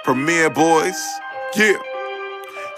Premier Boyz, yeah.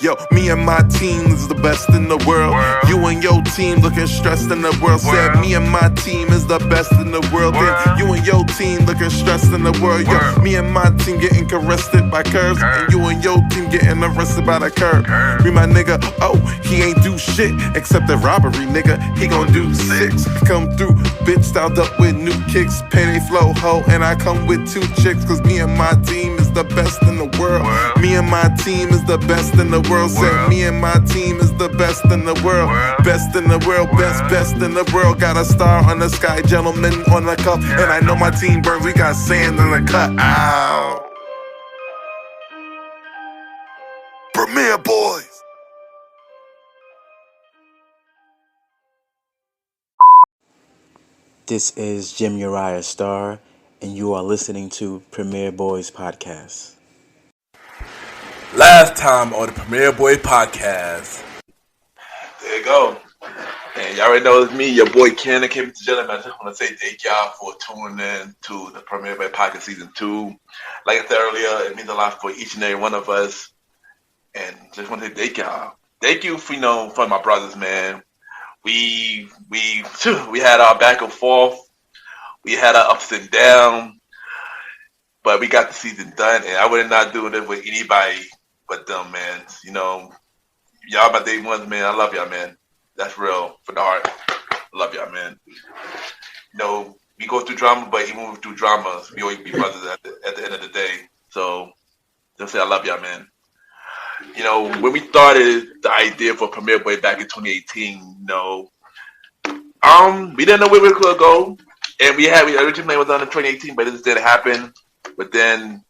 Yo, me and my team is the best in the world. You and your team looking stressed in the world. Said me and my team is the best in the world. Then you and your team looking stressed in the world. Yo, me and my team getting caressed by curves, and you and your team getting arrested by the curb. Me my nigga, oh, he ain't do shit except the robbery, nigga. He gon' do 6. Come through, bitch, styled up with new kicks, penny flow ho, and I come with 2 chicks. Cause me and my team is the best in the world. Me and my team is the best in the world. Said me and my team is the best in the world. Best in the world, best in the world. Got a star on the sky, gentleman on the cup. And I know my team burns, we got sand in the cut. Ow. Premier Boyz. This is Jim Uriah Starr, and you are listening to Premier Boyz Podcast. Last time on the Premier Boy Podcast. There you go. And y'all already know it's me, your boy Ken, Aka MrGentleman. I just want to say thank y'all for tuning in to the Premier Boy Podcast Season 2. Like I said earlier, it means a lot for each and every one of us. And just want to say thank y'all. Thank you for, for my brothers, man. We had our back and forth. We had our ups and downs. But we got the season done, and I would not do it with anybody but them, man. Y'all my day ones, man. I love y'all, man. That's real, from the heart. I love y'all, man. We go through drama, but even when we through dramas, we always be brothers at the end of the day. So, just say I love y'all, man. When we started the idea for Premier Boy back in 2018, we didn't know where we could go. And we originally was on in 2018, but it just didn't happen. But then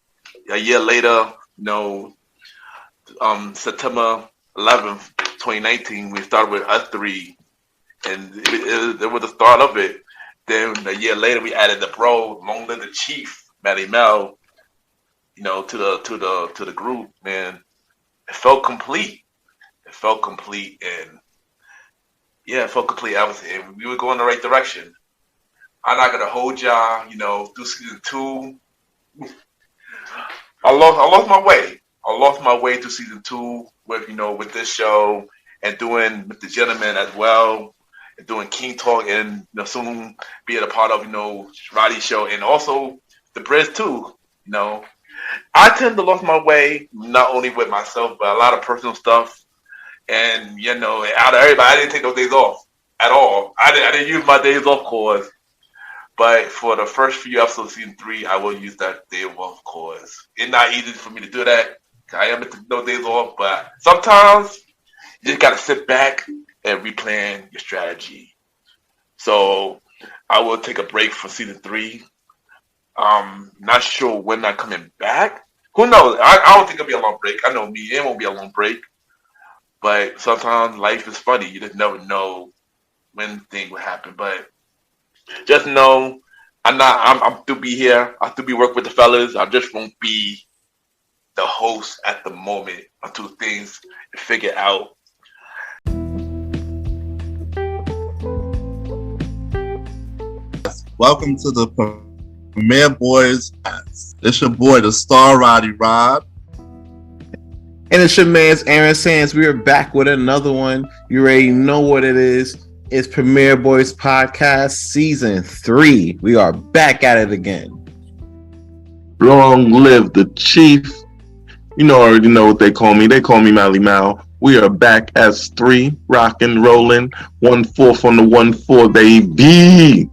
a year later, September 11th, 2019, we started with us 3, and it was the start of it. Then a year later, we added the bro, Long Live the Chief, Malimal, to the group. Man, it felt complete. It felt complete, and yeah, it felt complete. And we were going the right direction. I'm not gonna hold y'all, through season 2. I lost my way. I lost my way to season 2 with this show and doing with the gentleman as well, and doing King Talk, and soon being a part of Roddy show, and also the Boyz too. I tend to lose my way not only with myself but a lot of personal stuff, and out of everybody, I didn't take those days off at all. I didn't use my days off, course. But for the first few episodes of season 3, I will use that day off, course. It's not easy for me to do that. I am at no days off, but sometimes you just gotta sit back and replan your strategy. So I will take a break for season 3. Not sure when I'm coming back. Who knows? I don't think it'll be a long break. I know me, it won't be a long break. But sometimes life is funny. You just never know when things will happen. But just know I'm still be here. I still be working with the fellas. I just won't be the host at the moment until things figure out. Welcome to the Premier Boyz. It's your boy, the star Roddy Rod. And it's your man's Aaron Sands. We are back with another one. You already know what it is. It's Premier Boyz Podcast Season 3. We are back at it again. Long live the Chief. Already know what they call me. They call me Malimal. We are back as 3, rocking, rolling, 1/4 on the 1/4, baby.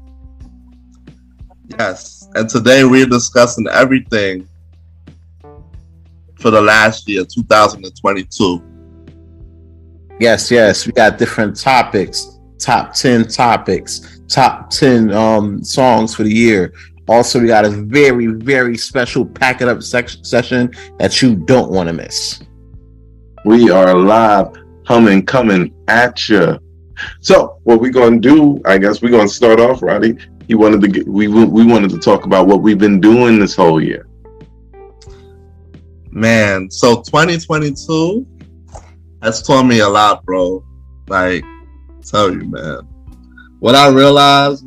Yes, and today we're discussing everything for the last year, 2022. Yes. We got different topics. Top 10 topics. Top 10 songs for the year. Also, we got a very, very special pack it up session that you don't want to miss. We are live, coming at you. So, what we're gonna do? I guess we're gonna start off, Roddy. We wanted to talk about what we've been doing this whole year. Man, so 2022 has taught me a lot, bro. Like, tell you, man. What I realized,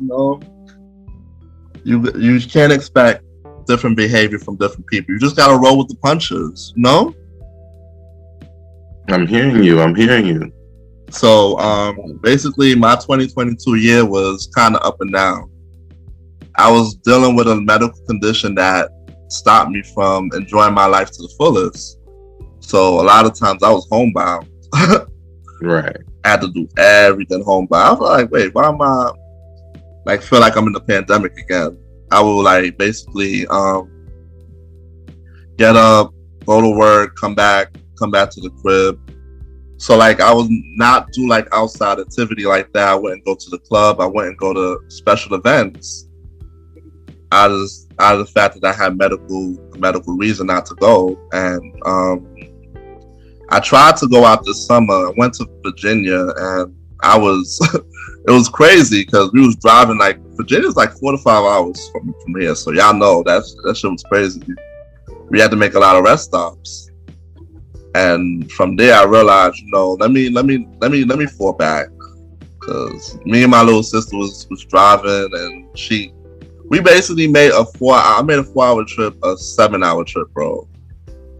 you can't expect different behavior from different people. You just gotta roll with the punches, no? I'm hearing you. So basically my 2022 year was kind of up and down. I was dealing with a medical condition that stopped me from enjoying my life to the fullest. So a lot of times I was homebound. Right. I had to do everything homebound. I was like, wait, why am I like feel like I'm in the pandemic again? I will like basically get up, go to work, come back to the crib. So like I was not do like outside activity like that. I wouldn't go to the club. I wouldn't go to special events. Out of the fact that I had medical reason not to go. And I tried to go out this summer. I went to Virginia and I was it was crazy because we was driving like Virginia's like 4 to 5 hours from here. So y'all know that shit was crazy. We had to make a lot of rest stops. And from there I realized, let me fall back. Cause me and my little sister was driving and we basically made a 4-hour trip, a 7-hour trip, bro.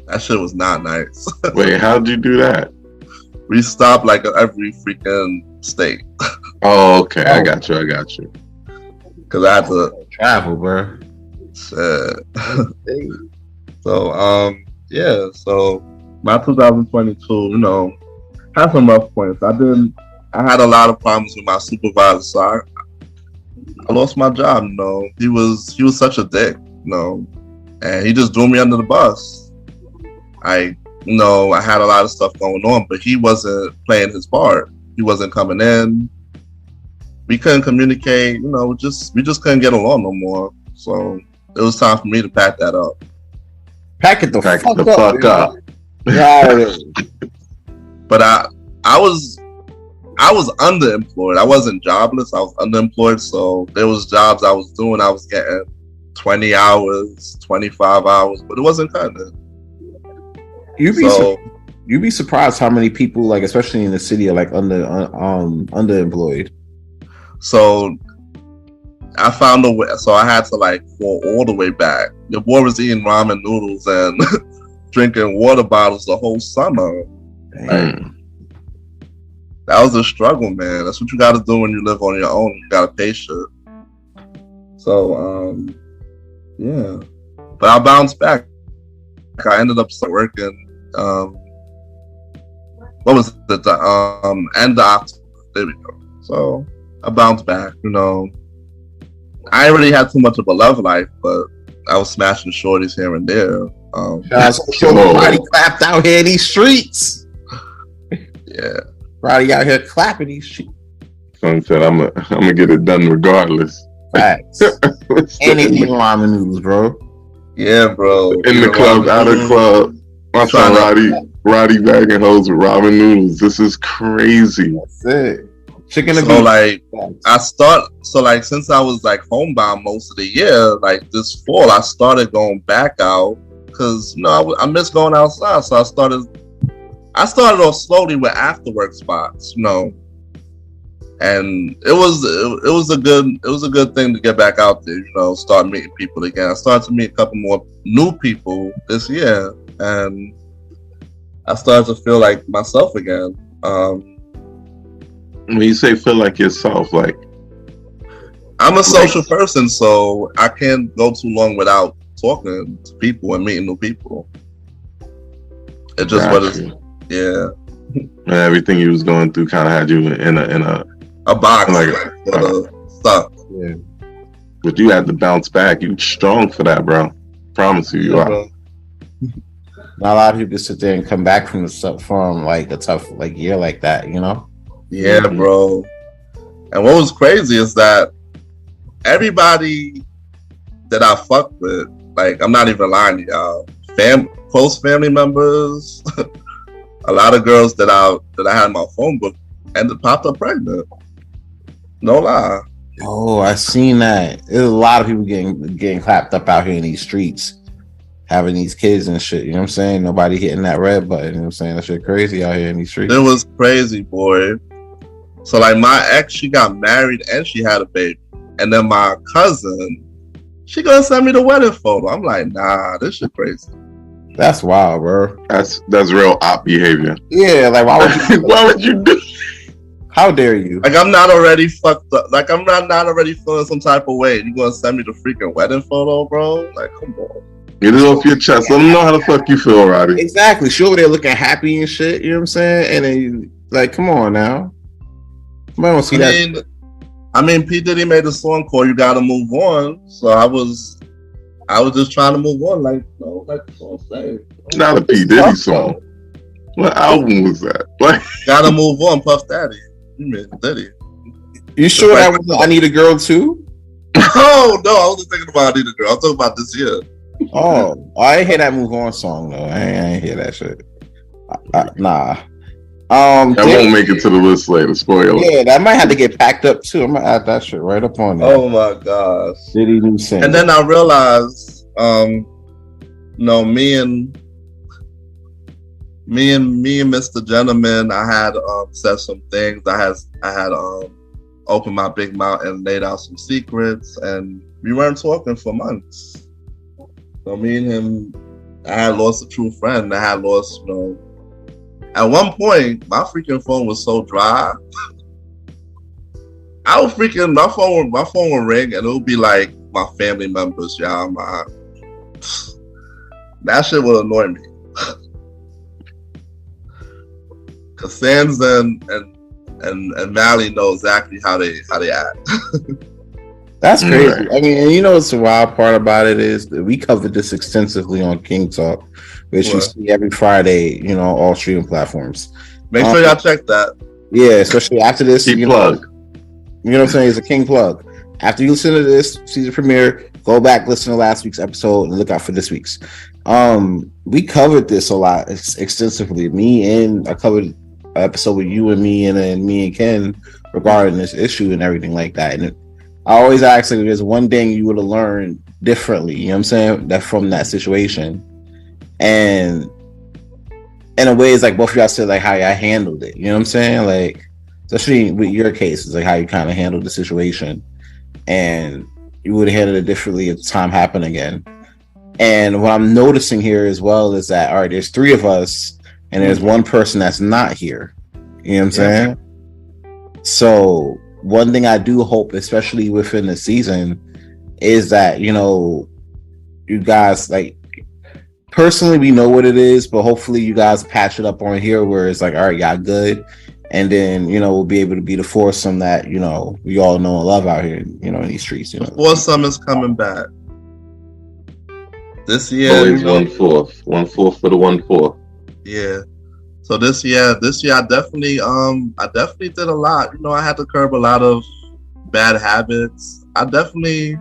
That shit was not nice. Wait, how'd you do that? We stopped like every freaking state. Oh, okay. I got you. Cause I had to travel, bro. Shit. So, so my 2022, had some rough points. I had a lot of problems with my supervisor, so I lost my job, He was such a dick, and he just threw me under the bus. I had a lot of stuff going on, but he wasn't playing his part. He wasn't coming in. We couldn't communicate, we just couldn't get along no more. So it was time for me to pack that up. Pack it the fuck up. Yeah. But I was underemployed. I wasn't jobless. I was underemployed. So there was jobs I was doing. I was getting 20 hours, 25 hours, but it wasn't cutting it. You'd be surprised how many people, like especially in the city, are like underemployed. So I found a way. So I had to like fall all the way back. Your boy was eating ramen noodles and drinking water bottles the whole summer. Like, that was a struggle, man. That's what you got to do when you live on your own. You got to pay shit. So, yeah. But I bounced back. I ended up working. What was it? End of October. There we go. So I bounced back. I ain't really had too much of a love life, but I was smashing shorties here and there. Roddy clapped out here in these streets. Yeah. Roddy out here clapping these streets. Son said, "I'm gonna get it done regardless." Facts. Anything ramen noodles, bro. Yeah, bro. In the club, out of the club. My son Roddy bagging hoes with ramen noodles. This is crazy. That's it. Chicken and beef. So like since I was like homebound most of the year, like this fall, I started going back out because I miss going outside. So I started off slowly with after work spots, and it was a good thing to get back out there, start meeting people again. I started to meet a couple more new people this year, and I started to feel like myself again. When you say feel like yourself, like I'm a social person, so I can't go too long without talking to people and meeting new people. It just yeah. And everything you was going through kind of had you in a box, like stuff. Yeah. But you had to bounce back. You strong for that, bro. Promise you are. Bro. Not a lot of people sit there and come back from like a tough year like that, Yeah, bro. And what was crazy is that everybody that I fucked with, like, I'm not even lying to y'all, close family members, a lot of girls that I had in my phone book popped up pregnant. No lie. Oh, I seen that. There's a lot of people getting clapped up out here in these streets, having these kids and shit. You know what I'm saying? Nobody hitting that red button. You know what I'm saying? That shit crazy out here in these streets. It was crazy, boy. So like my ex, she got married and she had a baby, and then my cousin, She gonna send me the wedding photo. I'm like, nah, this shit crazy. That's wild, bro. That's real op behavior. Yeah, like why would you? Why would you do? How dare you? Like I'm not already fucked up. Like I'm not already feeling some type of way. You gonna send me the freaking wedding photo, bro? Like, come on. Get it off your chest. Let them know how the fuck you feel, Roddy. Exactly. She over there looking happy and shit. You know what I'm saying? And then, like, come on now. I don't see that. I mean, P Diddy made a song called "You Gotta Move On," so I was just trying to move on, like the song says. Not a P Diddy song. What album was that? Like, Gotta Move On, Puff Daddy. You mean Diddy? You sure that was I Need a Girl too? Oh no, I wasn't thinking about I Need a Girl. I'm talking about this year. Oh, I ain't hear that Move On song though. I ain't hear that shit. Nah. That won't make it to the list later. Spoiler. Yeah, that might have to get packed up too. I'm gonna add that shit right up on there. Oh my gosh. Diddy new single. And then I realized, no, me and Mr. Gentleman, I had said some things. I had opened my big mouth and laid out some secrets, and we weren't talking for months. So me and him, I had lost a true friend. I had lost, at one point, my freaking phone was so dry. I was freaking my phone would ring and it would be like my family members, y'all. That shit would annoy me. Cause Sands and Mally know exactly how they act. That's crazy. I mean, and you know what's the wild part about it is that we covered this extensively on King Talk, which you see every Friday, all streaming platforms. Make sure y'all check that. Yeah, especially after this. Keep plug. You know what I'm saying? It's a King plug. After you listen to this season premiere, go back, listen to last week's episode, and look out for this week's. We covered this a lot extensively. I covered an episode with you and me, and then me and Ken regarding this issue and everything like that. And I always ask, like, if there's one thing you would have learned differently, you know what I'm saying, that from that situation. And in a way, it's like both of y'all said, like, how y'all handled it. You know what I'm saying? Like, especially with your case, it's like how you kind of handled the situation. And you would have handled it differently if the time happened again. And what I'm noticing here as well is that, all right, there's three of us, and there's one person that's not here. You know what I'm saying? So one thing I do hope, especially within the season, is that, you guys, like, personally, we know what it is, but hopefully you guys patch it up on here where it's like, all right, y'all good. And then, we'll be able to be the foursome that, we all know and love out here, in these streets. The foursome is coming back. This year. Always 1/4. 1/4 for the 1/4. Yeah. So this year I definitely did a lot. I had to curb a lot of bad habits. I definitely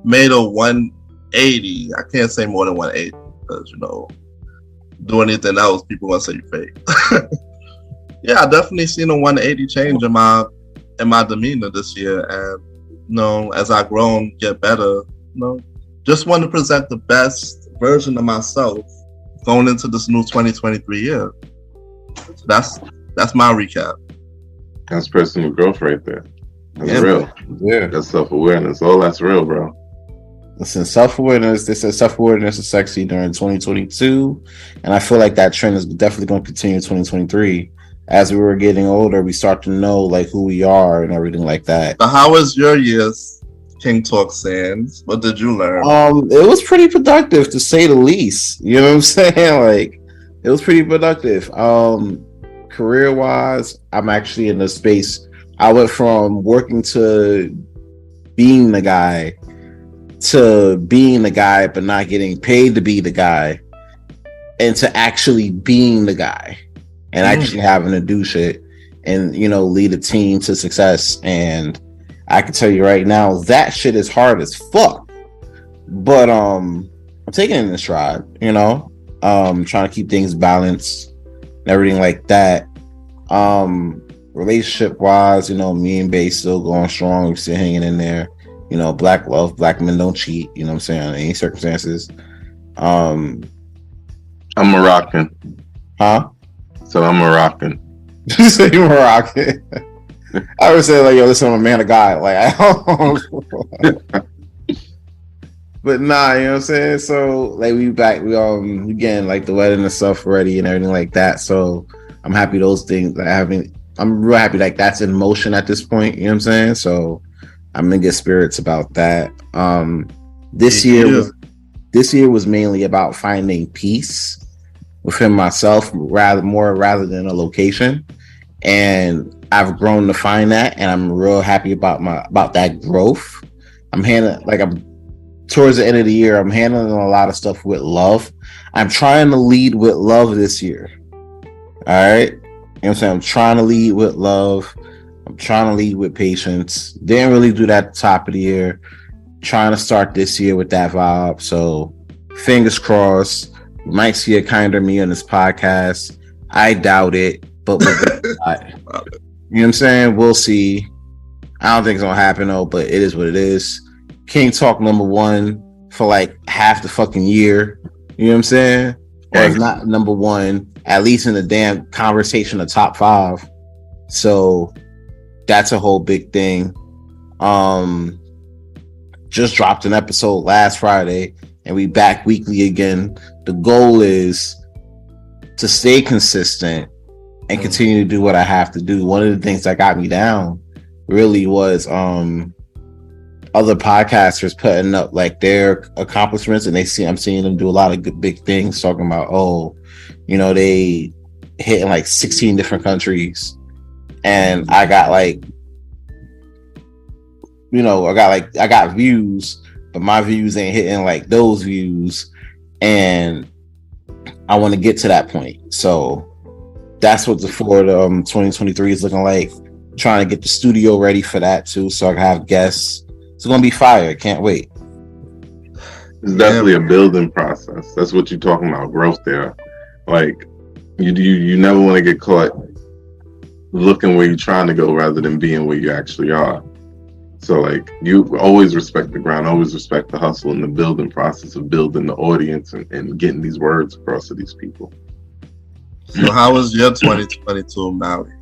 made a 180. I can't say more than 180 because do anything else, people want to say you fake. Yeah, I definitely seen a 180 change in my demeanor this year, and as I grow and get better, just want to present the best version of myself going into this new 2023 year. That's my recap. That's personal growth right there. That's real. Yeah. That's self-awareness. All that's real, bro. Listen, self-awareness, they said self-awareness is sexy during 2022. And I feel like that trend is definitely going to continue in 2023. As we were getting older, we start to know like who we are and everything like that. So how was your year's King Talk Sands? What did you learn? It was pretty productive, to say the least. You know what I'm saying? Like, it was pretty productive. Career-wise, I'm actually in the space. I went from working to being the guy to being the guy, but not getting paid to be the guy, and to actually being the guy and actually having to do shit and, lead a team to success. And I can tell you right now, that shit is hard as fuck. But I'm taking it in stride, trying to keep things balanced and everything like that. Relationship wise, me and Bae still going strong. We're still hanging in there. Black love, black men don't cheat, you know what I'm saying, in any circumstances. I'm Moroccan. Huh? So I'm Moroccan. You say you're Moroccan. I would say, like, yo, listen, I'm a man, a guy. Like, I don't But nah, you know what I'm saying? So like we getting like the wedding and stuff ready and everything like that. So I'm happy those things I'm real happy like that's in motion at this point, you know what I'm saying? So I'm in good spirits about that. This year was mainly about finding peace within myself rather than a location. And I've grown to find that, and I'm real happy about that growth. I'm towards the end of the year, I'm handling a lot of stuff with love. I'm trying to lead with love this year. All right. You know what I'm saying? I'm trying to lead with love. I'm trying to lead with patience. Didn't really do that at the top of the year. Trying to start this year with that vibe. So fingers crossed. You might see a kinder me on this podcast. I doubt it, but you know what I'm saying? We'll see. I don't think it's gonna happen though, but it is what it is. King Talk #1 for like half the fucking year. You know what I'm saying? Or if not #1, at least in the damn conversation of top 5. So that's a whole big thing. Just dropped an episode last Friday and we back weekly again. The goal is to stay consistent and continue to do what I have to do. One of the things that got me down really was other podcasters putting up like their accomplishments, and I'm seeing them do a lot of good big things, talking about they hit in like 16 different countries, and I got like I got views, but my views ain't hitting like those views, and I want to get to that point. So that's what the Florida 2023 is looking like. Trying to get the studio ready for that too, so I can have guests. It's gonna be fire. Can't wait. It's definitely a building process. That's what you're talking about, growth there. Like you never want to get caught looking where you're trying to go rather than being where you actually are. So like you always respect the ground, always respect the hustle and the building process of building the audience and getting these words across to these people. So how was your 2022, Mally?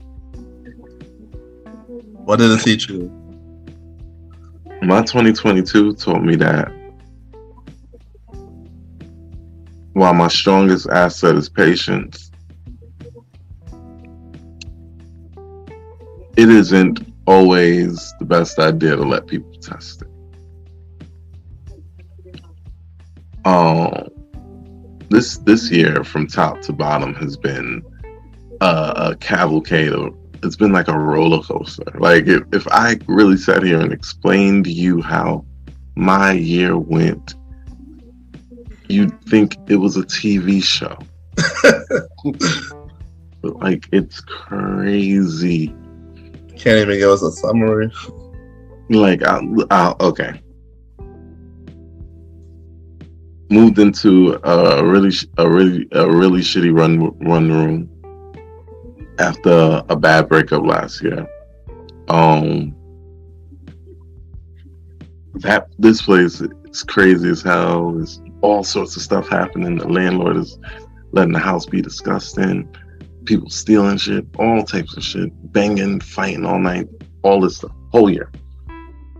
What did it teach you? My 2022 taught me that while my strongest asset is patience, it isn't always the best idea to let people test it. This year from top to bottom has been a cavalcade of, it's been like a roller coaster. Like if I really sat here and explained to you how my year went, you'd think it was a TV show. But like, it's crazy. Can't even give us a summary. Like, okay. Moved into a really shitty run room after a bad breakup last year. This place is crazy as hell. There's all sorts of stuff happening. The landlord is letting the house be disgusting. People stealing shit, all types of shit, banging, fighting all night, all this stuff, whole year.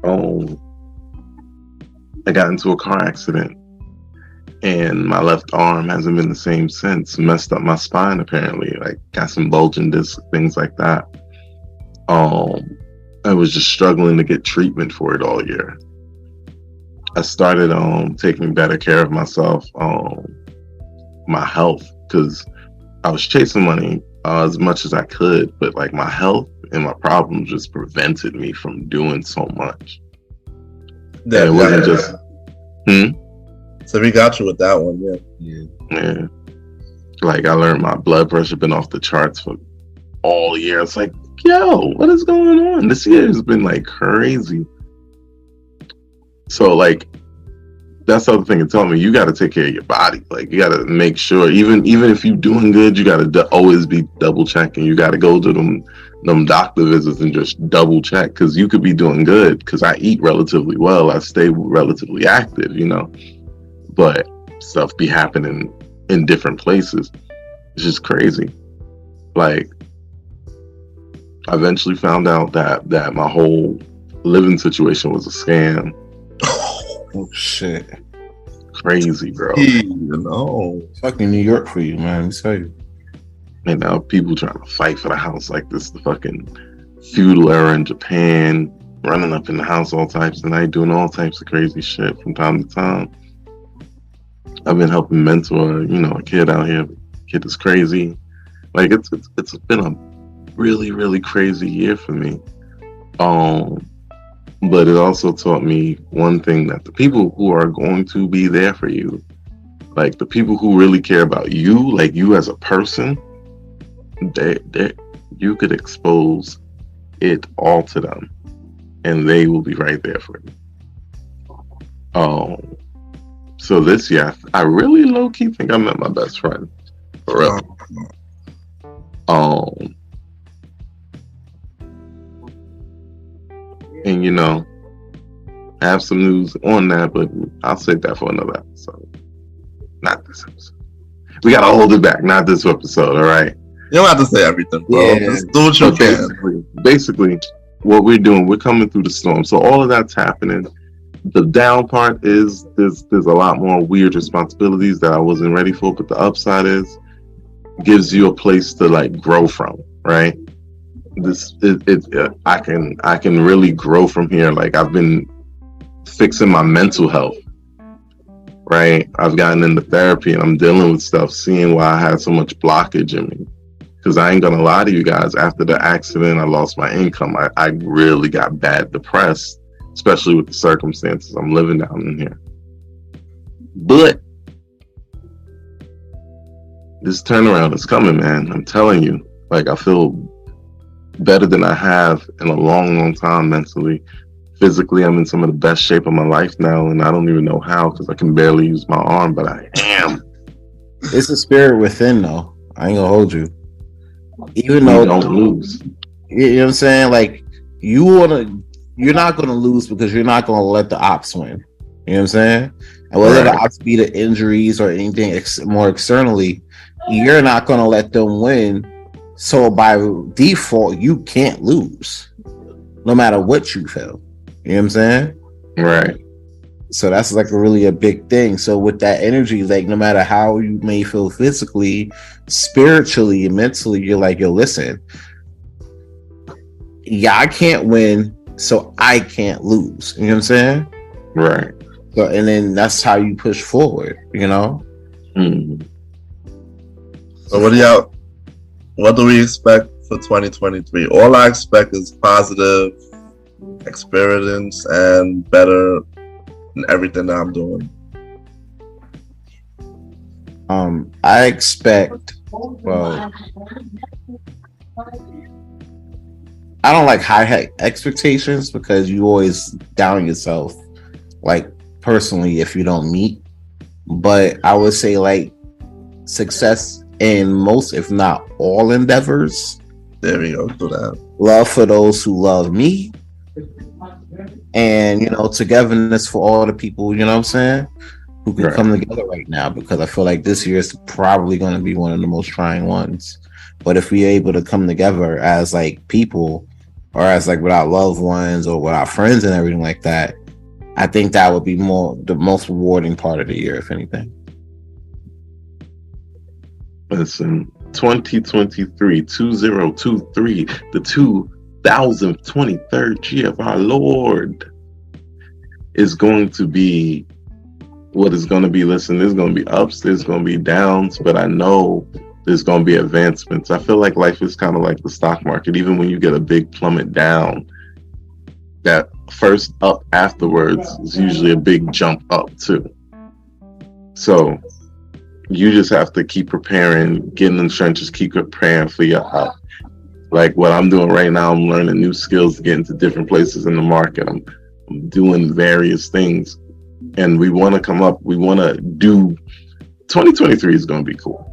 I got into a car accident, and my left arm hasn't been the same since. Messed up my spine apparently, like got some bulging discs, things like that. I was just struggling to get treatment for it all year. I started taking better care of myself, my health, because I was chasing money as much as I could, but like my health and my problems just prevented me from doing so much. It wasn't just. So we got you with that one, Yeah. Like I learned my blood pressure been off the charts for all year. It's like, yo, what is going on? This year has been like crazy. So like, that's the other thing it told me. You got to take care of your body. Like you got to make sure, even if you're doing good, you got to always be double checking. You got to go to them doctor visits and just double check, because you could be doing good. Because I eat relatively well, I stay relatively active, but stuff be happening in different places. It's just crazy. Like I eventually found out that my whole living situation was a scam. Oh shit. crazy, bro. Fucking New York for you, man. Let me tell you. And now people trying to fight for the house like this, the fucking feudal era in Japan, running up in the house all types of night, doing all types of crazy shit from time to time. I've been helping mentor, a kid out here. Kid is crazy. Like it's been a really, really crazy year for me. But it also taught me one thing, that the people who are going to be there for you, like the people who really care about you, like you as a person, you could expose it all to them and they will be right there for you. So this year I really low-key think I met my best friend, for real. And I have some news on that, but I'll save that for another episode. Not this episode. We gotta hold it back, not this episode, all right? You don't have to say everything, bro. Yeah. Just do what you can. Basically, what we're doing, we're coming through the storm. So all of that's happening. The down part is there's a lot more weird responsibilities that I wasn't ready for, but the upside is gives you a place to like grow from, right? I can really grow from here. Like I've been fixing my mental health, right? I've gotten into therapy and I'm dealing with stuff, seeing why I had so much blockage in me. Because I ain't gonna lie to you guys, after the accident, I lost my income. I really got bad depressed, especially with the circumstances I'm living down in here. But this turnaround is coming, man. I'm telling you. Like I feel better than I have in a long, long time mentally. Physically, I'm in some of the best shape of my life now, and I don't even know how because I can barely use my arm, but I am. It's a spirit within, though. I ain't gonna hold you. Even though don't lose. You know what I'm saying? Like you're not gonna lose because you're not gonna let the ops win. You know what I'm saying? And whether the ops be the injuries or anything more externally, you're not gonna let them win. So by default, you can't lose, no matter what you feel. You know what I'm saying? Right. So that's like really a big thing. So with that energy, like no matter how you may feel physically, spiritually, and mentally, you're like, yo, listen, yeah, I can't win, so I can't lose. You know what I'm saying? Right. So, and then that's how you push forward, Mm-hmm. So what do we expect for 2023? All I expect is positive experience and better in everything that I'm doing. I expect, I don't like high expectations because you always down yourself, like personally, if you don't meet. But I would say like success in most, if not all, endeavors. There we go. Do that. Love for those who love me, and togetherness for all the people. You know what I'm saying? Who can come together right now, because I feel like this year is probably going to be one of the most trying ones. But if we're able to come together as like people, or as like with our loved ones or with our friends and everything like that, I think that would be the most rewarding part of the year, if anything. Listen, 2023, 2023, the 2023rd year of our Lord is going to be what is going to be. Listen, there's going to be ups, there's going to be downs, but I know there's going to be advancements. I feel like life is kind of like the stock market. Even when you get a big plummet down, that first up afterwards is usually a big jump up too. So you just have to keep preparing, get in the trenches, keep preparing for your up. Like what I'm doing right now, I'm learning new skills to get into different places in the market. I'm doing various things, and we want to come up. We want to do. 2023 is going to be cool.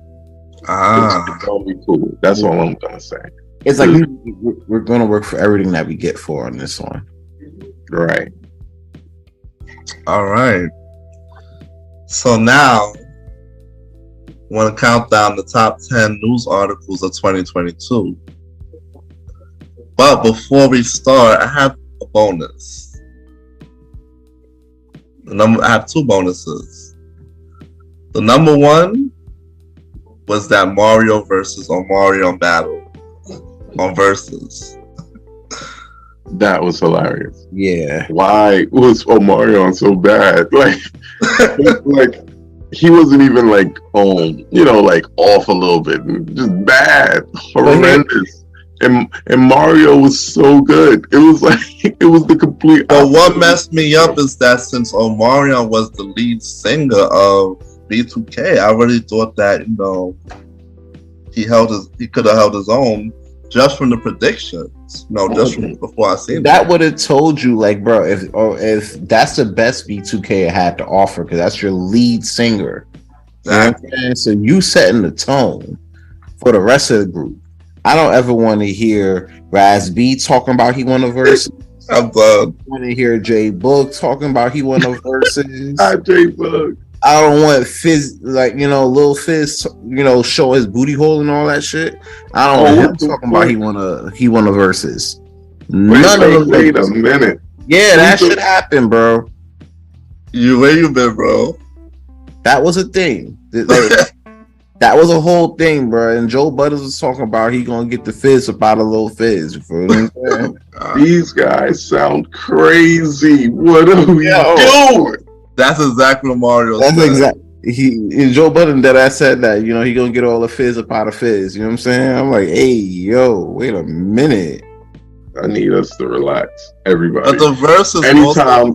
It's going to be cool. That's all I'm going to say. It's like we're going to work for everything that we get for on this one. Right. All right. So now, I want to count down the top 10 news articles of 2022. But before we start, I have a bonus. I have two bonuses. The number one was that Mario versus Omarion battle on Versus. That was hilarious. Yeah. Why was Omarion so bad? Like he wasn't even like like off a little bit, just bad, horrendous. And Mario was so good. It was like it was the complete. But what messed me up is that since Omarion was the lead singer of B2K, I really thought that he could have held his own just from the predictions. Just from before I seen that would have told you, like, bro, if that's the best B2K had to offer, because that's your lead singer. Exactly. You know what I'm saying? So you setting the tone for the rest of the group. I don't ever want to hear Raz B talking about he won a verse. I'm glad. I want to hear J Book talking about he won a verses. J Book. I don't want Fizz, like, Lil Fizz, show his booty hole and all that shit. I don't want him talking about he won a verses. None of them. Wait a minute. Yeah, that shit happened, bro. Where you been, bro? That was a thing. That was a whole thing, bro. And Joe Butters was talking about he gonna get the Fizz up out of Lil Fizz. You feel what I'm saying? These guys sound crazy. What are we doing? That's exactly what Mario said. That's exactly. Joe Budden that I said that, he gonna get all the Fizz up out of Fizz. You know what I'm saying? I'm like, hey, yo, wait a minute. I need us to relax, everybody. But the verses anytime,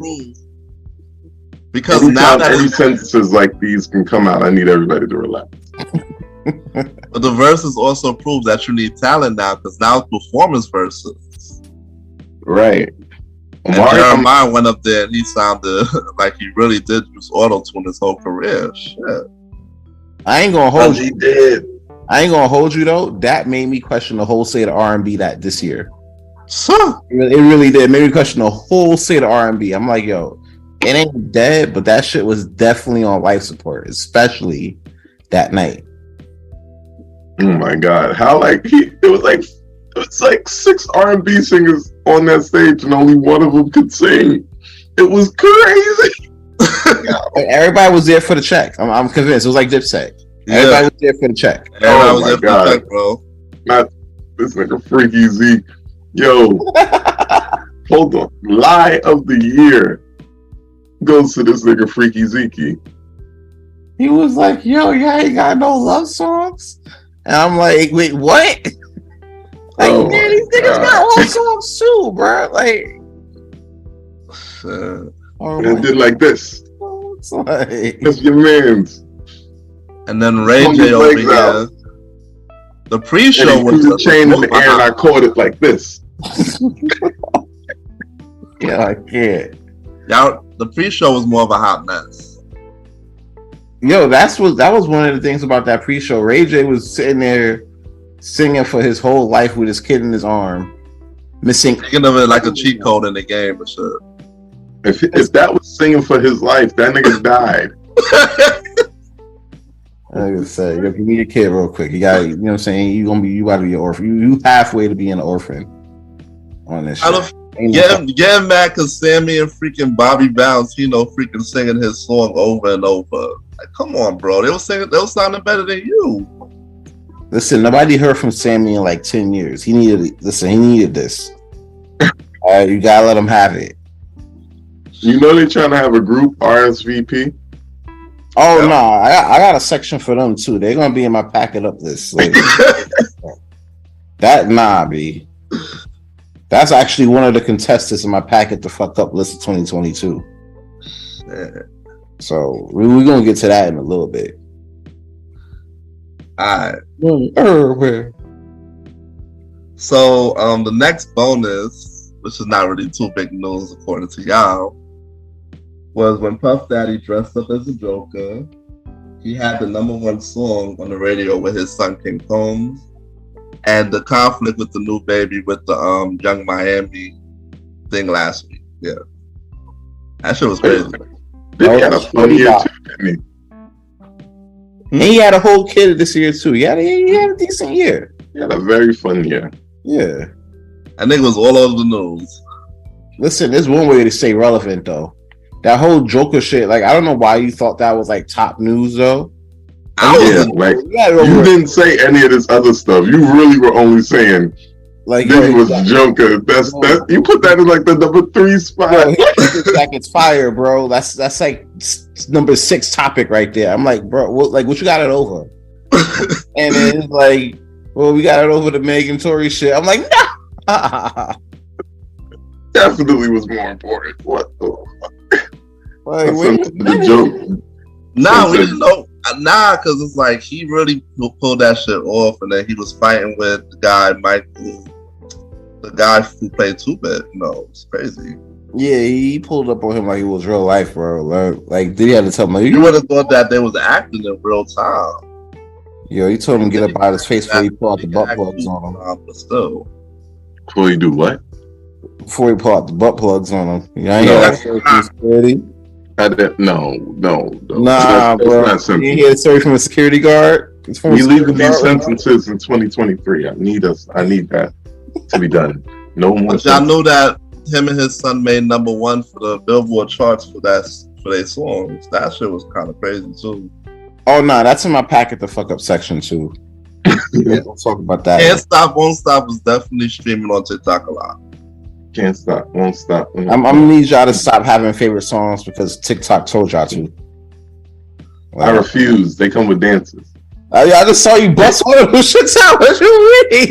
because anytime now that any sentences like these can come out, I need everybody to relax. But the verses also prove that you need talent now, because now it's performance verses. Right. And Jeremiah went up there and he sounded like he really did use auto-tune his whole career. Shit. I ain't gonna hold you. He did. I ain't gonna hold you though. That made me question the whole state of R&B this year. It really did. It made me question the whole state of R&B. I'm like, yo, it ain't dead, but that shit was definitely on life support, especially that night. Oh my god! How it was like 6 R&B singers on that stage, and only one of them could sing. It was crazy. Everybody was there for the check. I'm convinced. It was like Dipset. Everybody was there for the check. Everybody was there for the check, bro. Not this nigga Freaky Zeke. Yo, hold on. Lie of the year goes to this nigga Freaky Zeke. He was like, yo, you ain't got no love songs? And I'm like, wait, what? Like, man, these niggas got love songs too, bro. Like, and did like this. It's like, that's your man's. And then Ray J over here. The pre-show was a chain in the air, and I caught it like this. Yeah, I can't. Y'all, the pre-show was more of a hot mess. Yo, that was one of the things about that pre-show. Ray J was sitting there singing for his whole life with his kid in his arm, missing. Thinking of it like a cheat code in the game or shit. If that was singing for his life, that nigga died. Like I said, yo, give me a kid real quick. You got, you know what I'm saying? You about to be an orphan. You halfway to being an orphan on this shit. Yeah, mad because Sammy and freaking Bobby Bounce, freaking singing his song over and over. Like, come on, bro. They was sounding better than you. Listen, nobody heard from Sammy in like 10 years. He needed this. All right, you gotta let him have it. You know they're trying to have a group RSVP. Oh no, I got a section for them too. They're gonna be in my pack it up list. Like, B. That's actually one of the contestants in my packet to fuck up list of 2022. Yeah. So we're gonna get to that in a little bit. Alright. So the next bonus, which is not really too big news according to y'all, was when Puff Daddy dressed up as a Joker. He had the #1 song on the radio with his son King Combs, and the conflict with the new baby with the Young Miami thing last week. Yeah, that shit was crazy. He had a fun year too, didn't he? And he had a whole kid this year too. He had a decent year. He had a very fun year. Yeah, that nigga was all over the news. Listen, there's one way to stay relevant though. That whole Joker shit, like I don't know why you thought that was like top news though. Yeah, like you didn't say any of this other stuff. You really were only saying like nigga was Joker. That's you put that in like the number 3 spot. Like it's fire, bro. That's like number 6 topic right there. I'm like, bro, what you got it over? And then it's like, well, we got it over the Megan Tory shit. I'm like, nah. Definitely was more important. What the fuck? Like, the joke. Nah, we didn't know. Nah, because it's like he really pulled that shit off, and then he was fighting with the guy the guy who played 2-Bit. It's crazy. Yeah, he pulled up on him like it was real life, bro. Like, did he have to tell him? You would have thought that they was acting in real time. Yo, he told him to get up out of his face before he pulled out the butt plugs on him. But still, before you do what? Before he pulled out the butt plugs on him. Yeah, security. I didn't. No. Nah, bro. That's not you hear the story from a security guard? We leaving these sentences in 2023. I need that to be done. No more. But y'all know that him and his son made number 1 for the Billboard charts for their songs. That shit was kind of crazy too. Oh no, that's in my packet the fuck up section too. We'll talk about that. Can't Stop, Won't Stop was definitely streaming on TikTok a lot. Can't Stop, Won't Stop. I'm gonna need y'all to stop having favorite songs because TikTok told y'all to. I refuse. They come with dances. I just saw you bust one of those shits out. What you mean?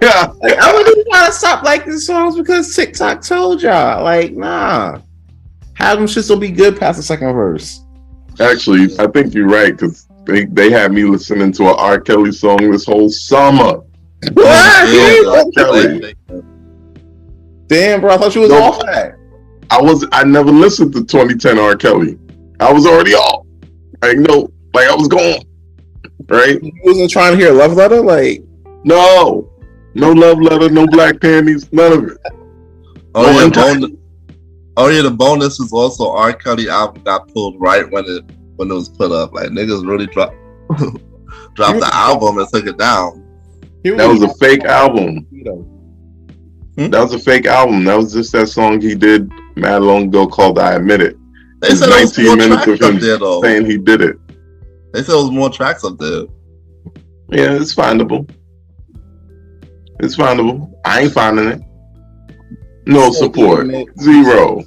Yeah. Like, I wouldn't try to stop liking songs because TikTok told y'all. Like, nah. Have them shits will be good past the second verse. Actually, I think you're right because they had me listening to an R. Kelly song this whole summer. What? Damn, bro, I thought you was off that. I never listened to 2010 R. Kelly. I was already off. I was gone. Right? You wasn't trying to hear a love letter? Like, no love letter, no black panties, none of it. The bonus is also R. Kelly album got pulled right when it was put up. Like niggas really dropped the album and took it down. That was a fake album. That was a fake album. That was just that song he did mad long ago called "I Admit It." They said 19 minutes of him saying he did it. They said it was more tracks up there. Yeah, it's findable. I ain't finding it. No support. Zero.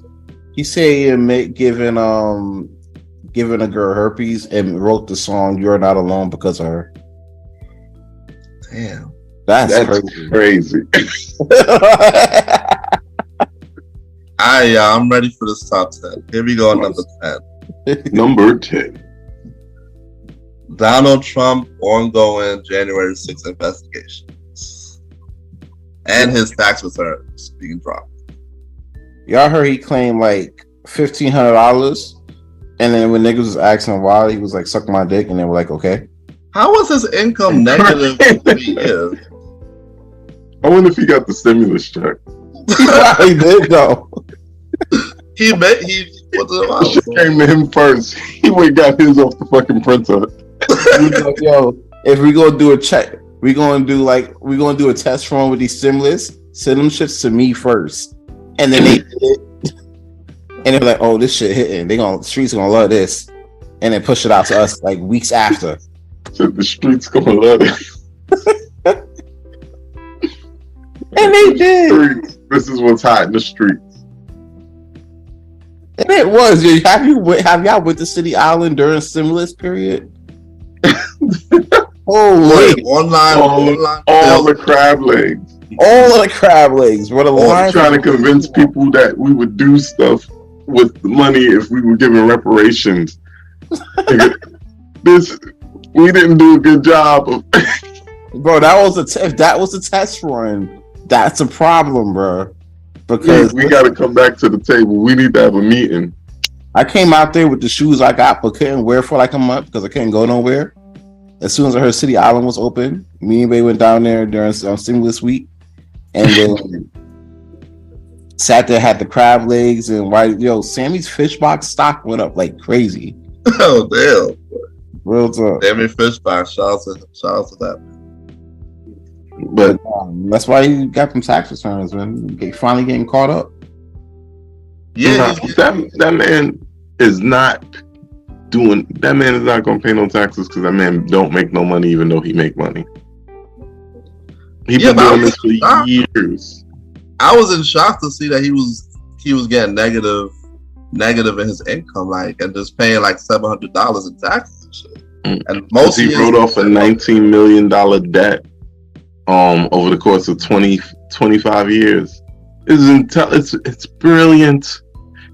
He said he admit giving a girl herpes and wrote the song "You're Not Alone" because of her. Damn. That's crazy. I'm ready for this top 10. Here we go, number 10. Number 10. Donald Trump ongoing January 6th investigations. And his tax returns being dropped. Y'all heard he claimed like $1,500, and then when niggas was asking why, he was like, "Suck my dick," and they were like, "Okay." How was his income negative for 3 years? I wonder if he got the stimulus check. He did though. He came to him first. He went and got his off the fucking printer. Like, yo, if we gonna do a check, we gonna do a test run with these stimulus. Send them shits to me first, and then they did it. And they're like, "Oh, this shit hitting. The streets gonna love this," and then push it out to us like weeks after. So the streets gonna love it. And they did. This is what's hot in the streets. And it was. Have y'all went to City Island during stimulus period? Wait, online, all the crab legs. All of the crab legs. What a line! Trying to convince people that we would do stuff with the money if we were given reparations. We didn't do a good job of. Bro, if that was a test run, that's a problem, bro. Because we got to come back to the table. We need to have a meeting. I came out there with the shoes I got, but couldn't wear for like a month because I couldn't go nowhere. As soon as I heard City Island was open, me and Bay went down there during stimulus week, and then sat there, had the crab legs, and Sammy's fish box stock went up like crazy. Oh damn! Real talk. Sammy fish box. Shout out to that. But that's why he got some tax returns, man. Finally getting caught up. Yeah, that man is not doing. That man is not going to pay no taxes because that man don't make no money, even though he make money. He been doing this for years. I was in shock to see that he was getting negative in his income, like, and just paying like $700 in taxes and shit. And most he wrote off a $19 million debt over the course of 25 years. It's brilliant.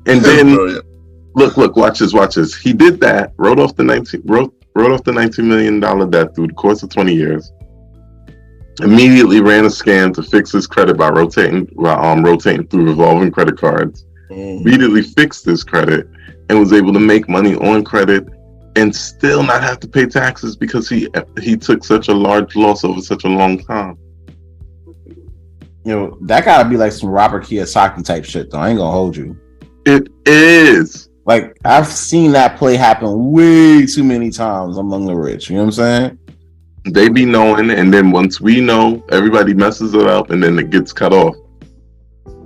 And then brilliant. Look, watch this. He did that, wrote off the $19 million debt through the course of 20 years. Immediately ran a scam to fix his credit by rotating through revolving credit cards. Immediately fixed his credit and was able to make money on credit and still not have to pay taxes because he took such a large loss over such a long time. You know, that gotta be like some Robert Kiyosaki type shit, though. I ain't gonna hold you. It is. Like, I've seen that play happen way too many times among the rich. You know what I'm saying? They be knowing, and then once we know, everybody messes it up, and then it gets cut off.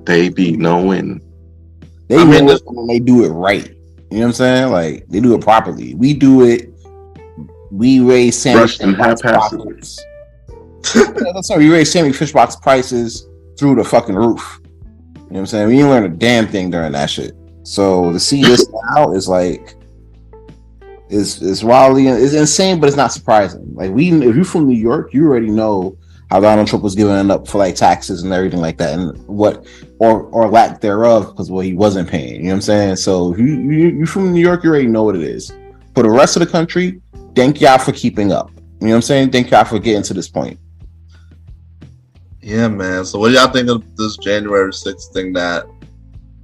They be knowing. They know it when they do it right. You know what I'm saying? Like, they do it properly. We do it. We raise Sammy Fishbox prices. We raise Sammy Fishbox prices through the fucking roof. You know what I'm saying? We didn't learn a damn thing during that shit. So to see this now is like, it's wildly, it's insane, but it's not surprising. Like, if you're from New York, you already know how Donald Trump was giving up for like taxes and everything like that, and what or lack thereof, because he wasn't paying. You know what I'm saying? So if you from New York, you already know what it is. For the rest of the country, thank y'all for keeping up. You know what I'm saying? Thank y'all for getting to this point. Yeah, man. So what do y'all think of this January 6th thing?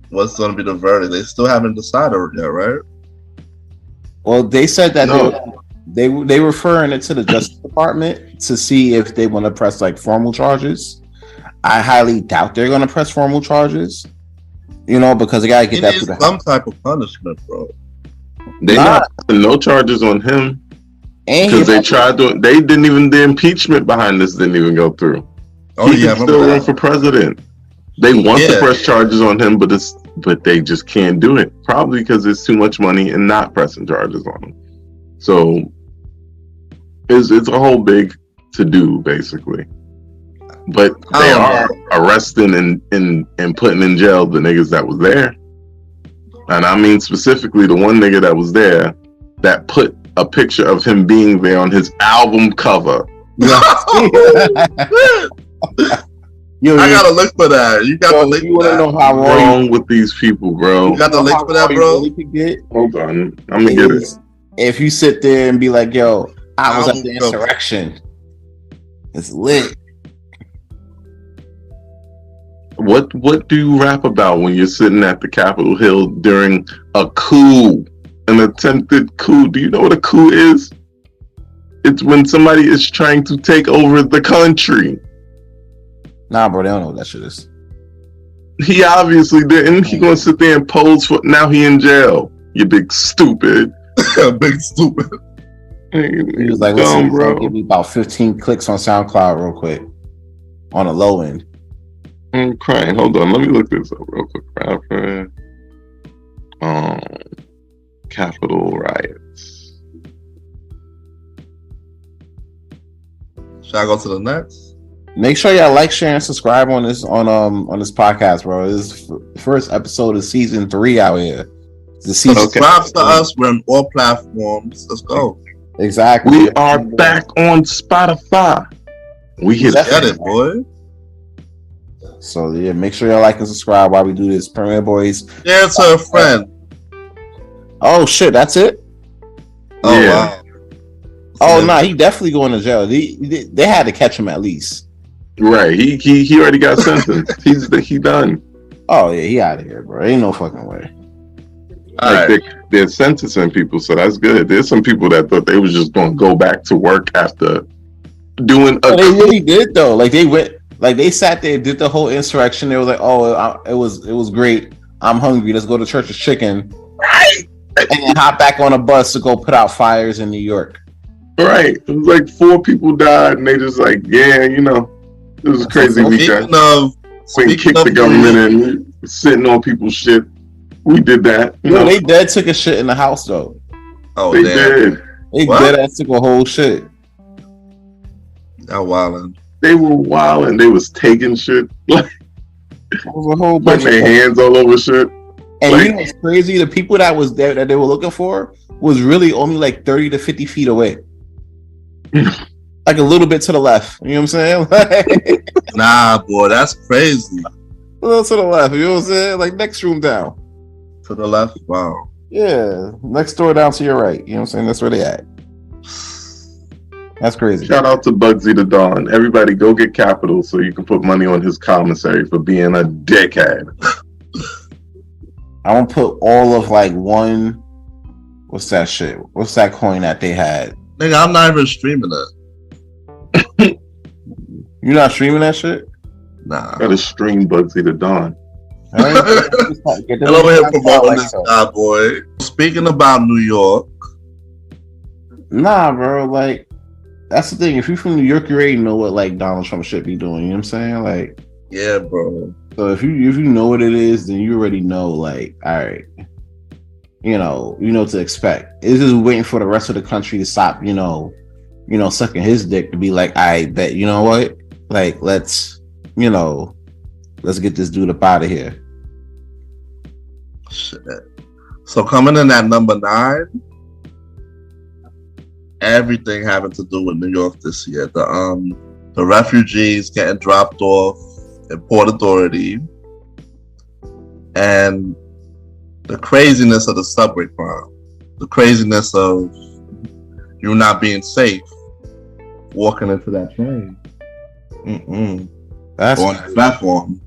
What's going to be the verdict? They still haven't decided yet, right? Well, they said that they referring it to the Justice Department to see if they want to press like formal charges. I highly doubt they're going to press formal charges. You know, because they got to get that through some type of punishment, bro. They not no charges on him because they tried to. They didn't even the impeachment behind this didn't even go through. He can still run for president. They want to press charges on him, but they just can't do it. Probably because there's too much money and not pressing charges on him. So it's a whole big to do, basically. But they are arresting and putting in jail the niggas that was there. And I mean specifically the one nigga that was there that put a picture of him being there on his album cover. I gotta look for that. You got to link for that. Know how wrong with these people, bro. You got the link for that, bro? Hold on. I'm gonna get it. If you sit there and be like, yo, I was at the insurrection. It's lit. What do you rap about when you're sitting at the Capitol Hill during a coup, an attempted coup? Do you know what a coup is? It's when somebody is trying to take over the country. Nah, bro, they don't know what that shit is. He obviously didn't. He gonna sit there and pose for. Now he in jail. You big stupid. Big stupid. He was like, listen, bro, give me about 15 clicks on SoundCloud real quick on a low end. I'm crying. Hold on, let me look this up real quick. Rapper, Capitol riots. Should I go to the next? Make sure y'all like, share, and subscribe on this podcast, bro. This is the first episode of season 3 out here. Subscribe to us. We're on all platforms. Let's go. Exactly. We are back on Spotify. We get it, boy. So yeah, make sure y'all like and subscribe while we do this. Premier Boys. Yeah, it's a friend. Oh shit, that's it. Oh yeah. Wow. Oh no, he definitely going to jail. They had to catch him at least. Right. He already got sentenced. He done. Oh yeah, he out of here, bro. Ain't no fucking way. Like they're sentencing people, so that's good. There's some people that thought they was just going to go back to work after doing. They really did though. Like they went, like they sat there, did the whole insurrection. They was like, "Oh, it was great. I'm hungry. Let's go to Church's Chicken." Right. And then hop back on a bus to go put out fires in New York. Right. It was like 4 people died, and they just like, yeah, you know, it was a crazy weekend. Speaking kicked the government and sitting on people's shit. We did that. Yo, they dead took a shit in the house though. Oh, They damn. did. They What? dead ass took a whole shit. Y'all wildin'. They were wild and they was taking shit, like It was a whole bunch putting of their hands all over shit. And like- you know what's crazy? The people that was there that they were looking for was really only like 30 to 50 feet away. Like a little bit to the left. You know what I'm saying? Like, Nah, boy, that's crazy. a little to the left. You know what I'm saying? Like next room down. To the left, wow. Yeah. Next door down to your right. You know what I'm saying? That's where they at. That's crazy. Shout out to Bugsy the Dawn. Everybody go get Capital so you can put money on his commissary for being a dickhead. I won't put all of like one. What's that shit? What's that coin that they had? Nigga, I'm not even streaming it. You're not streaming that shit? Nah. Gotta stream Bugsy the Dawn. All right. Get Hello here promoting this guy, boy. Speaking about New York, Nah, bro. Like, that's the thing. If you're from New York, you already know what like Donald Trump should be doing. You know what I'm saying? Like, yeah, bro. so if you know what it is, then you already know. Like, all right, you know what to expect. It's just waiting for the rest of the country to stop. Sucking his dick to be like, I bet. You know what? Like, let's get this dude up out of here. Shit. So coming in at number 9, everything having to do with New York this year. The refugees getting dropped off at Port Authority, and the craziness of the subway crime, the craziness of you not being safe walking into that train. That's On that platform,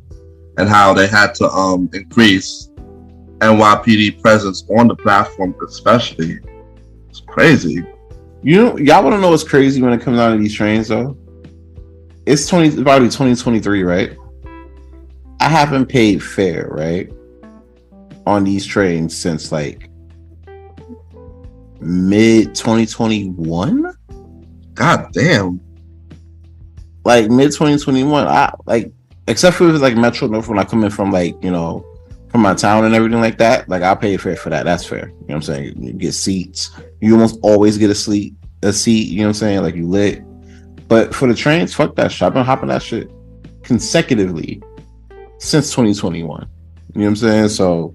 and how they had to increase NYPD presence on the platform, especially. It's crazy. y'all want to know what's crazy when it comes out of these trains though? It's about to be 2023, right? I haven't paid fare, right, on these trains since like mid 2021. God damn. Like mid 2021. I like, except for if it's like Metro North when I come in from like, from my town and everything like that. Like I'll pay fair for that. That's fair. You know what I'm saying? You get seats. You almost always get a seat. You know what I'm saying? Like you lit. But for the trains, fuck that shit. I've been hopping that shit consecutively since 2021. You know what I'm saying? So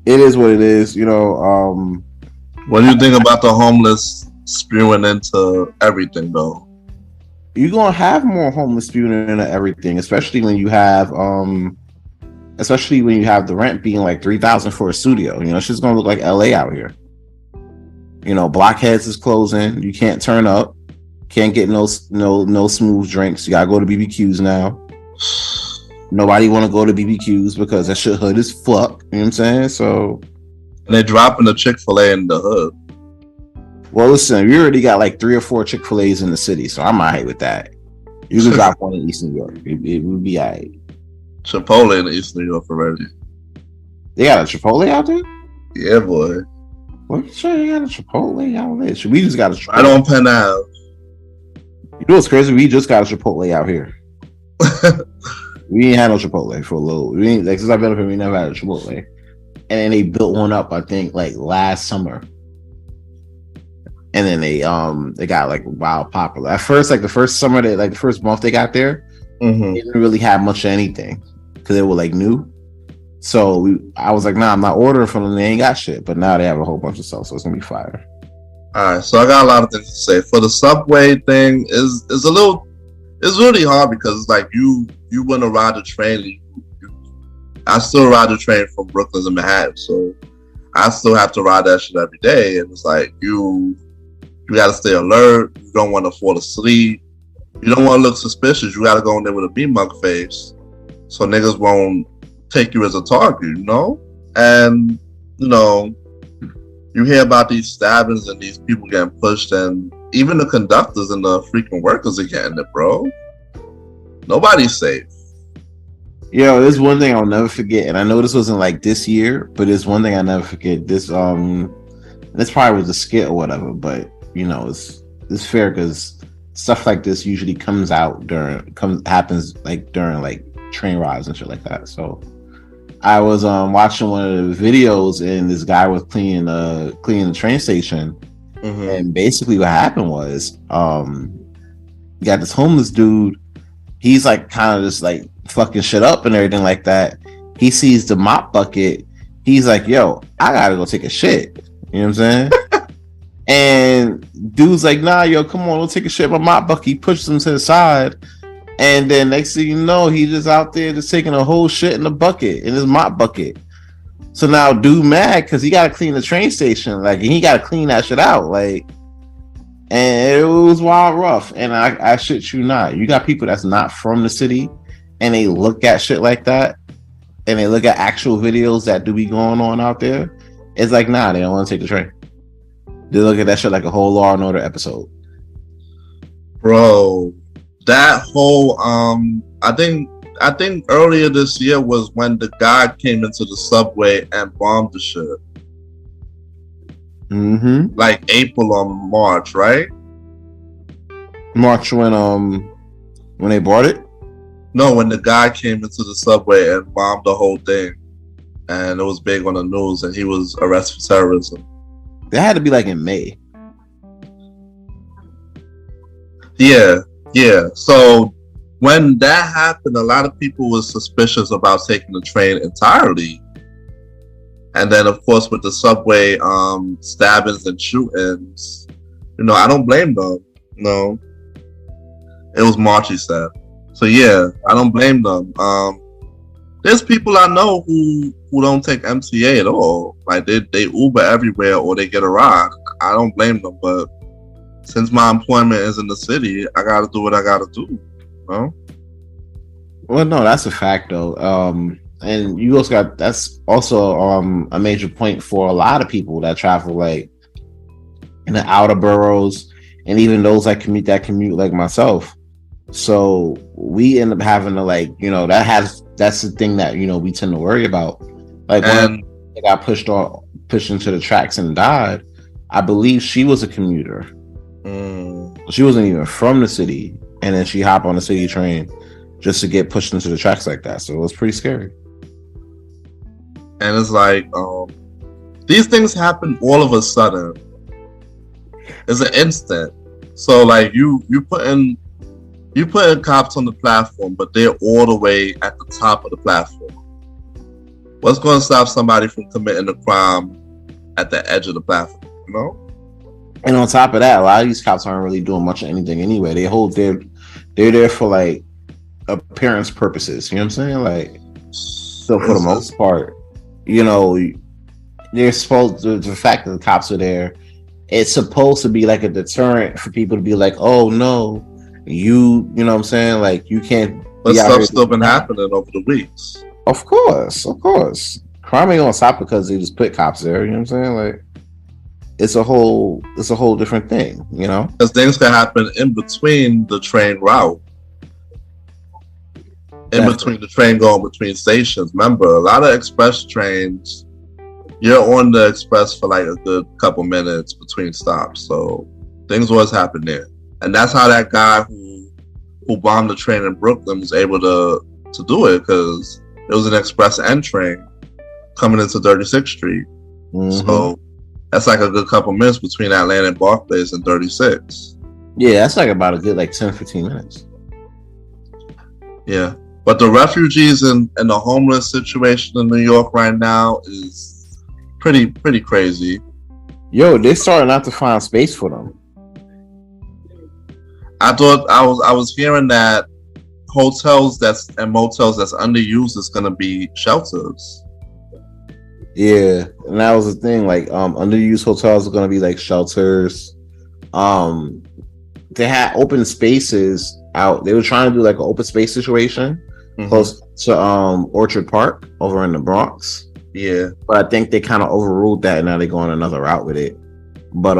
it is what it is. What do you think about the homeless spewing into everything though? You're gonna have more homeless spewing into everything, especially when you have the rent being like $3,000 for a studio. It's just gonna look like LA out here. Blockheads is closing. You can't turn up. Can't get no smooth drinks. You gotta go to BBQs now. Nobody want to go to BBQs because that shit hood is fuck. You know what I'm saying? So, and they're dropping the Chick-fil-A in the hood. Well, listen, we already got like 3 or 4 Chick-fil-A's in the city, so I'm alright with that. You can drop one in East New York. It would be alright. Chipotle in East New York already. They got a Chipotle out there? Yeah, boy. What? Sure, they got a Chipotle out there. We just got a Chipotle. I don't Penn Ave. You know what's crazy? We just got a Chipotle out here. We ain't had no Chipotle for a little. Since I've been up here, we never had a Chipotle. And then they built one up, I think, like last summer. And then they got like wild popular. At first, like the first summer, the first month they got there, they didn't really have much of anything because they were like new. So I was like, nah, I'm not ordering from them. They ain't got shit. But now they have a whole bunch of stuff, so it's gonna be fire. All right, so I got a lot of things to say. For the subway thing, is it's really hard because it's like you want to ride the train. I still ride the train from Brooklyn to Manhattan, so I still have to ride that shit every day. And it's like you got to stay alert. You don't want to fall asleep. You don't want to look suspicious. You got to go in there with a B-mug face, so niggas won't take you as a target, And you hear about these stabbings and these people getting pushed, and even the conductors and the freaking workers are getting it, bro. Nobody's safe. Yo, there's one thing I'll never forget, and I know this wasn't like this year, but there's one thing I never forget. This probably was a skit or whatever, but it's fair because stuff like this usually happens like during like train rides and shit like that. So I was watching one of the videos, and this guy was cleaning the train station, and basically what happened was you got this homeless dude. He's like kind of just like fucking shit up and everything like that. He sees the mop bucket. He's like, "Yo, I gotta go take a shit." You know what I'm saying? And dude's like, "Nah, yo, come on, go take a shit." My mop bucket. He pushes him to the side. And then next thing you know, he just out there just taking a whole shit in the bucket, in his mop bucket. So now dude mad because he gotta clean the train station, like, and he gotta clean that shit out, like, and it was wild rough. And I shit you not, you got people that's not from the city and they look at shit like that and they look at actual videos that do be going on out there. It's like, nah, they don't want to take the train. They look at that shit like a whole Law and Order episode. Bro, that whole I think earlier this year was when the guy came into the subway and bombed the shit. Like April or March, right? March when they bought it? No, when the guy came into the subway and bombed the whole thing, and it was big on the news, and he was arrested for terrorism. That had to be like in May. Yeah. So when that happened, a lot of people were suspicious about taking the train entirely. And then, of course, with the subway stabbings and shootings, I don't blame them. It was March, he said. So yeah, I don't blame them. There's people I know who don't take MTA at all. Like they Uber everywhere or they get a ride. I don't blame them, but since my employment is in the city, I gotta do what I gotta do. Well, no, that's a fact though. And you also that's also a major point for a lot of people that travel like in the outer boroughs and even those that commute like myself. So we end up having to that's the thing that we tend to worry about. Like when they got pushed into the tracks and died, I believe she was a commuter. She wasn't even from the city, and then she hopped on the city train just to get pushed into the tracks like that. So it was pretty scary. And it's like these things happen all of a sudden. It's an instant. So like you putting cops on the platform, but they're all the way at the top of the platform. What's going to stop somebody from committing a crime at the edge of the platform? And on top of that, a lot of these cops aren't really doing much of anything anyway. They're there for like appearance purposes. You know what I'm saying? Like, so for the most part, they're supposed to, the fact that the cops are there, it's supposed to be like a deterrent for people to be like, oh no, you know what I'm saying? Like you can't. But stuff's still been happening over the weeks. Of course. Crime ain't gonna stop because they just put cops there. You know what I'm saying? Like it's a whole different thing. Because things can happen in between the train route. Between the train going between stations. Remember, a lot of express trains, you're on the express for like a good couple minutes between stops. So things always happen there. And that's how that guy who bombed the train in Brooklyn was able to do it, because it was an express end train coming into 36th Street. So that's like a good couple minutes between Atlanta and Barclays and 36. Yeah, that's like about a good 10-15 minutes. Yeah. But the refugees and the homeless situation in New York right now is pretty crazy. Yo, they're starting not to find space for them. I thought I was hearing that hotels and motels that's underused is gonna be shelters. Yeah, and that was the thing. Like, underused hotels are gonna be like shelters. They had open spaces out. They were trying to do like an open space situation close to Orchard Park over in the Bronx. Yeah, but I think they kind of overruled that, and now they're going another route with it. But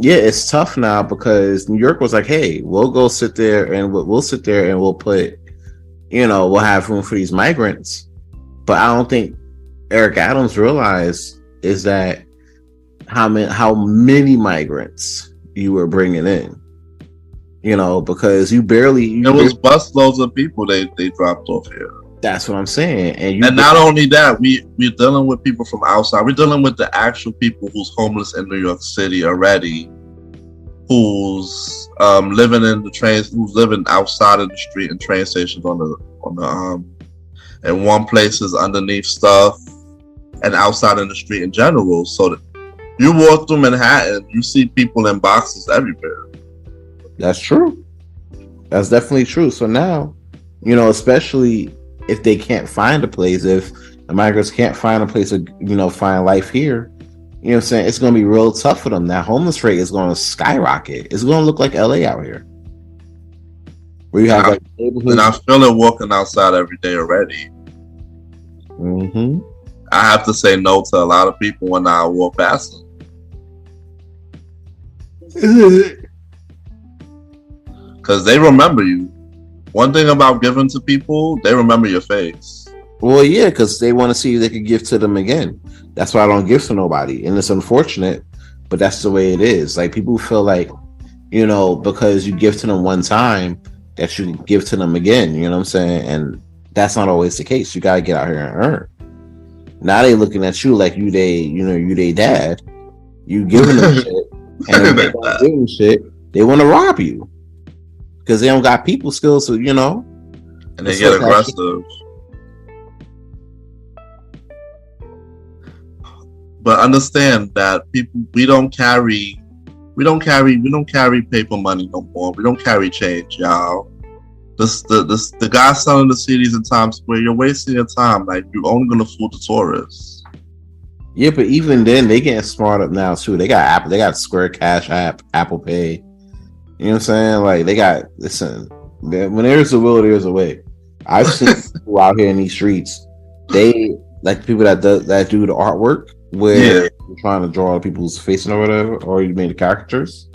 yeah, it's tough now because New York was like, "Hey, we'll go sit there and we'll sit there and we'll put, we'll have room for these migrants." But I don't think Eric Adams realized is that how many migrants you were bringing in. Because it was busloads of people they dropped off here. That's what I'm saying. And not only that, we're dealing with people from outside. We're dealing with the actual people who's homeless in New York City already, who's living in the trains, who's living outside of the street and train stations and one place is underneath stuff and outside in the street in general. So that you walk through Manhattan, you see people in boxes everywhere. That's true. That's definitely true. So now, especially if they can't find a place, if the migrants can't find a place to, find life here, what I'm saying? It's going to be real tough for them. That homeless rate is going to skyrocket. It's going to look like LA out here. Where you have like neighborhoods. And I feel it walking outside every day already. Mm-hmm. I have to say no to a lot of people when I walk past them. Because they remember you. One thing about giving to people, they remember your face. Well, yeah, because they want to see if they can give to them again. That's why I don't give to nobody. And it's unfortunate, but that's the way it is. Like, people feel like, because you give to them one time, that you give to them again. You know what I'm saying? And that's not always the case. You got to get out here and earn. Now they looking at you like you they dad. You giving them shit. And if they don't give them shit, they want to rob you. Because they don't got people skills, so and they get aggressive. But understand that we don't carry paper money no more. We don't carry change, y'all. The guy selling the CDs in Times Square, you're wasting your time. Like, you're only gonna fool the tourists. Yeah, but even then, they getting smart up now too. They got Square Cash App, Apple Pay. You know what I'm saying? Like, they got, listen, when there's a will, there's a way. I've seen people out here in these streets. They like people that do the artwork where you're trying to draw people's faces or whatever, or you made the caricatures.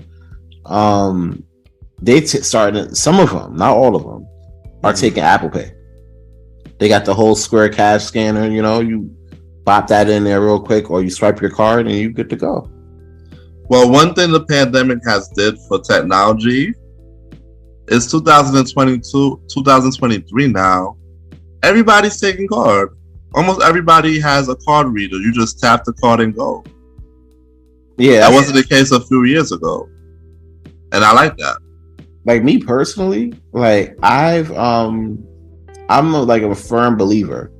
They started, some of them, not all of them, are taking Apple Pay. They got the whole Square Cash scanner. You pop that in there real quick, or you swipe your card and you good to go. Well, one thing the pandemic has did for technology is 2022, 2023 now, everybody's taking card. Almost everybody has a card reader. You just tap the card and go. Yeah. That wasn't the case a few years ago. And I like that. Like, me personally, like, I'm like a firm believer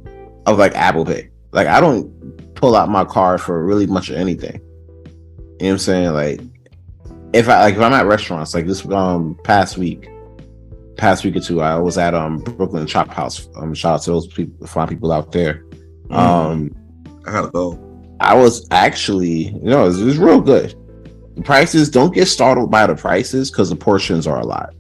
of like Apple Pay. Like, I don't pull out my card for really much of anything. You know what I'm saying? Like, if I'm at restaurants, like this past week or two, I was at Brooklyn Chop House. Shout out to those people, fine people out there. I gotta go. I was actually, it was real good. The prices, don't get startled by the prices, because the portions are a lot.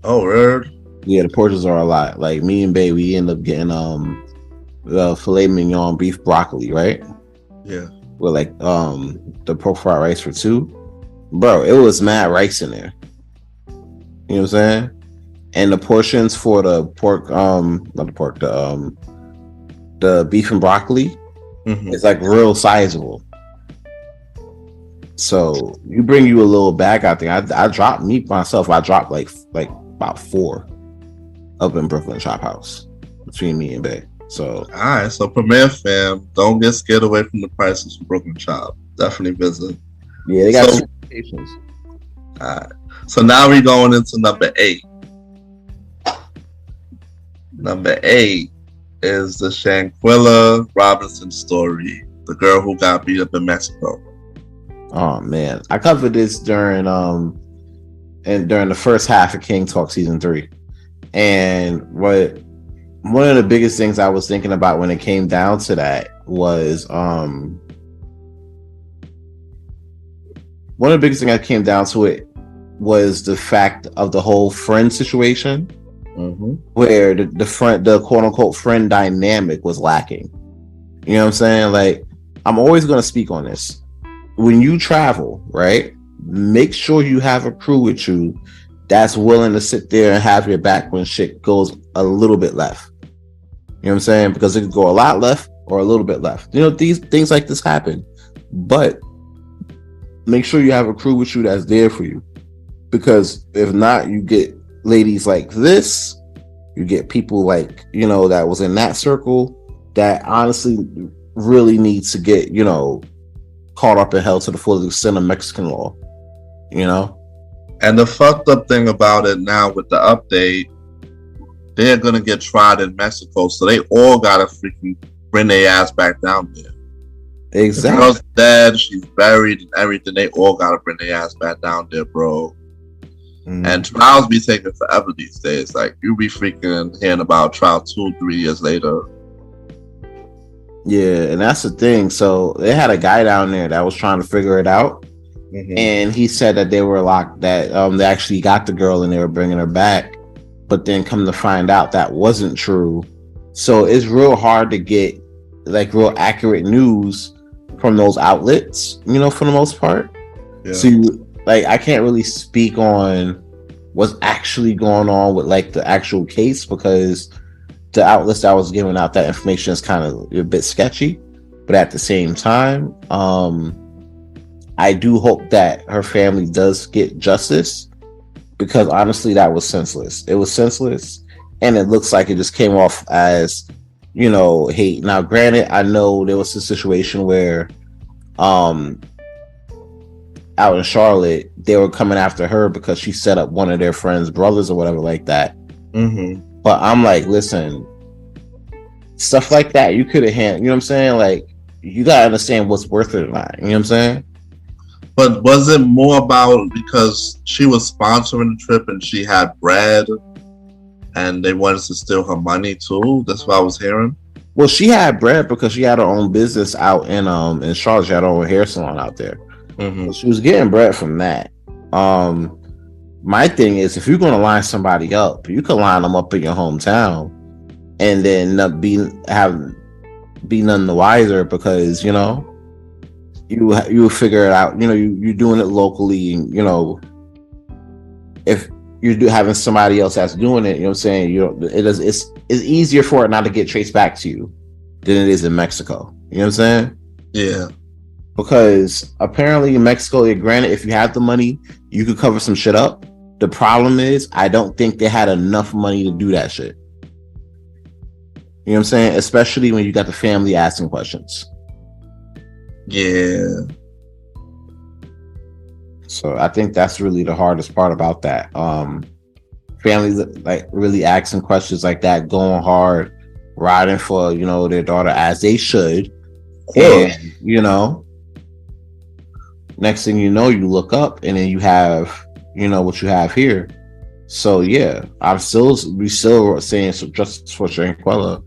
Oh, weird. Yeah, the portions are a lot. Like, me and Bae, we end up getting the filet mignon beef broccoli, right? Yeah. With like the pork fried rice for two. Bro, it was mad rice in there. You know what I'm saying? And the portions for the pork, not the pork, the beef and broccoli, is like real sizable. So you bring you a little bag out there. I dropped like about 4 up in Brooklyn Chop House between me and Bae. So alright, so Premier fam, don't get scared away from the prices from Brooklyn Chop. Definitely visit. Yeah, they got locations. Alright. So now we're going into number 8. Number 8 is the Shanquella Robinson story, the girl who got beat up in Mexico. Oh man, I covered this during the first half of King Talk season 3, and one of the biggest things I was thinking about when it came down to that was one of the biggest things that came down to it was the fact of the whole friend situation, where the quote unquote friend dynamic was lacking. You know what I'm saying? Like, I'm always going to speak on this. When you travel, right, make sure you have a crew with you that's willing to sit there and have your back when shit goes a little bit left. You know what I'm saying? Because it could go a lot left or a little bit left. These things like this happen. But make sure you have a crew with you that's there for you. Because if not, you get ladies like this, You get people like, you know, that was in that circle that honestly really needs to get, you know, caught up and held to the full extent of Mexican law, you know? And the fucked up thing about it now with the update, they're gonna get tried in Mexico, so they all gotta freaking bring their ass back down there. Exactly. The girl's dead, she's buried and everything. They all gotta bring their ass back down there, bro. And trials be taking forever these days. Like, you be freaking hearing about trial 2-3 years later. Yeah, and that's the thing. So they had a guy down there that was trying to figure it out, and he said that they were locked. That they actually got the girl and they were bringing her back, but then come to find out that wasn't true. So it's real hard to get like real accurate news from those outlets, you know, for the most part. Yeah. So like, I can't really speak on what's actually going on with like the actual case, because the outlets that was giving out that information is kind of a bit sketchy. But at the same time, I do hope that her family does get justice, because honestly, that was senseless. It was senseless, and it looks like it just came off as, you know, hate. Now, granted, I know there was a situation where out in Charlotte, they were coming after her because she set up one of their friends' brothers or whatever like that. But I'm like, listen, stuff like that, you could have handled, you know what I'm saying? Like, you gotta understand what's worth it or not. You know what I'm saying? But was it more about because she was sponsoring the trip and she had bread and they wanted to steal her money too? That's what I was hearing. Well, she had bread because she had her own business out in Charlotte. She had her own hair salon out there. So she was getting bread from that. My thing is, if you're going to line somebody up, you can line them up in your hometown and then be none the wiser, because, you know, you figure it out. You know, you're doing it locally, and, you know, if you're having somebody else that's doing it, you know what I'm saying, it's easier for it not to get traced back to you than it is in Mexico. You know what I'm saying? Yeah. Because apparently in Mexico, granted, if you have the money, you could cover some shit up. The problem is, I don't think they had enough money to do that shit. You know what I'm saying? Especially when you got the family asking questions. Yeah. So I think that's really the hardest part about that. Families like really asking questions like that, going hard, riding for, you know, their daughter as they should. And, you know, next thing you know, you look up and then you have, you know, what you have here. So yeah, we still saying some justice for Tranquilla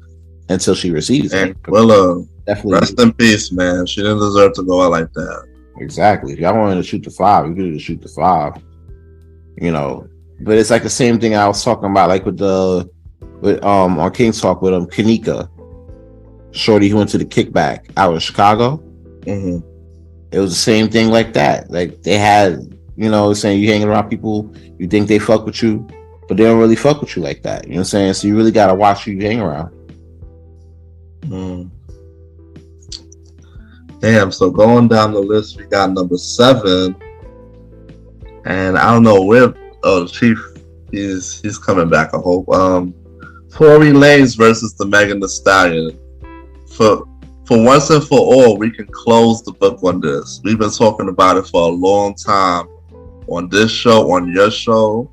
until she receives it. Tranquilla, definitely. Rest in peace, man. She didn't deserve to go out like that. Exactly. If y'all wanted to shoot the 5, you could just shoot the 5. You know, but it's like the same thing I was talking about, like with on King's Talk with Kanika, shorty who went to the kickback out in Chicago. It was the same thing like that. Like, they had, you know, saying you hanging around people, you think they fuck with you, but they don't really fuck with you like that. You know what I'm saying? So you really got to watch who you hang around. Damn, so going down the list, we got number 7. And I don't know where, the Chief, he's coming back, I hope. Tory Lanez versus the Megan Thee Stallion. For once and for all, we can close the book on this. We've been talking about it for a long time on this show, on your show.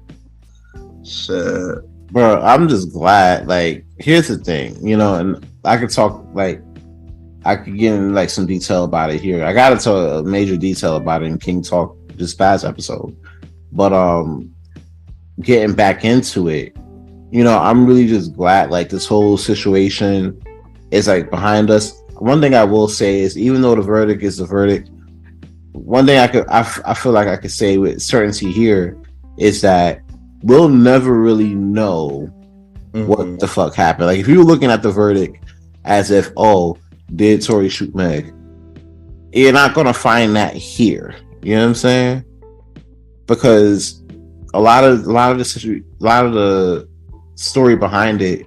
Shit. Bro, I'm just glad. Like, here's the thing, you know, and I could talk, like, I could get in like some detail about it here. I got into a major detail about it in King Talk this past episode. But getting back into it, you know, I'm really just glad like this whole situation is like behind us. One thing I will say is, even though the verdict is the verdict, one thing I feel like I could say with certainty here is that we'll never really know what the fuck happened. Like, if you were looking at the verdict as if, oh, did Tory shoot Meg, you're not gonna find that here. You know what I'm saying? Because a lot of the story behind it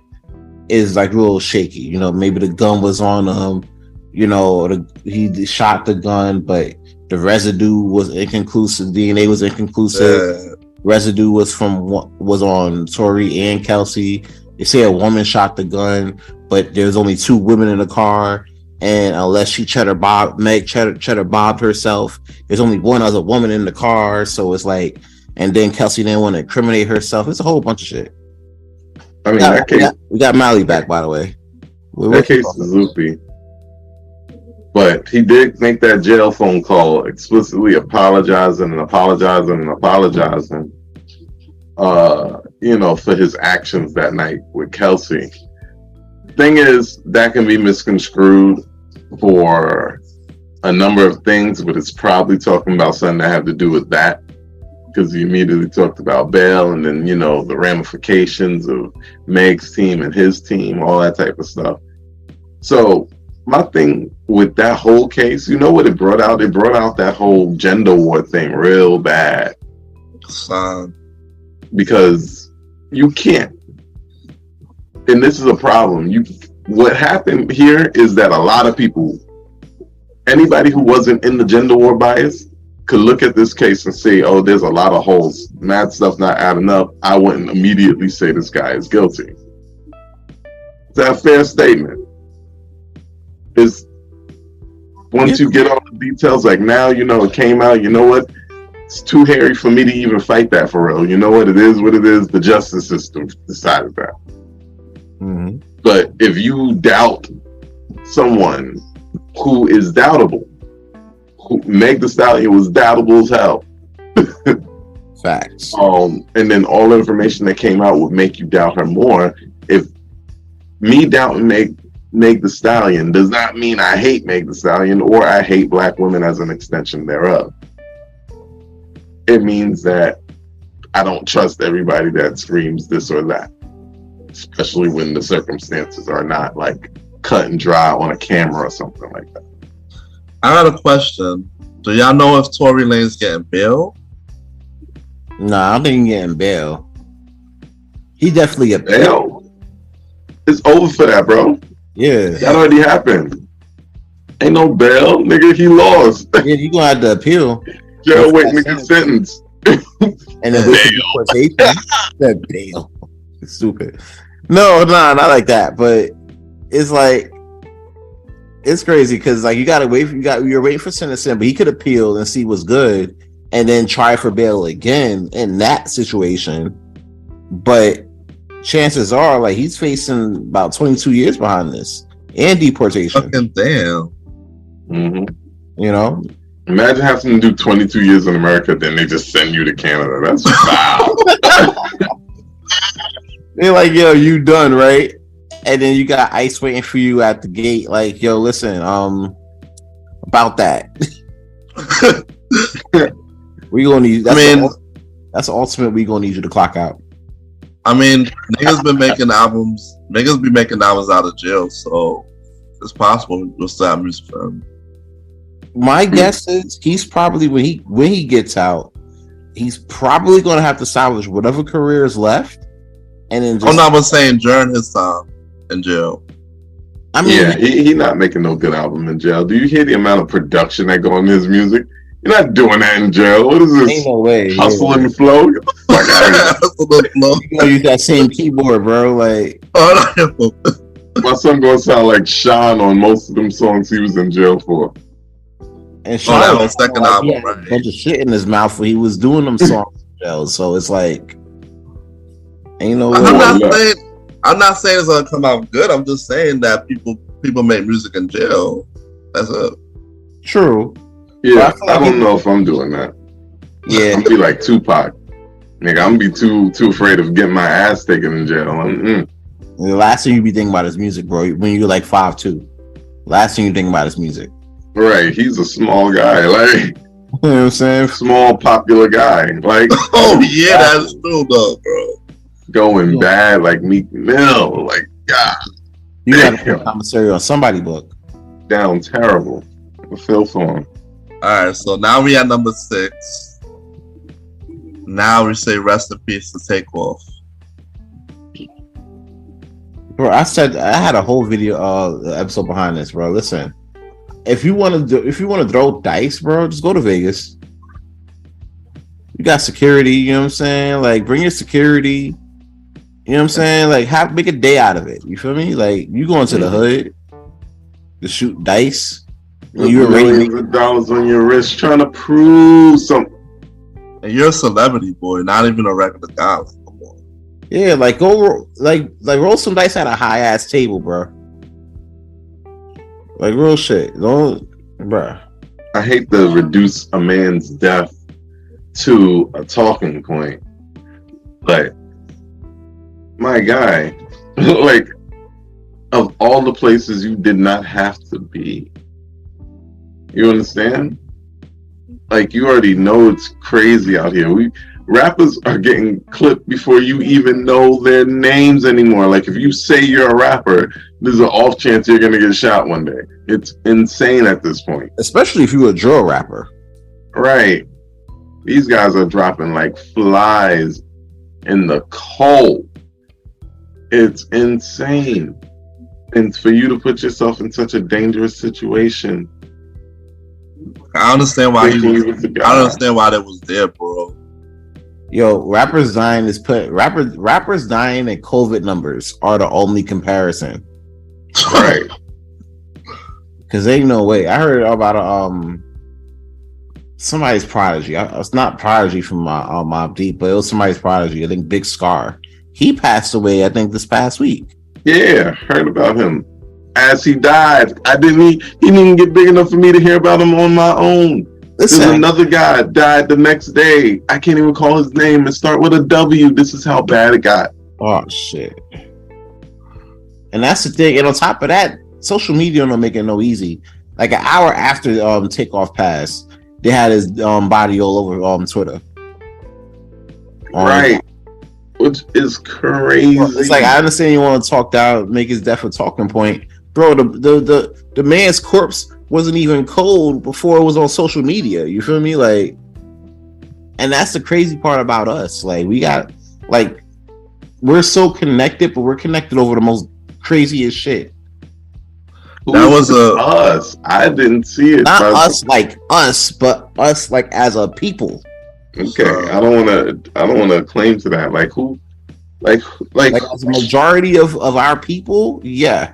is like real shaky. You know, maybe the gun was on him. You know, he shot the gun, but the residue was inconclusive. DNA was inconclusive. Residue was on Tory and Kelsey. They say a woman shot the gun, but there's only 2 women in the car, and unless she Meg cheddar bobbed herself, there's only one other woman in the car. So it's like, and then Kelsey didn't want to incriminate herself. It's a whole bunch of shit. I mean, that case, we got Mally back, by the way. That case is loopy. But he did make that jail phone call, explicitly apologizing, for his actions that night with Kelsey. Thing is, that can be misconstrued for a number of things, but it's probably talking about something that had to do with that, because he immediately talked about bail and then, the ramifications of Meg's team and his team, all that type of stuff. So my thing with that whole case, you know what it brought out? It brought out that whole gender war thing real bad. Because you can't, and this is a problem. What happened here is that a lot of people, anybody who wasn't in the gender war bias, could look at this case and say, oh, there's a lot of holes. Mad stuff not adding up. I wouldn't immediately say this guy is guilty. Is that a fair statement? Is once you get all the details, like now, it came out, you know what? It's too hairy for me to even fight that for real. You know what? It is what it is. The justice system decided that. Mm-hmm. But if you doubt someone who is doubtable, Meg Thee Stallion was doubtable as hell. Facts. And then all the information that came out would make you doubt her more. If me doubting Meg Thee Stallion does not mean I hate Meg Thee Stallion or I hate black women as an extension thereof. It means that I don't trust everybody that screams this or that, especially when the circumstances are not like cut and dry on a camera or something like that. I got a question. Do y'all know if Tory Lanez getting bail? Nah, I don't think he's getting bail. He definitely get bail. It's over for that, bro. Yeah. That already happened. Ain't no bail, nigga. He lost. Yeah, he gonna have to appeal. Jail waiting to get sentenced. And then wait for deportation. That bail. It's stupid. No, not like that. But it's like, it's crazy because like you're waiting for sentencing, but he could appeal and see what's good, and then try for bail again in that situation. But chances are, like, he's facing about 22 years behind this and deportation. Fucking damn. Mm-hmm. Imagine having to do 22 years in America, then they just send you to Canada. That's foul. They're like, yo, you done, right? And then you got ICE waiting for you at the gate. Like, yo, listen, about that. We gonna need. That's the ultimate. We gonna need you to clock out. I mean, niggas been making albums. Niggas be making albums out of jail, so it's possible we'll still have music for him. My guess is he's probably when he gets out, he's probably gonna have to salvage whatever career is left, and then. I'm not saying during his time in jail. I mean, yeah, he not making no good album in jail. Do you hear the amount of production that go into his music? You're not doing that in jail. What is this? Ain't no way. Hustle and flow. Get the fuck out of here. You gonna use that same keyboard, bro? Like, my son gonna sound like Sean on most of them songs he was in jail for. And Sean that was second album, he had right? A bunch of shit in his mouth when he was doing them songs in jail. So it's like, ain't no way. I'm not saying it's gonna come out good. I'm just saying that people make music in jail. That's it. True. Yeah, I don't know if I'm doing that. Yeah, I'm gonna be like Tupac, nigga. I'm gonna be too afraid of getting my ass taken in jail. The last thing you be thinking about is music, bro. When you're like 5'2", last thing you think about is music. Right, he's a small guy, like you know what I'm saying. Small popular guy, like. Oh yeah, that's true though, bro. Going bad like Meek Mill, like God. You got to put a commissary on somebody book. Down terrible. I feel for him. All right, so now we at number 6. Now we say rest in peace to Takeoff. Bro, I had a whole video episode behind this, bro. Listen, if you want to throw dice, bro, just go to Vegas. You got security, you know what I'm saying? Like, bring your security. You know what I'm saying? Like, make a day out of it. You feel me? Like, you going to the hood to shoot dice. You millions of dollars on your wrist trying to prove something. And you're a celebrity, boy, not even a regular guy. Like, come on. Yeah, like go like roll some dice at a high ass table, bro. Like real shit. Don't, bro. I hate to reduce a man's death to a talking point, but my guy, like, of all the places you did not have to be, you understand? Like, you already know it's crazy out here. Rappers are getting clipped before you even know their names anymore. Like, if you say you're a rapper, there's an off chance you're gonna get shot one day. It's insane at this point. Especially if you're a drill rapper. Right. These guys are dropping like flies in the cold. It's insane. And for you to put yourself in such a dangerous situation. I understand why I understand why that was there, bro. Yo, rappers dying and COVID numbers are the only comparison. Right. Cause ain't no way. I heard about somebody's prodigy. It's not prodigy from my Mob Deep, but it was somebody's prodigy. I think Big Scar. He passed away, I think, this past week. Yeah, heard about him. As he died, he didn't even get big enough for me to hear about him on my own. Listen, there's another guy died the next day. I can't even call his name. It start with a W. This is how bad it got. Oh shit! And that's the thing. And on top of that, social media don't make it no easy. Like an hour after Takeoff passed, they had his body all over Twitter. Right. Which is crazy. It's like, I understand you want to talk down, make his death a talking point. Bro, the man's corpse wasn't even cold before it was on social media. You feel me? Like, and that's the crazy part about us. Like, we got, like, we're so connected, but we're connected over the most craziest shit. That was us. I didn't see it. Not us like us, but us like as a people. Okay, I don't want to claim to that. Like who? Like as a majority of our people, yeah.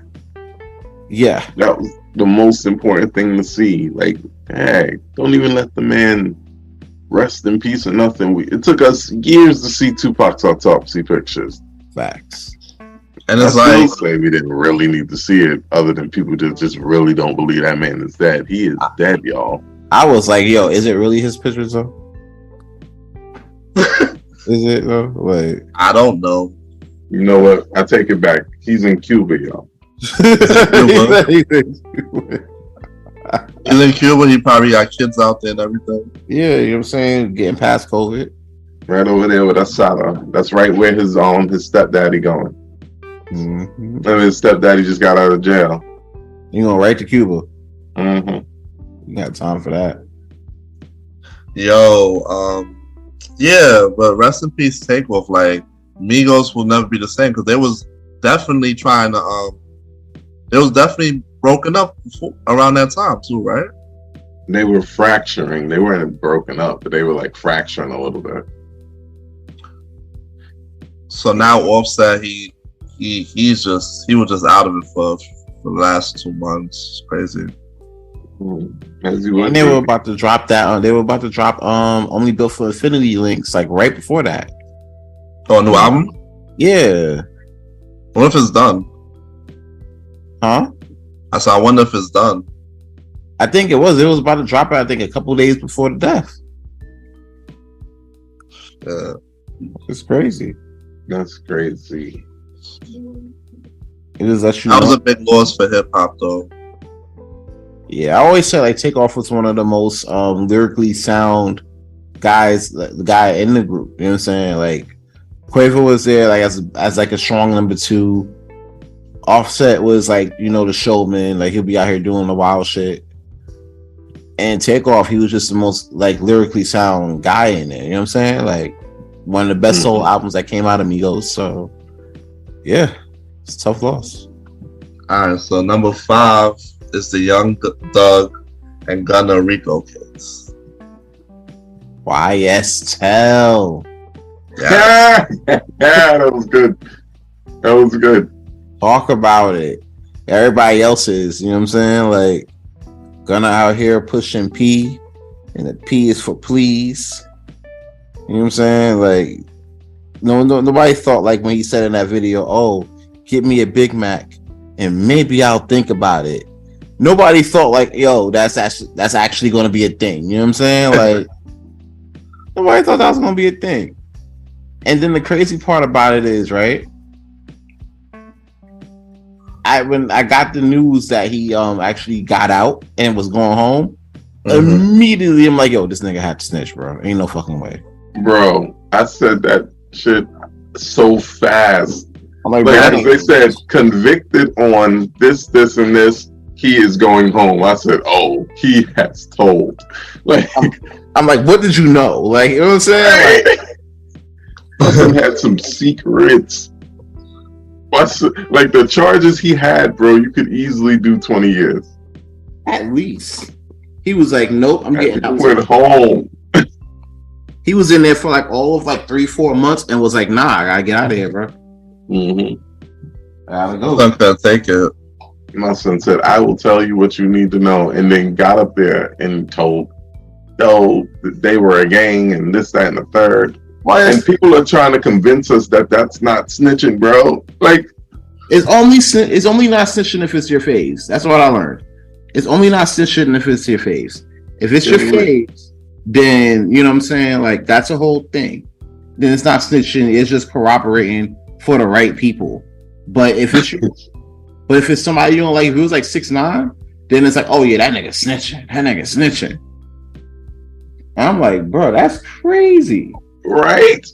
That was the most important thing to see. Like, hey, don't even let the man rest in peace or nothing. It took us years to see Tupac's autopsy pictures. Facts. And it's like, say we didn't really need to see it, other than people just really don't believe that man is dead. He is dead, y'all. I was like, yo, is it really his pictures though? Is it though? Wait, I don't know. You know what? I take it back. He's in Cuba, y'all. He's in Cuba. He probably got kids out there and everything. Yeah, you know what I'm saying? Getting past COVID. Right over there with Asada. That's right where his stepdaddy going. Mm-hmm. And his stepdaddy just got out of jail. You going right to Cuba? Mm-hmm. You got time for that? Yo, yeah, but rest in peace, Takeoff. Like, Migos will never be the same because they was definitely trying to. They was definitely broken up around that time too, right? They were fracturing. They weren't broken up, but they were like fracturing a little bit. So now Offset, he was just out of it for the last 2 months. It's crazy. And they were about to drop that. They were about to drop Only Built for Infinity links like right before that. Oh, a new album? Yeah. What if it's done? Huh? I said, I wonder if it's done. I think it was. It was about to drop it, I think, a couple days before the death. Yeah. It's crazy. That's crazy. It is that was a big loss for hip hop, though. Yeah, I always say like Takeoff was one of the most lyrically sound guys, the guy in the group. You know what I'm saying? Like Quavo was there like as like a strong number 2. Offset was like, you know, the showman, like he'll be out here doing the wild shit. And Takeoff, he was just the most like lyrically sound guy in there. You know what I'm saying? Like one of the best soul albums that came out of Migos. So yeah, it's a tough loss. All right, so number 5 is the Young Thug and Gunna Rico case. YSL. Yeah, that was good. That was good. Talk about it. Everybody else is, you know what I'm saying? Like, Gunna out here pushing P, and the P is for please. You know what I'm saying? Like, nobody thought, like, when he said in that video, oh, get me a Big Mac and maybe I'll think about it. Nobody thought, like, yo, that's actually going to be a thing. You know what I'm saying? Like, nobody thought that was going to be a thing. And then the crazy part about it is, right? When I got the news that he actually got out and was going home, immediately I'm like, yo, this nigga had to snitch, bro. Ain't no fucking way. Bro, I said that shit so fast. I'm like, as they said, convicted on this, and this, he is going home. I said, oh, he has told. Like, I'm like, what did you know? Like, you know what I'm saying? Like, had some secrets. Like the charges he had, bro, you could easily do 20 years. At least. He was like, nope, I'm getting out. Went home. He was in there for like all of like 3-4 months and was like, nah, I gotta get out of here, bro. I gotta go. I'm gonna take it. My son said, I will tell you what you need to know, and then got up there and told, oh, they were a gang and this, that, and the third. And people are trying to convince us that that's not snitching, bro. Like, it's only not snitching if it's your phase. That's what I learned. It's only not snitching if it's your phase. If it's your phase, then you know what I'm saying. Like, that's a whole thing. Then it's not snitching. It's just corroborating for the right people. But if it's somebody you don't like, if it was like 6ix9ine, then it's like, oh yeah, that nigga snitching. And I'm like, bro, that's crazy. Right?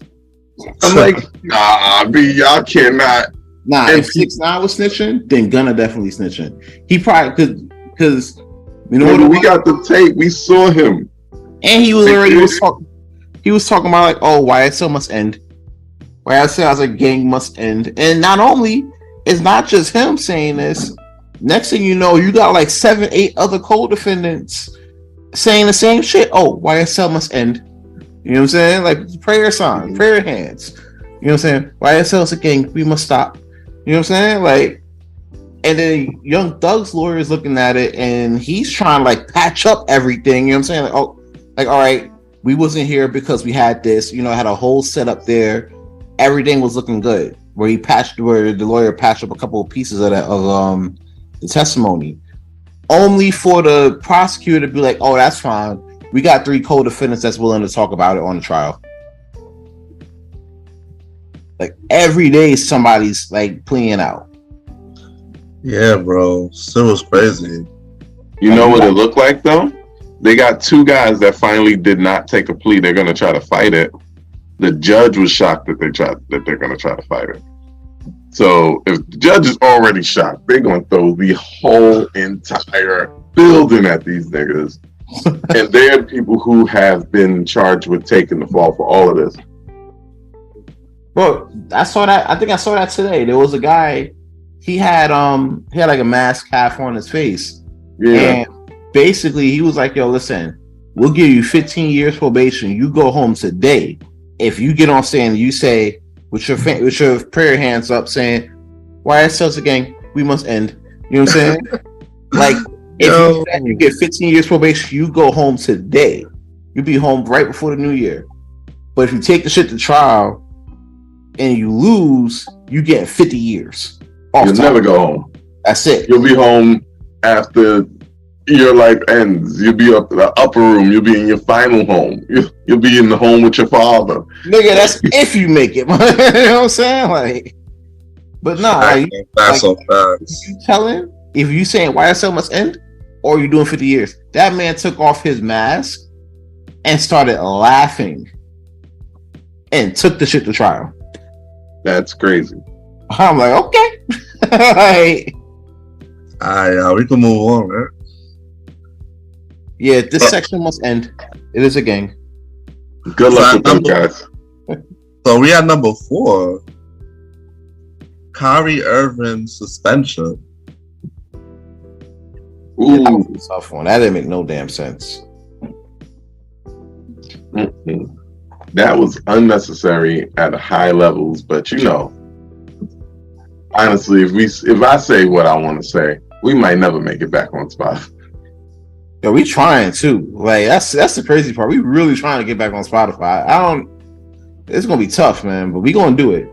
I'm like, nah, y'all cannot. Nah, if 6ix9ine was snitching, then Gunna definitely snitching. He probably because you know what, we got the tape, we saw him, and he was talking about like, oh, YSL must end. YSL as a gang must end, and not only it's not just him saying this. Next thing you know, you got like 7-8 other co-defendants saying the same shit. Oh, YSL must end. You know what I'm saying? Like prayer sign, prayer hands. You know what I'm saying? YSL's a gang, we must stop. You know what I'm saying? Like, and then Young Thug's lawyer is looking at it and he's trying to like patch up everything. You know what I'm saying? Like, oh, like, all right, we wasn't here because we had this, you know, had a whole setup there. Everything was looking good. Where the lawyer patched up a couple of pieces of the testimony. Only for the prosecutor to be like, oh, that's fine. We got 3 co-defendants that's willing to talk about it on the trial. Like every day somebody's like pleading out. Yeah, bro. Still was crazy. You know what it looked like though? They got 2 guys that finally did not take a plea. They're gonna try to fight it. The judge was shocked that they're gonna try to fight it. So if the judge is already shocked, they're gonna throw the whole entire building at these niggas. And they're people who have been charged with taking the fall for all of this. Bro, I saw that. I think I saw that today. There was a guy. He had like a mask half on his face. Yeah. And basically, he was like, "Yo, listen, we'll give you 15 years probation. You go home today. If you get on stand, you say with your prayer hands up, saying, YSL's a gang, we must end." You know what I'm saying? Like, if you get 15 years probation, you go home today. You'll be home right before the new year. But if you take the shit to trial and you lose, you get 50 years. You'll never go home. That's it. You'll be home after your life ends. You'll be up in the upper room. You'll be in your final home. You'll be in the home with your father. Nigga, that's if you make it. You know what I'm saying? Like, but no, that's so fast. You tell him if you saying YSL must end, or you doing 50 years. That man took off his mask and started laughing and took the shit to trial. That's crazy. I'm like, okay. Like, we can move on, man. Yeah, this section must end. It is a gang. Good luck with them guys. So we had number 4. Kyrie Irving suspension. Ooh, that was a tough one. That didn't make no damn sense. Mm-hmm. That was unnecessary at high levels, but you know, Honestly, if I say what I want to say, we might never make it back on Spotify. Yo, we trying too. Like that's the crazy part. We really trying to get back on Spotify. It's gonna be tough, man, but we gonna do it.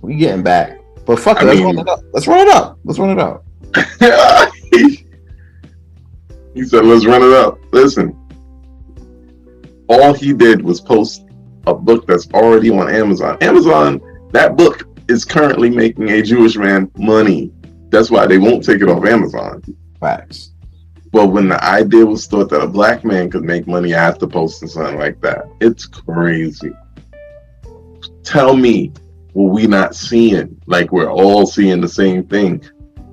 We getting back. But fuck it, let's run it up. Let's run it up. He said, let's run it up. Listen, all he did was post a book that's already on Amazon. That book is currently making a Jewish man money. That's why they won't take it off Amazon. Facts. But when the idea was thought that a black man could make money after posting something like that, it's crazy. Tell me, what we not seeing? Like we're all seeing the same thing.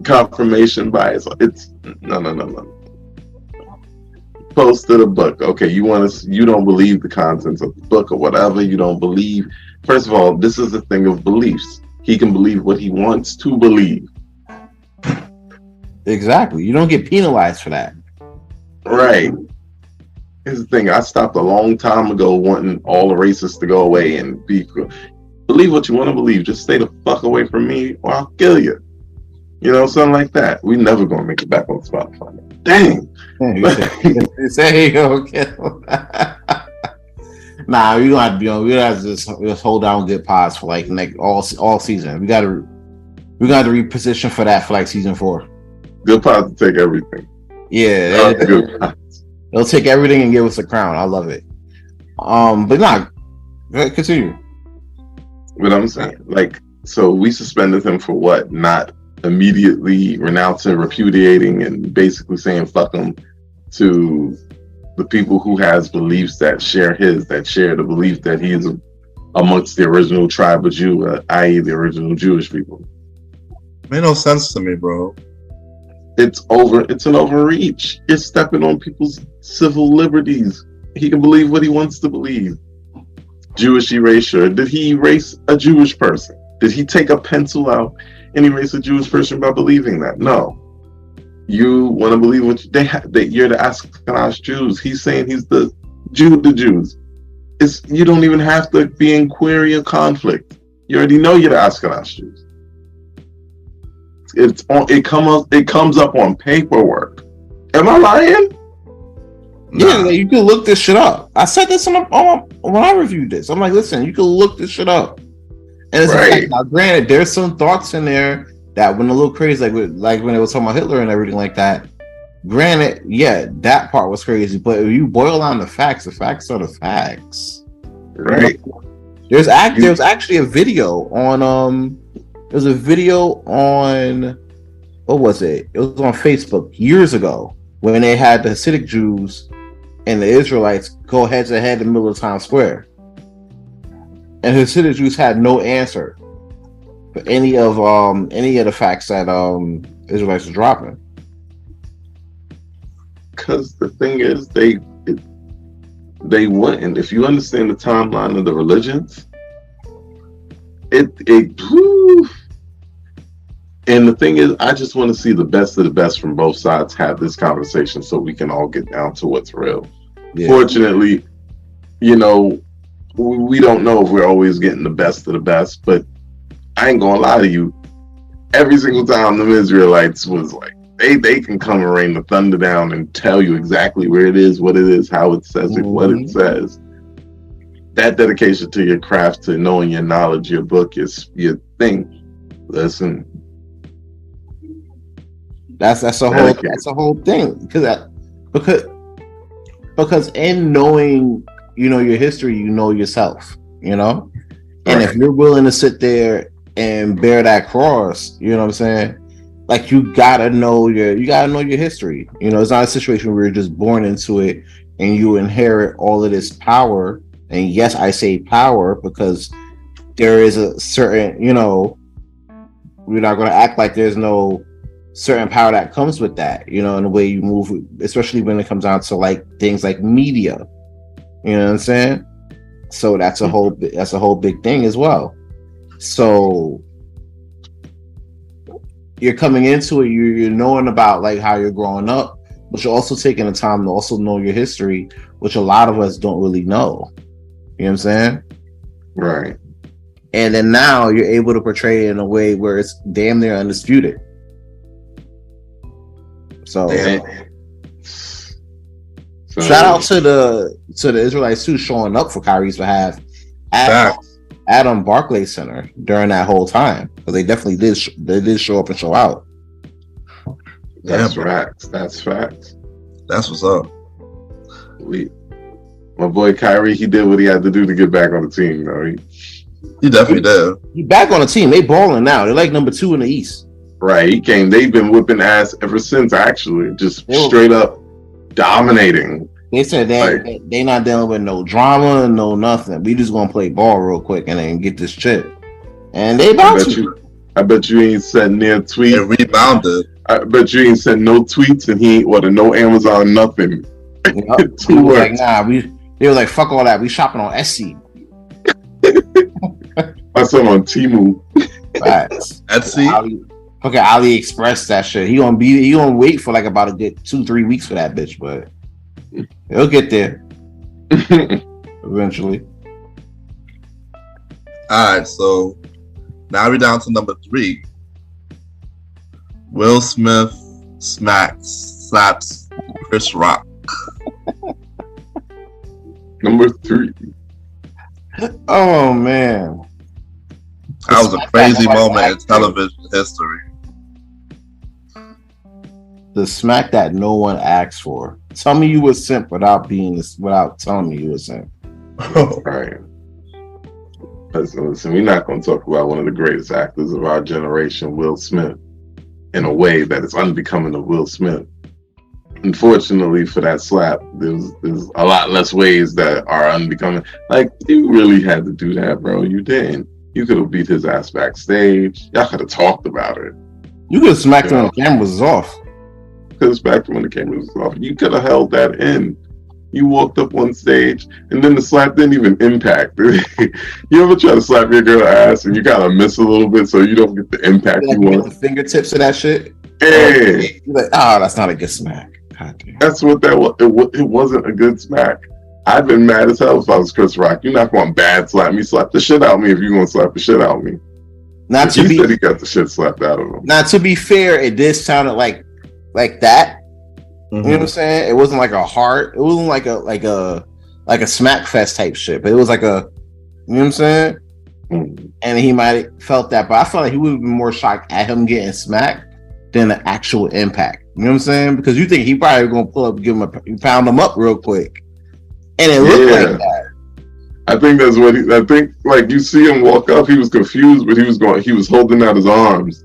Confirmation bias. It's no. Posted a book. Okay, you don't believe the contents of the book or whatever. You don't believe. First of all, this is a thing of beliefs. He can believe what he wants to believe. Exactly. You don't get penalized for that. Right. Here's the thing. I stopped a long time ago wanting all the racists to go away and believe what you want to believe. Just stay the fuck away from me or I'll kill you. You know, something like that. We never gonna make it back on Spotify. Dang. You say okay. Nah, we gonna have to be on. We have to just hold down good pods for like all season. We gotta reposition for that for like season 4. Good pods to take everything. Yeah, they'll take everything and give us a crown. I love it. But nah, continue. What I'm saying, like, so we suspended him for what? Not immediately renouncing, repudiating, and basically saying fuck him to the people who has beliefs that share the belief that he is amongst the original tribe of Jew, i.e. the original Jewish people. Made no sense to me, bro. It's an overreach. It's stepping on people's civil liberties. He can believe what he wants to believe. Jewish erasure. Did he erase a Jewish person? Did he take a pencil out and erase a Jewish person by believing that? No. You want to believe what you're the Ashkenazi Jews. He's saying he's the Jew of the Jews. You don't even have to be in query or conflict. You already know you're the Ashkenazi Jews. It comes up on paperwork. Am I lying? Yeah, nah. You can look this shit up. I said this when I reviewed this. I'm like, listen, you can look this shit up. And it's right. Now, granted, there's some thoughts in there that went a little crazy, like when it was talking about Hitler and everything like that. Granted, yeah, that part was crazy. But if you boil down the facts are the facts. Right. There's actually a video on there's a video on what was it? It was on Facebook years ago when they had the Hasidic Jews and the Israelites go head to head in the middle of Times Square. And Hasidic Jews had no answer for any of the facts that Israelites were dropping. Because the thing is, they wouldn't. If you understand the timeline of the religions, and the thing is, I just want to see the best of the best from both sides have this conversation so we can all get down to what's real. Yeah. Fortunately, you know, we don't know if we're always getting the best of the best, but I ain't gonna lie to you. Every single time the Israelites was like, they can come and rain the thunder down and tell you exactly where it is, what it is, how it says it, what it says. That dedication to your craft, to knowing your knowledge, your book, your thing. Listen, that's a whole thing because in knowing, you know, your history, you know yourself, you know, and if you're willing to sit there and bear that cross, you know what I'm saying? Like you gotta know your history. You know, it's not a situation where you're just born into it and you inherit all of this power. And yes, I say power because there is a certain, you know, we're not going to act like there's no certain power that comes with that, you know, in the way you move, especially when it comes down to like things like media. You know what I'm saying? So that's a whole big thing as well. So you're coming into it, you're knowing about like how you're growing up, but you're also taking the time to also know your history, which a lot of us don't really know. You know what I'm saying? Right. and then now you're able to portray it in a way where it's damn near undisputed. So, shout out to the Israelites too, showing up for Kyrie's behalf at Adam Barclay Center during that whole time, because they definitely did. They did show up and show out. That's facts. That's facts. That's what's up. My boy Kyrie, he did what he had to do to get back on the team, though. He definitely did. He back on the team. They balling now. They're like number 2 in the East. Right. He came. They've been whipping ass ever since. Actually, just straight up dominating. They said they not dealing with no drama, no nothing. We just gonna play ball real quick and then get this chip. And they about to. I bet you ain't sent near tweet. It rebounded. I bet you ain't sent no tweets and he ain't ordered no Amazon, nothing. Yep. He was like, nah, they were like, fuck all that. We shopping on Etsy. I saw on Temu. Facts. Etsy. Okay, AliExpress that shit. He gonna wait for like about a good 2-3 weeks for that bitch, but he'll get there eventually. All right, so now we're down to number 3. Will Smith slaps Chris Rock. Number 3. Oh man, that was a crazy moment in television history. The smack that no one asked for. Tell me you were simp without telling me you were simp. Right. Listen, we're not going to talk about one of the greatest actors of our generation, Will Smith, in a way that is unbecoming of Will Smith. Unfortunately for that slap, there's a lot less ways that are unbecoming. Like, you really had to do that, bro. You didn't. You could have beat his ass backstage. Y'all could have talked about it. You could have smacked him when the camera was off. Could have smacked him when the camera was off. You could have held that in. You walked up on stage, and then the slap didn't even impact. You ever try to slap your girl ass and you kind of miss a little bit so you don't get the impact you want? The fingertips of that shit. Hey. You're like, oh, that's not a good smack. That's what that was. It wasn't a good smack. I've been mad as hell if I was Chris Rock. You're not going to bad slap me. Slap the shit out of me if you're going to slap the shit out of me. He said he got the shit slapped out of him. Now, to be fair, it did sound like that. Mm-hmm. You know what I'm saying? It wasn't like a heart. It wasn't like a smack fest type shit. But it was like a, you know what I'm saying? Mm-hmm. And he might have felt that, but I felt like he would have been more shocked at him getting smacked than the actual impact. You know what I'm saying? Because you think he probably gonna pull up, pound him up real quick, and it looked like that. I think that's what I think. Like, you see him walk up, he was confused, but he was holding out his arms,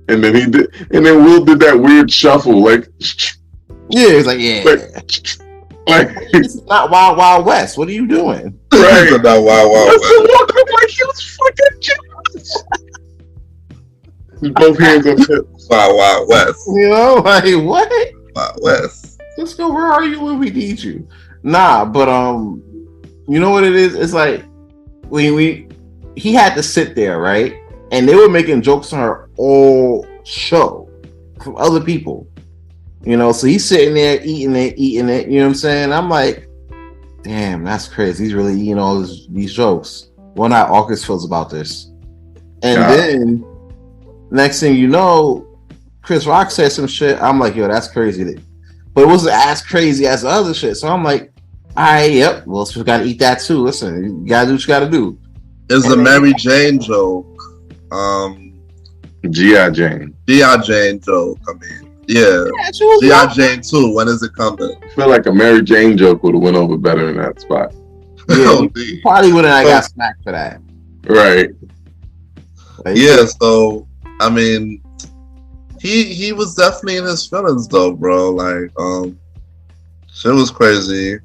and then then Will did that weird shuffle, like. Yeah, it's like like this is not Wild Wild West. What are you doing? Right, not Wild Wild West. Walk up like he was fucking jealous. Both hands on hips. Wild Wild West. You know, like what? Wild West. Let's go. Where are you when we need you? Nah, but you know what it is? It's like he had to sit there, right? And they were making jokes on her all show from other people. You know, so he's sitting there eating it. You know what I'm saying? I'm like, damn, that's crazy. He's really eating all these jokes. Wonder how August feels about this. And then next thing you know, Chris Rock said some shit. I'm like, yo, that's crazy. But it wasn't as crazy as the other shit. So I'm like, all right, yep. Well, we gotta eat that too. Listen, you gotta do what you gotta do. It's the Mary Jane joke. G.I. Jane. G.I. Jane joke. I mean. Yeah, G.I. Jane 2. When is it coming? I feel like a Mary Jane joke would have went over better in that spot. Yeah, probably wouldn't have got smacked for that. Right. Like, yeah, so I mean, he was definitely in his feelings though, bro. Like, shit was crazy.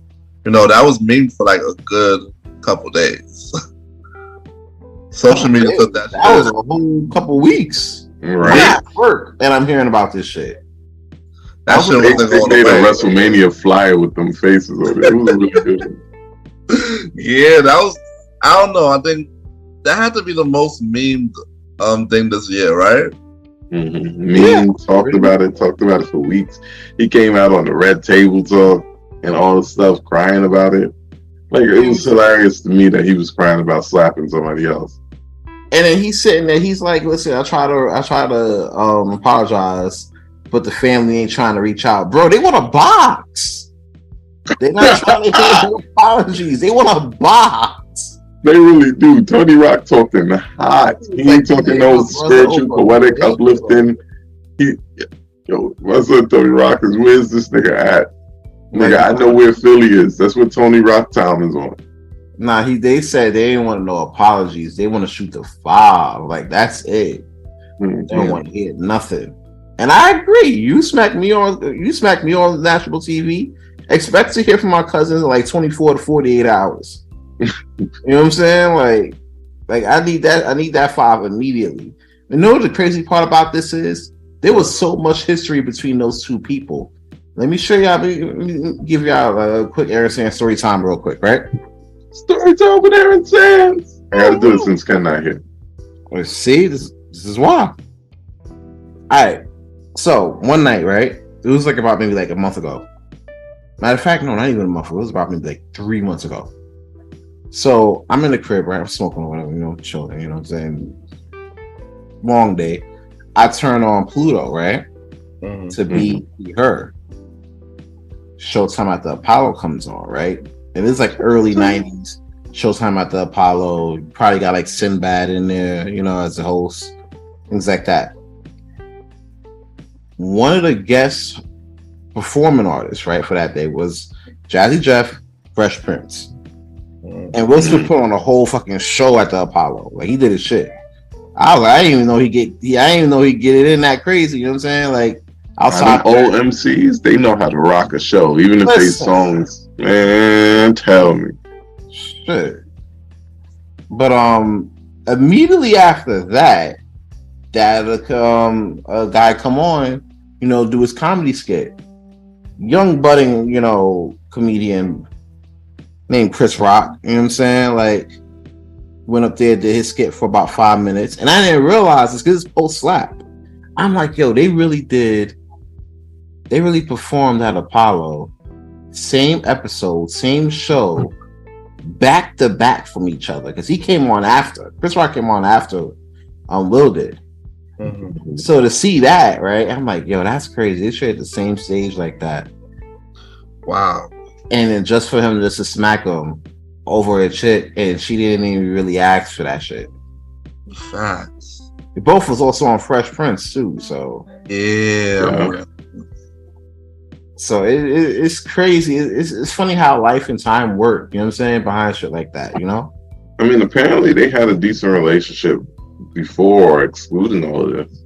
You know, that was meme for like a good couple days. Social media took that. That was a whole couple weeks. Right. I'm at work and I'm hearing about this shit. That shit wasn't going away. They made a WrestleMania flyer with them faces on it. It was really good. Yeah, that was. I don't know. I think that had to be the most memed thing this year, right? Mm-hmm. Talked about it for weeks. He came out on the Red Table Talk and all the stuff, crying about it. Like, it was hilarious to me that he was crying about slapping somebody else. And then he's sitting there. He's like, "Listen, I try to apologize, but the family ain't trying to reach out, bro. They want a box. They're not trying to hear no apologies. They want a box. They really do. Tony Rock talking hot. He ain't talking no spiritual, poetic, uplifting. My son Tony Rock is, where's this nigga at? Nigga, I know where Philly is. That's what Tony Rock time is on. Nah, they said they didn't want no apologies. They want to shoot the 5. Like, that's it. Mm-hmm. They don't want to hear nothing. And I agree. You smack me on national TV. Expect to hear from my cousins in like 24 to 48 hours. You know what I'm saying? Like I need that 5 immediately. You know what the crazy part about this is? There was so much history between those two people. Let me show y'all. Let me give y'all a quick Aaron Sands story time real quick, right? Story time with Aaron Sands. I gotta do it since Ken not here. Let's see. This is why. Alright. So one night, right? It was like about maybe like a month ago. Matter of fact, no, not even a month ago. It was about maybe like 3 months ago. So I'm in the crib, right? I'm smoking or whatever, chilling, you know what I'm saying? Long day. I turn on Pluto, right? To be her. Showtime at the Apollo comes on, right? And it's like early 90s. Showtime at the Apollo. You probably got like Sinbad in there, as a host. Things like that. One of the guest performing artists, right, for that day was Jazzy Jeff, Fresh Prince. And Will Smith put on a whole fucking show at the Apollo. Like, he did his shit. I didn't even know he get it in that crazy. You know what I'm saying? Like, outside old MCs, they know how to rock a show, even if they songs. Man, tell me. Shit. But immediately after that, a guy come on, do his comedy skit. Young budding, comedian named Chris Rock. You know what I'm saying? Like, went up there, did his skit for about 5 minutes, and I didn't realize this because it's post slap. I'm like, yo, they really performed at Apollo, same episode, same show, back to back from each other, because he came on after. Chris Rock came on after Will did. Mm-hmm. So to see that, right, I'm like, yo, that's crazy. They shared the same stage like that. Wow. And then just for him just to smack him over a chick, and she didn't even really ask for that shit. Facts. They both was also on Fresh Prince too, so yeah. So it's crazy. It's funny how life and time work. You know what I'm saying? Behind shit like that, I mean, apparently they had a decent relationship before excluding all of this.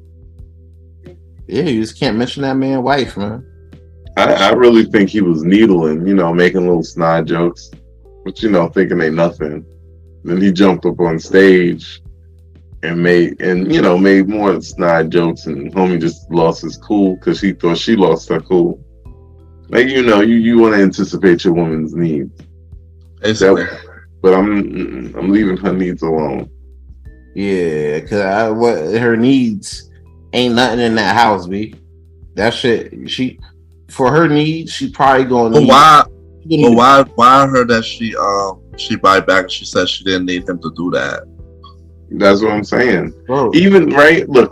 Yeah, you just can't mention that man's wife, man. I really think he was needling, making little snide jokes, but thinking they nothing. Then he jumped up on stage and made more snide jokes, and homie just lost his cool because he thought she lost her cool. Like, you want to anticipate your woman's needs. But I'm leaving her needs alone. Yeah, because her needs ain't nothing in that house, B. That shit, for her needs, she probably gonna need. Why I heard that she bite back. She said she didn't need him to do that. That's what I'm saying. Bro. Even right, look.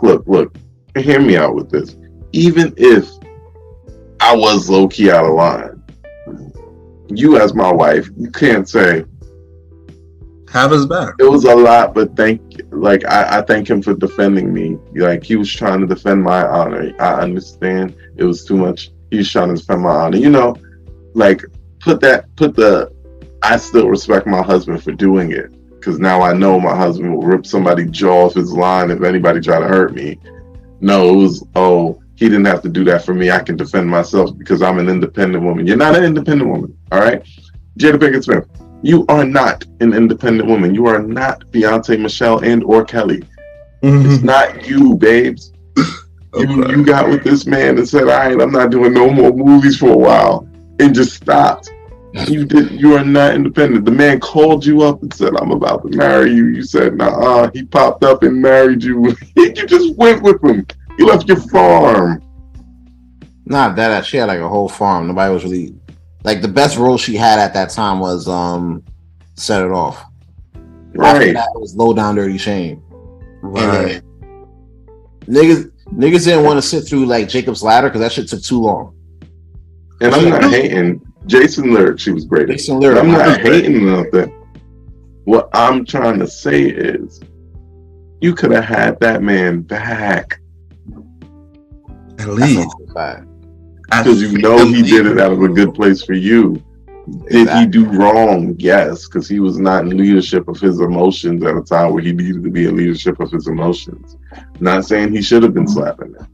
Hear me out with this. Even if I was low key out of line, you as my wife, you can't say have his back. It was a lot, but I thank him for defending me. Like, he was trying to defend my honor. I understand it was too much. He was trying to defend my honor. Like, put the I still respect my husband for doing it, because now I know my husband will rip somebody's jaw off his line if anybody try to hurt me. No, it was, he didn't have to do that for me. I can defend myself because I'm an independent woman. You're not an independent woman, all right? Jada Pinkett Smith, you are not an independent woman. You are not Beyonce, Michelle, and or Kelly. Mm-hmm. It's not you, babes. Okay. You got with this man and said, all right, I'm not doing no more movies for a while, and just stopped. You are not independent. The man called you up and said, I'm about to marry you. You said, nah. He popped up and married you. You just went with him. You left your farm. Not that she had like a whole farm. Nobody was really like, the best role she had at that time was Set It Off. Right. After that, it was Low Down Dirty Shame. Right. And then niggas didn't want to sit through like Jacob's Ladder because that shit took too long. And I'm not hating. Jason Lyric, she was great. Jason Lyric, I'm not hating nothing. What I'm trying to say is, you could have had that man back. At least. Because you know he did it out of a good place for you. Did he do wrong? Yes, because he was not in leadership of his emotions at a time where he needed to be in leadership of his emotions. Not saying he should have been slapping them.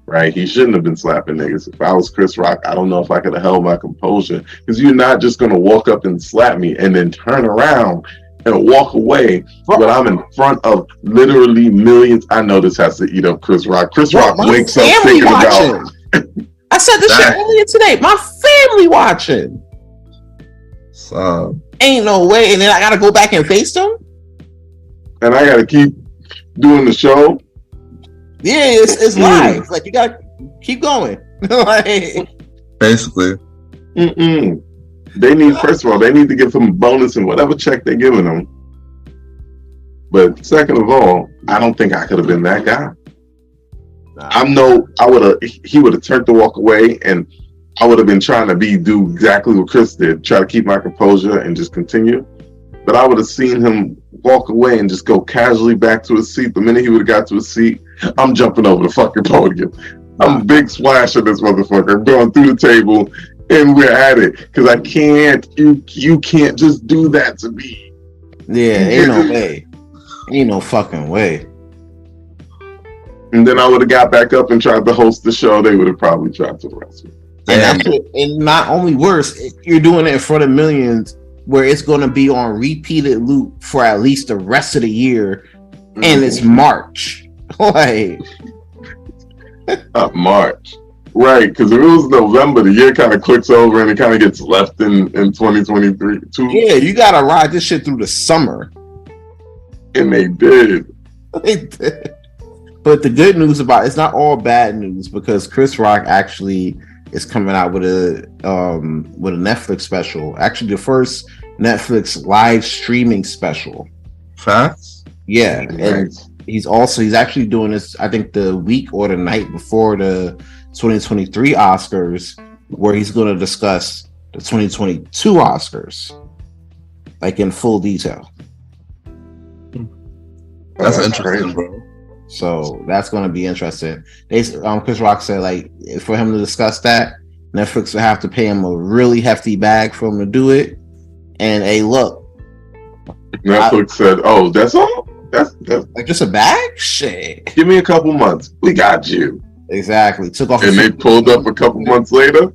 Right? He shouldn't have been slapping niggas. If I was Chris Rock, I don't know if I could have held my composure. Because you're not just going to walk up and slap me and then turn around and walk away when I'm in front of literally millions. I know this has to eat up Chris Rock. Chris Rock wakes up thinking about... I said this shit earlier today. My family watching. So ain't no way. And then I got to go back and face them? And I got to keep doing the show? Yeah, it's live. Like, you gotta keep going. Like, basically, they need, first of all, they need to give him a bonus in whatever check they're giving him. But second of all, I don't think I could have been that guy. He would have turned to walk away, and I would have been trying to do exactly what Chris did, try to keep my composure and just continue. But I would have seen him walk away and just go casually back to his seat. The minute he would have got to his seat, I'm jumping over the fucking podium. I'm big splashing this motherfucker. I'm going through the table, and we're at it. Because I can't, you can't just do that to me. Yeah, ain't no way. Ain't no fucking way. And then I would have got back up and tried to host the show. They would have probably tried to arrest me. And not only worse, you're doing it in front of millions where it's going to be on repeated loop for at least the rest of the year. And it's March. Like, March. Right, because if it was November, the year kind of clicks over and it kind of gets left in 2023 too. Yeah, you got to ride this shit through the summer. And they did. But the good news about it's not all bad news, because Chris Rock actually is coming out with a Netflix special. Actually, the first Netflix live streaming special. Facts? Yeah. And he's actually doing this, I think, the week or the night before the 2023 Oscars, where he's going to discuss the 2022 Oscars, like in full detail. That's interesting, bro. So that's going to be interesting. Chris Rock said, like, for him to discuss that, Netflix will have to pay him a really hefty bag for him to do it. And hey, look, Netflix said, "Oh, that's all? That's like just a bag? Shit. Give me a couple months. We got you." Exactly. Took off, and they pulled up a couple months later.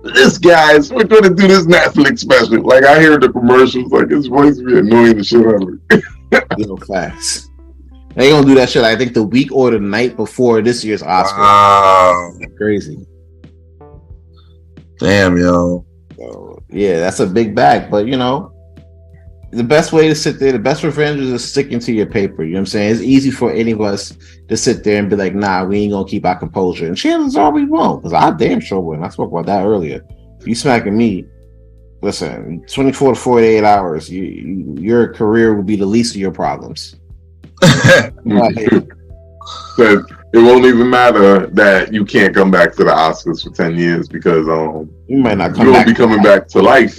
This guy's, we're going to do this Netflix special. Like, I hear the commercials, like, his voice be annoying the shit out of me. Little facts. They gonna do that shit, I think, the week or the night before this year's Oscar. Wow. Crazy. Damn, yo. So, yeah, that's a big bag. But, you know, the best way to sit there, the best revenge is sticking to your paper. You know what I'm saying? It's easy for any of us to sit there and be like, nah, we ain't gonna keep our composure. And chances are we won't, because I damn sure wouldn't. I spoke about that earlier. If you smacking me, listen, 24 to 48 hours, your career will be the least of your problems. So it won't even matter that you can't come back to the Oscars for 10 years because you might not come you'll back be coming back to life.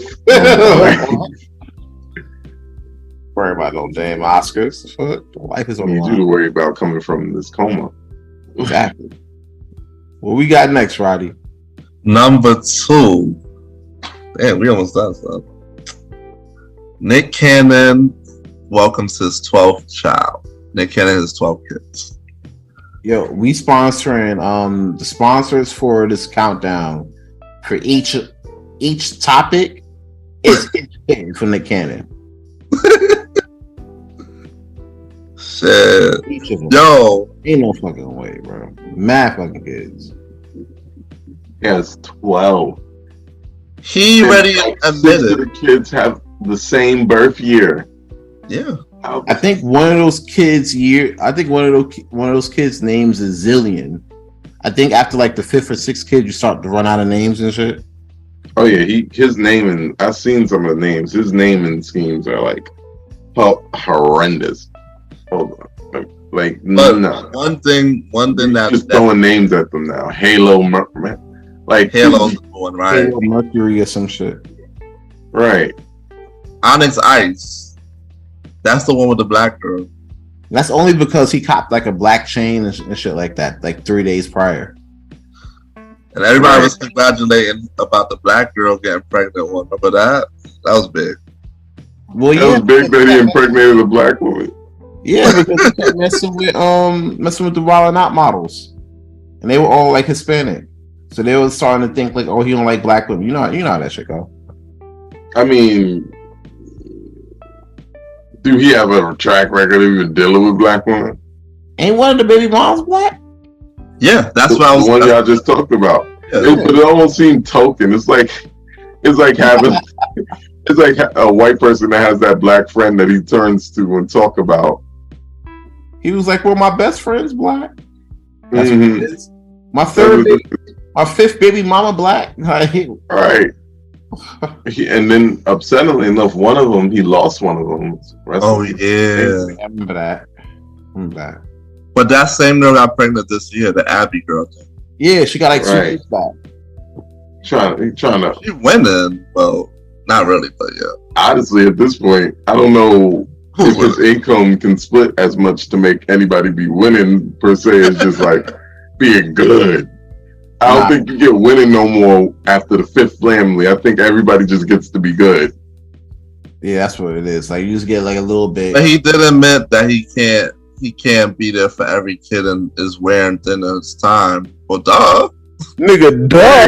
Worry about no damn Oscars. Life is on the line. Need you to worry about coming from this coma. Exactly. What we got next, Roddy? Number 2. Damn, we almost done stuff. Nick Cannon welcomes his 12th child. Nick Cannon has 12 kids. Yo, we sponsoring the sponsors for this countdown for each topic is for Nick Cannon. Shit. Yo. Ain't no fucking way, bro. Mad fucking kids. Yes, 12. He already admitted the kids have the same birth year. Yeah. I think one of those kids' names is Zillion. I think after like the 5th or 6th kid, you start to run out of names and shit. Oh yeah, his name, and I've seen some of the names. His naming schemes are like horrendous. Hold on. Like, But no. one thing that's just throwing names at them now. Halo, like Halo's the one, right? Halo Mercury or some shit. Right. Onyx Ice. That's the one with the black girl. That's only because he copped like a black chain and shit like that, like 3 days prior. And everybody was congratulating about the black girl getting pregnant. Remember that? That was big. Well, That was big that he impregnated a black woman. Yeah, because he kept messing with the Wild 'N Out models, and they were all like Hispanic, so they were starting to think like, oh, he don't like black women. You know how that shit go. I mean, do he have a track record of even dealing with black women? Ain't one of the baby moms black? Yeah, that's what I was. The one y'all just talked about. Yeah. But it almost seemed token. It's like having it's like a white person that has that black friend that he turns to and talk about. He was like, well, my best friend's black. That's Mhm. what it is. My fifth baby mama black. Right. And then, upsettingly enough, one of them, he lost one of them. Oh yeah, I remember that. but that same girl got pregnant this year, the Abby girl. Yeah, she got like 2 days back. Trying to. She winning, well, not really, but yeah. Honestly, at this point, I don't know if his income can split as much to make anybody be winning per se. It's just like being good. I don't think you get winning no more after the fifth family. I think everybody just gets to be good. Yeah, that's what it is. Like you just get like a little bit. But he did admit that he can't be there for every kid and is wearing thin his time. Well, duh. Nigga, duh.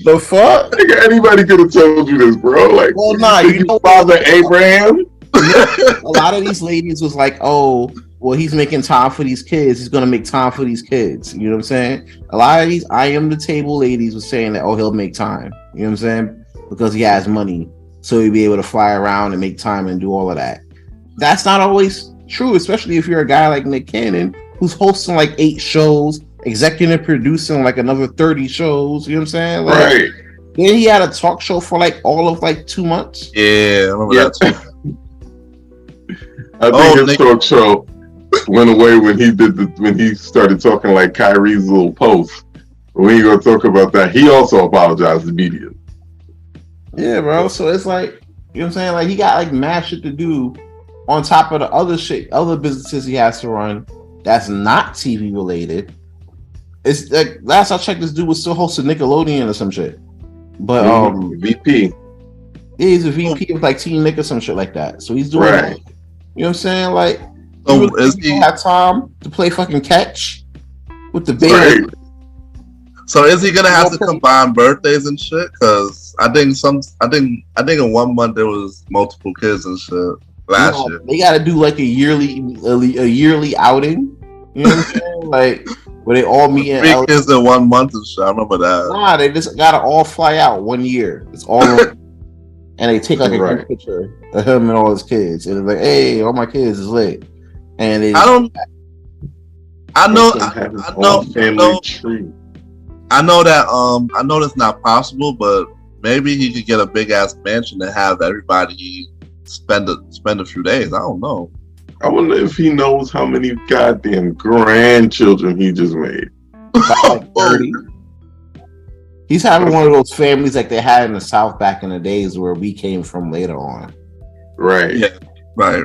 The fuck? Nigga, anybody could have told you this, bro. Like, well, nah, you know, Father Abraham. A lot of these ladies was like, oh, well, he's making time for these kids. He's gonna make time for these kids. You know what I'm saying? A lot of these I am the table ladies was saying that, oh, he'll make time. You know what I'm saying? Because he has money, so he'll be able to fly around and make time and do all of that. That's not always true, especially if you're a guy like Nick Cannon who's hosting like 8 shows, executive producing like another 30 shows. You know what I'm saying? Like, Right. Then he had a talk show for like all of like 2 months. Yeah, I remember that too. I think his talk show went away when he started talking like Kyrie's little post. We ain't gonna talk about that. He also apologized to media. Yeah, bro. So it's like, you know what I'm saying? Like he got like mad shit to do on top of the other shit, other businesses he has to run that's not TV related. It's like last I checked, this dude was still hosting Nickelodeon or some shit. But VP. Yeah, he's a VP of like Teen Nick or some shit like that. So he's doing Right. You know what I'm saying? Like, So you is don't have time to play fucking catch with the baby. Right. So is he gonna have to combine birthdays and shit? Cause I think in 1 month there was multiple kids and shit last year. They got to do like a yearly outing. You know what I'm saying? Like where they all meet in 3 kids in 1 month and shit. I remember that. Nah, they just gotta all fly out 1 year. It's all and they take like a group picture of him and all his kids, and it's like, hey, all my kids is late. And they I know that's not possible, but maybe he could get a big ass mansion and have everybody spend a few days. I don't know. I wonder if he knows how many goddamn grandchildren he just made. like 30. He's having one of those families like they had in the South back in the days where we came from later on. Right. Yeah. Right.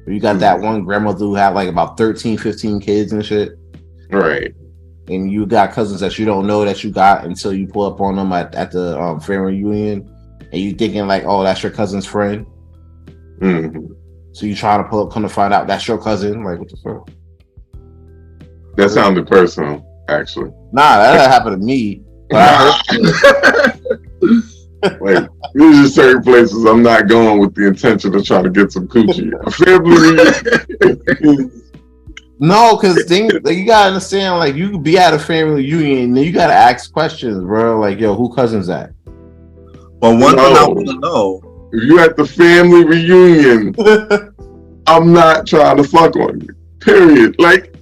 You got that one grandmother who had like about 13, 15 kids and shit. Right. And you got cousins that you don't know that you got until you pull up on them at the family reunion, and you thinking like, oh, that's your cousin's friend. Mm-hmm. So you trying to pull up, come to find out that's your cousin. Like, what the fuck? That sounded personal, actually. Nah, that happened to me. But I heard Like, there's just certain places I'm not going with the intention of trying to get some coochie. A family. no, because you gotta understand, like you could be at a family reunion, and then you gotta ask questions, bro. Like, yo, who cousin's that? But one thing I want to know: if you at the family reunion, I'm not trying to fuck on you. Period. Like,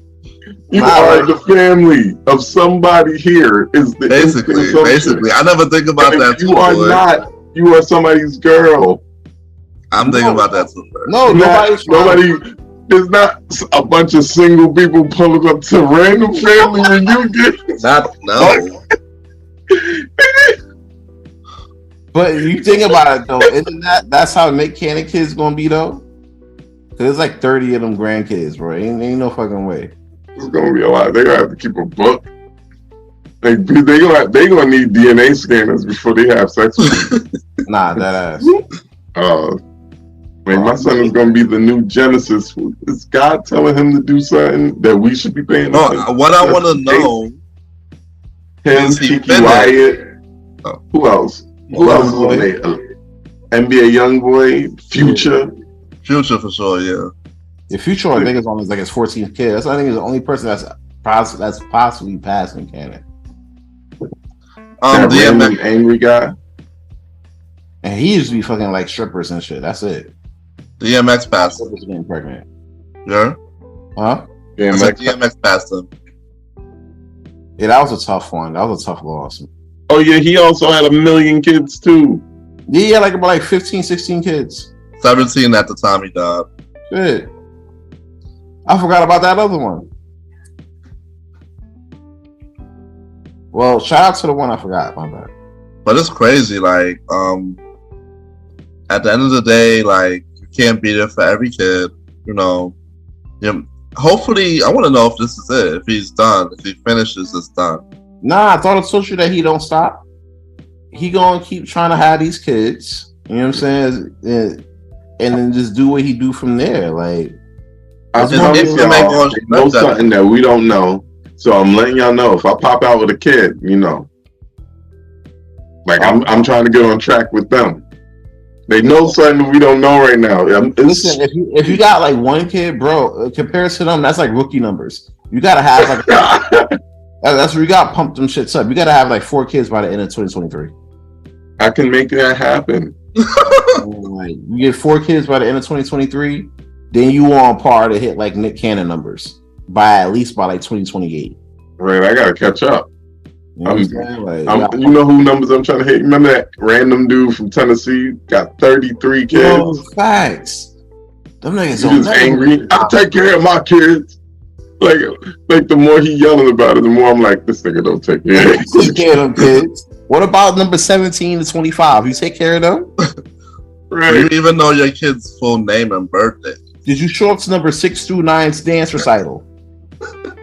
you are the family of somebody here. Is the basically? I never think about that. You are not. You are somebody's girl. I'm thinking about that too. Bro. No, nobody. There's not a bunch of single people pulling up to random family reunions. No. But you think about it though, isn't that's how Nick Cannon kids gonna be though? Cause there's like 30 of them grandkids, bro. Ain't no fucking way. It's gonna be a lot. They gonna have to keep a book. They gonna need DNA scanners before they have sex with you. Nah, that ass. My son is gonna be the new Genesis. Is God telling him to do something that we should be paying attention? No, what I want to know him, Kiki Wyatt. Who else? Who else is on there? NBA YoungBoy, Future. Future for sure, yeah. The Future, I think, is on his 14th kid. I think he's the only person that's possibly passing Cannon. That random angry guy. And he used to be fucking like strippers and shit. That's it. DMX passed him. Strippers getting pregnant. Yeah? Huh? DMX passed him. Yeah, that was a tough one. That was a tough loss. Oh yeah, he also had 1 million kids too. Yeah, he had about 15, 16 kids. 17 at the time he died. Shit. I forgot about that other one. Well, shout out to the one I forgot. My bad. But it's crazy, like, at the end of the day, like, you can't be there for every kid, you know. Hopefully, I want to know if this is it. If he's done, if he finishes, it's done. Nah, I thought I told you that he don't stop. He gonna keep trying to have these kids. You know what I'm saying? And then just do what he do from there. Like, I know something that we don't know. So I'm letting y'all know. If I pop out with a kid, you know, like I'm trying to get on track with them. They know something we don't know right now. Listen, if you got like one kid, bro, compared to them, that's like rookie numbers. You gotta have like that's where you gotta pump them shits up. You gotta have like 4 kids by the end of 2023. I can make that happen. Like, you get 4 kids by the end of 2023, then you on par to hit like Nick Cannon numbers by at least by like 2028. Right, I gotta catch up. You know, you know who numbers I'm trying to hit? Remember that random dude from Tennessee got 33 kids? Yo, facts. Them niggas just angry. I'll take care of my kids. Like the more he yelling about it, the more I'm like, this nigga don't take care of them kids. What about number 17 to 25? You take care of them? Right. Do you even know your kid's full name and birthday? Did you show up to number 6 through 9's dance recital?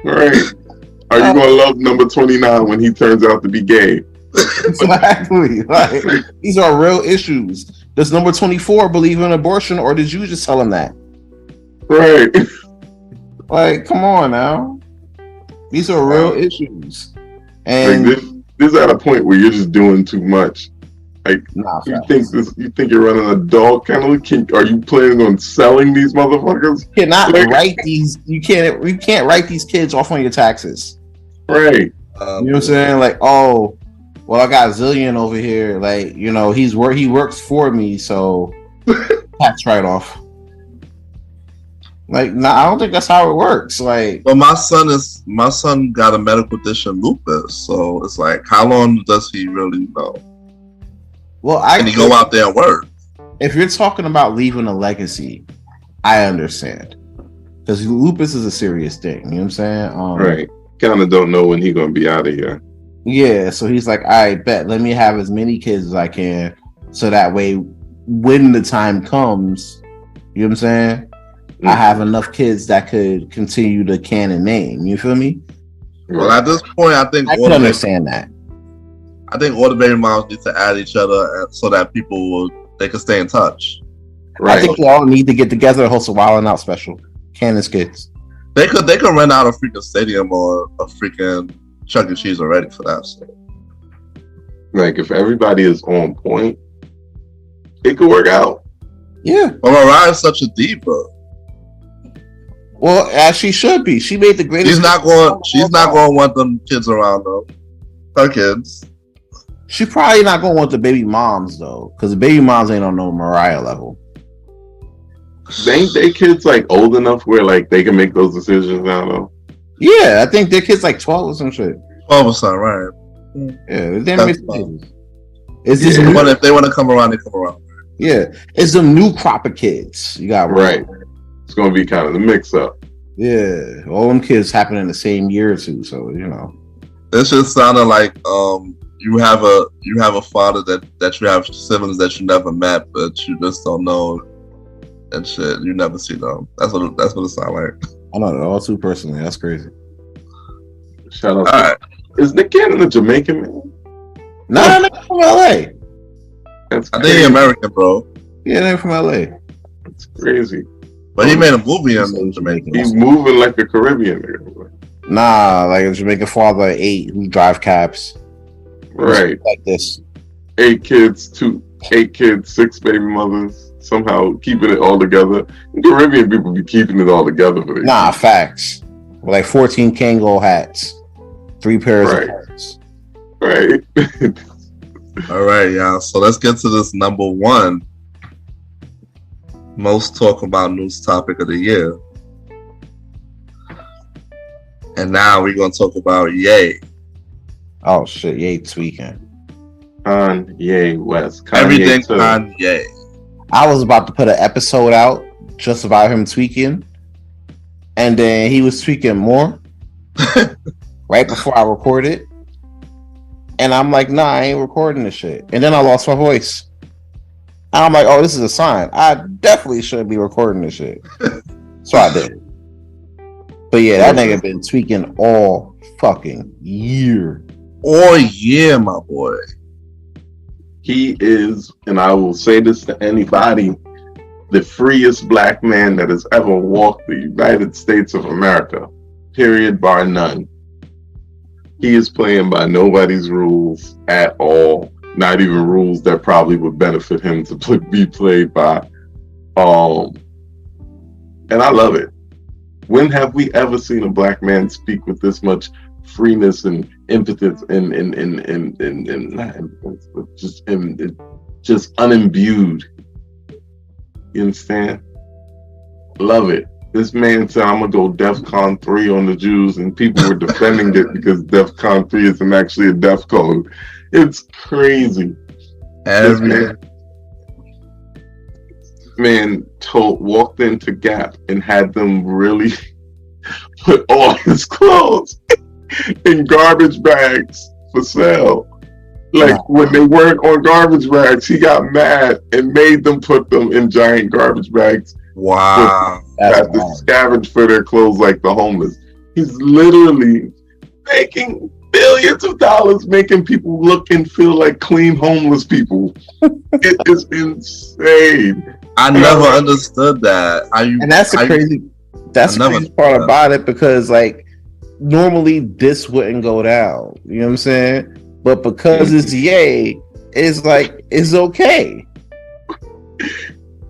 Right. Are you gonna love number 29 when he turns out to be gay? Exactly. Like, these are real issues. Does number 24 believe in abortion, or did you just tell him that? Right. Like, come on now. These are real issues. And like this at a point where you're just doing too much. Like, you think you're running a dog kennel? Are you planning on selling these motherfuckers? You cannot write these. You can't write these kids off on your taxes. Right. You know what I'm saying? Like, oh, well, I got Zillion over here. Like, you know, he works for me, so tax write off. Like, nah, I don't think that's how it works. Like, but my son got a medical condition, lupus. So it's like, how long does he really know? Well, can he go out there and work? If you're talking about leaving a legacy, I understand, because lupus is a serious thing. You know what I'm saying? Right. Kind of don't know when he's gonna be out of here. Yeah. So he's like, I bet let me have as many kids as I can, so that way, when the time comes, you know what I'm saying? I have enough kids that could continue the Cannon name. You feel me? Well, at this point, I think I can understand that. I think all the baby moms need to add each other so that they can stay in touch. Right. I think they all need to get together and host a Wild 'N Out special. Cannon's kids. They could rent out a freaking stadium or a freaking Chuck E. Cheese already for that. So. Like, if everybody is on point, it could work out. Yeah. But Mariah's such a diva. Well, as she should be. She made the greatest. She's not going to want them kids around though. Her kids. She probably not going to want the baby moms though, because the baby moms ain't on no Mariah level. Ain't they kids like old enough where like they can make those decisions now though? Yeah, I think their kids like 12 or some shit. 12 or something, right? Yeah, they make decisions. It's just but if they want to come around, they come around. Yeah, it's the new crop of kids. You got Right. It's gonna be kind of the mix up. Yeah, all them kids happen in the same year or two. So you know, This just sounded like you have a father that you have siblings that you never met, but you just don't know and shit. You never see them. That's what it sounds like. I know it all too personally. That's crazy. Shout out. All right. Is Nick Cannon a Jamaican man? No, from LA. That's I crazy. think he's American, bro. Yeah, they're from LA. It's crazy. But he made a movie in Jamaica. He's moving like a Caribbean nigga. Nah, like a Jamaican father of 8 who drive cabs. Right. Like this. 8 kids, 6 baby mothers, somehow keeping it all together. Caribbean people be keeping it all together. But Nah, facts. With like 14 Kango hats, 3 pairs of hats. Right. All right, y'all. So let's get to this number 1 most talked about news topic of the year. And now we're gonna talk about Ye. Oh shit, Ye tweaking. Kanye West. Everything too. Kanye. I was about to put an episode out just about him tweaking, and then he was tweaking more right before I recorded. And I'm like, nah, I ain't recording this shit. And then I lost my voice. And I'm like, oh, this is a sign. I definitely shouldn't be recording this shit. So I did. But yeah, that nigga been tweaking all fucking year. All year, my boy. He is, and I will say this to anybody, the freest black man that has ever walked the United States of America. Period, bar none. He is playing by nobody's rules at all. Not even rules that probably would benefit him to be played by. And I love it. When have we ever seen a black man speak with this much freeness and impetus and just unimbued? You understand? Love it. This man said, I'm going to go DEFCON 3 on the Jews, and people were defending it because DEFCON 3 isn't actually a DEF code. It's crazy. Every man walked into Gap and had them really put all his clothes in garbage bags for sale. Like when they weren't on garbage bags, he got mad and made them put them in giant garbage bags. wow. Had to scavenge for their clothes like the homeless. He's literally making billions of dollars, making people look and feel like clean homeless people. It is insane. I never understood that. And that's the crazy part about it, because like normally this wouldn't go down. You know what I'm saying? But because it's Ye, it's like it's okay.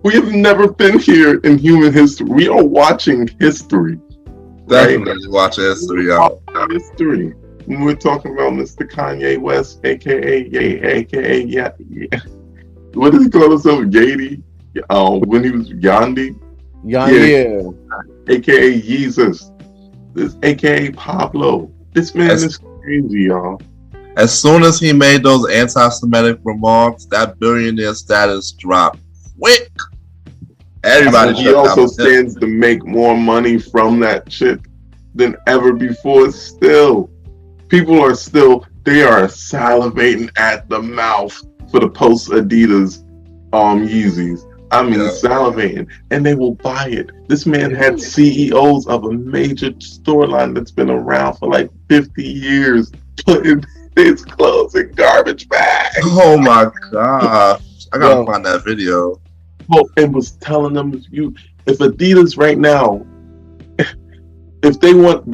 We have never been here in human history. We are watching history. Definitely watching history, y'all. History. When we're talking about Mr. Kanye West, aka Ye, aka yeah. What does he call himself? Yadi? When he was Yandi? Yeah. AKA Jesus. This AKA Pablo. This man is crazy, y'all. As soon as he made those anti-Semitic remarks, that billionaire status dropped quick. Everybody. He also stands to make more money from that shit than ever before. Still, people are they are salivating at the mouth for the post Adidas Yeezys. I mean, salivating, and they will buy it. This man had CEOs of a major store line that's been around for like 50 years putting his clothes in garbage bags. Oh my god! I gotta find that video. Oh, and was telling them, if Adidas right now, if they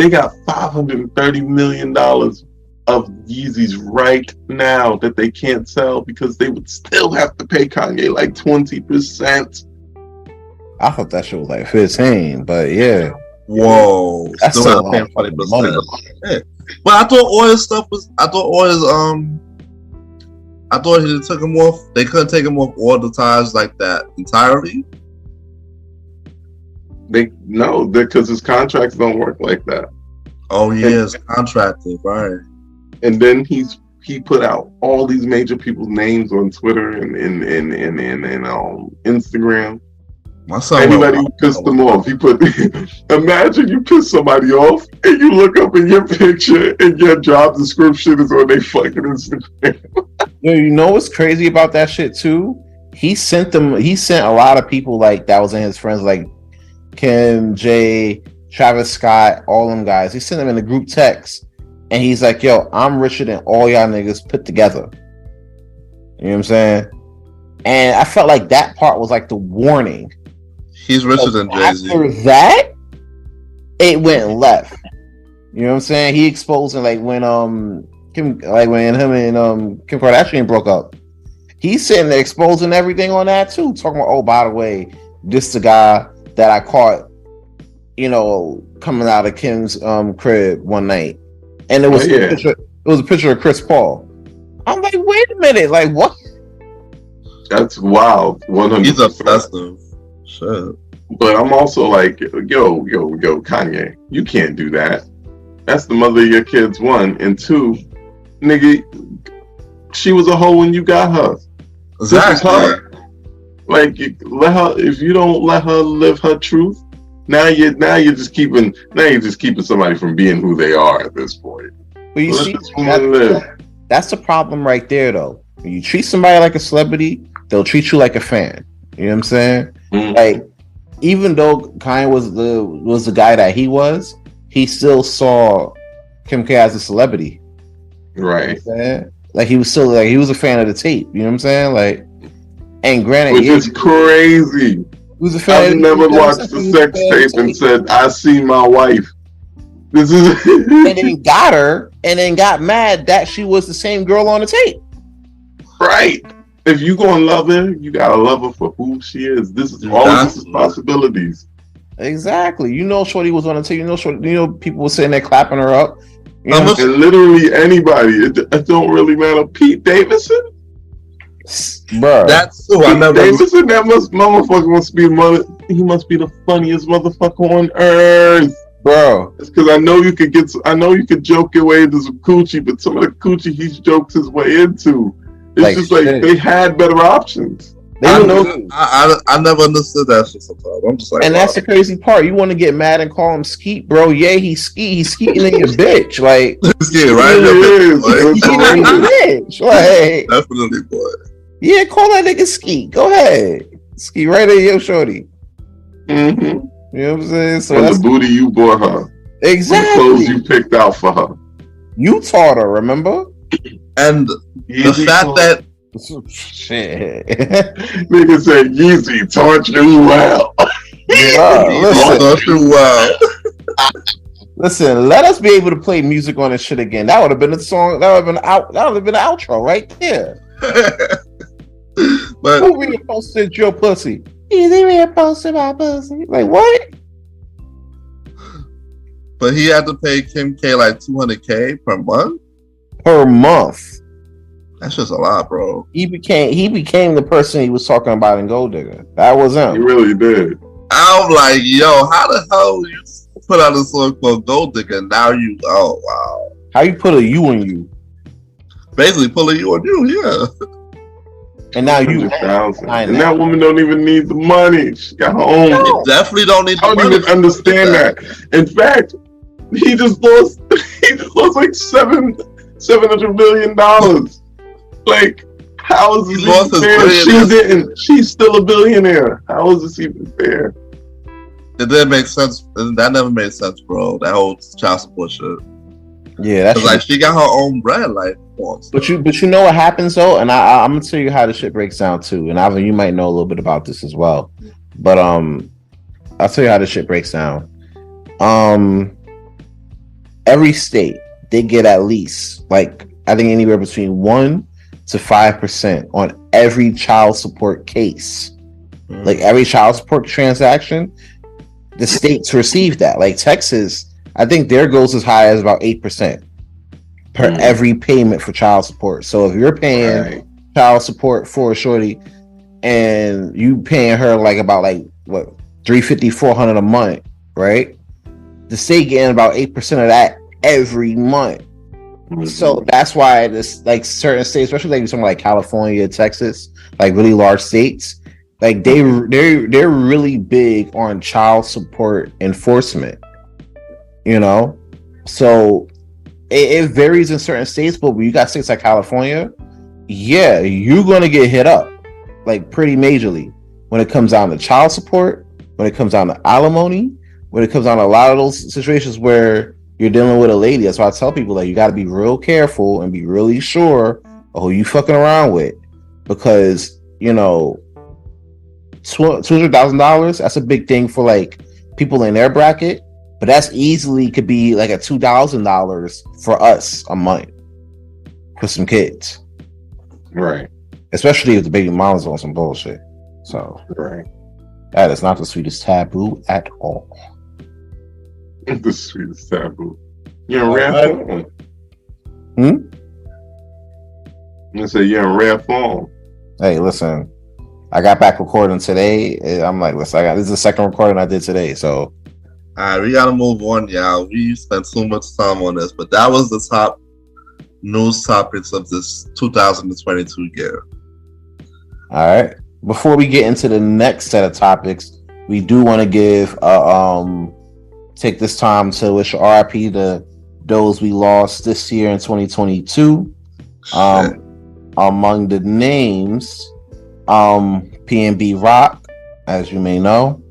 got $530 million of Yeezys right now that they can't sell because they would still have to pay Kanye like 20%. I thought that shit was like 15, but yeah. Whoa. That's still still paying money. 20%. Yeah. But I thought all his stuff was I thought he took him off. They couldn't take him off all the ties like that entirely. Because his contracts don't work like that. Oh yeah, it's contracted, right? And then he's he put out all these major people's names on Twitter and Instagram. My son Anybody who pissed him off, he put. Imagine you piss somebody off and you look up in your picture and your job description is on their fucking Instagram. Yo, you know what's crazy about that shit too? He sent a lot of people like that was in his friends, like Kim, Jay, Travis Scott, all them guys. He sent them in the group text, and he's like, "Yo, I'm richer than all y'all niggas put together." You know what I'm saying? And I felt like that part was like the warning. He's richer than Jay-Z. After that, it went left. You know what I'm saying? He exposed it like when Kim, like when him and Kim Kardashian broke up. He's sitting there exposing everything on that too, talking about, oh, by the way, this the guy that I caught, you know, coming out of Kim's crib one night, and it was a picture of Chris Paul. I'm like, wait a minute, like what? That's wild. 100%. He's obsessive. Shit. But I'm also like, yo, Kanye, you can't do that. That's the mother of your kids, one. And two, nigga, she was a hoe when you got her. Exactly. Her. Like, let her. If you don't let her live her truth, now you're just keeping somebody from being who they are at this point. But you see, that's the problem right there, though. When you treat somebody like a celebrity, they'll treat you like a fan. You know what I'm saying? Mm-hmm. Like, even though Kanye was the guy that he was, he still saw Kim K as a celebrity. Right. You know what I'm saying? Like, he was still like, he was a fan of the tape. You know what I'm saying? Like, and granted, which is crazy. He was a fan. I've never watched the sex tape and said, "I see my wife." This is and then got her, and then got mad that she was the same girl on the tape. Right. If you gonna love her, you gotta love her for who she is. This is all this is possibilities. Exactly. You know, Shorty was on the tape. You know, people were sitting there clapping her up. You know, and literally anybody. It don't really matter. Pete Davidson, bro. That's who I never. Davidson. That motherfucker must be he must be the funniest motherfucker on earth, bro. It's because I know you could joke your way into some coochie, but some of the coochie he's joked his way into. It's like, just like they had better options. I never understood that shit sometimes. I'm just like, and that's the crazy part. You want to get mad and call him Skeet, bro? Yeah, he's skeeting in your bitch. Like, yeah, right. Skeeting in your bitch. Like, definitely, boy. Yeah, call that nigga Skeet. Go ahead, Skeet right at your shorty. Mm-hmm. You know what I'm saying? So that's the booty you bought her. Exactly. The clothes you picked out for her. You taught her, remember? And the fact that shit, nigga said Yeezy taught you well. Listen, let us be able to play music on this shit again. That would have been the song. That would have been the outro right there. But who reposted your pussy? Easy reposted my pussy. Like what? But he had to pay Kim K like $200K per month. Per month. That's just a lot, bro. He became the person he was talking about in Gold Digger. That was him. He really did. I'm like, yo, how the hell you put out a song called Gold Digger? Now you, oh wow. How you put a you on you? Basically, pulling you on you, yeah. And now you, and that woman don't even need the money. She got her own. You definitely don't need. I don't even understand that. In fact, he just lost like $700 million. Like, how is this even fair? She didn't. She's still a billionaire. How is this even fair? It didn't make sense. That never made sense, bro. That whole child support shit. Yeah, that's like she got her own bread, like. But you know what happens though, and I'm gonna tell you how the shit breaks down too. And Ivan, you might know a little bit about this as well. But I'll tell you how the shit breaks down. Every state they get at least like I think anywhere between 1 to 5% on every child support case. Like every child support transaction, the states receive that. Like Texas, I think their goes as high as about 8% per every payment for child support. So if you're paying child support for a shorty and you paying her like about like what $350-$400 a month, right? The state getting about 8% of that every month. So that's why this like certain states, especially like something like California, Texas, like really large states, like they're really big on child support enforcement. You know, so it varies in certain states, but when you got states like California, yeah, you're gonna get hit up like pretty majorly when it comes down to child support, when it comes down to alimony, when it comes down to a lot of those situations where you're dealing with a lady. That's why I tell people, like, you got to be real careful and be really sure of who you fucking around with, because you know, $200,000, that's a big thing for like people in their bracket, but that's easily could be like a $2,000 for us a month for some kids, Right. especially if the baby mom's on some bullshit. So Right. that is not the sweetest taboo at all. The sweetest taboo. You're in rare form. I say you're in rare form. Hey, listen, I got back recording today. I'm like, listen, this is the second recording I did today. So, All right, we gotta move on, y'all. We spent so much time on this, but that was the top news topics of this 2022 year. all right. Before we get into the next set of topics, we do want to give take this time to wish RIP to those we lost this year in 2022. Among the names, PNB Rock, as you may know,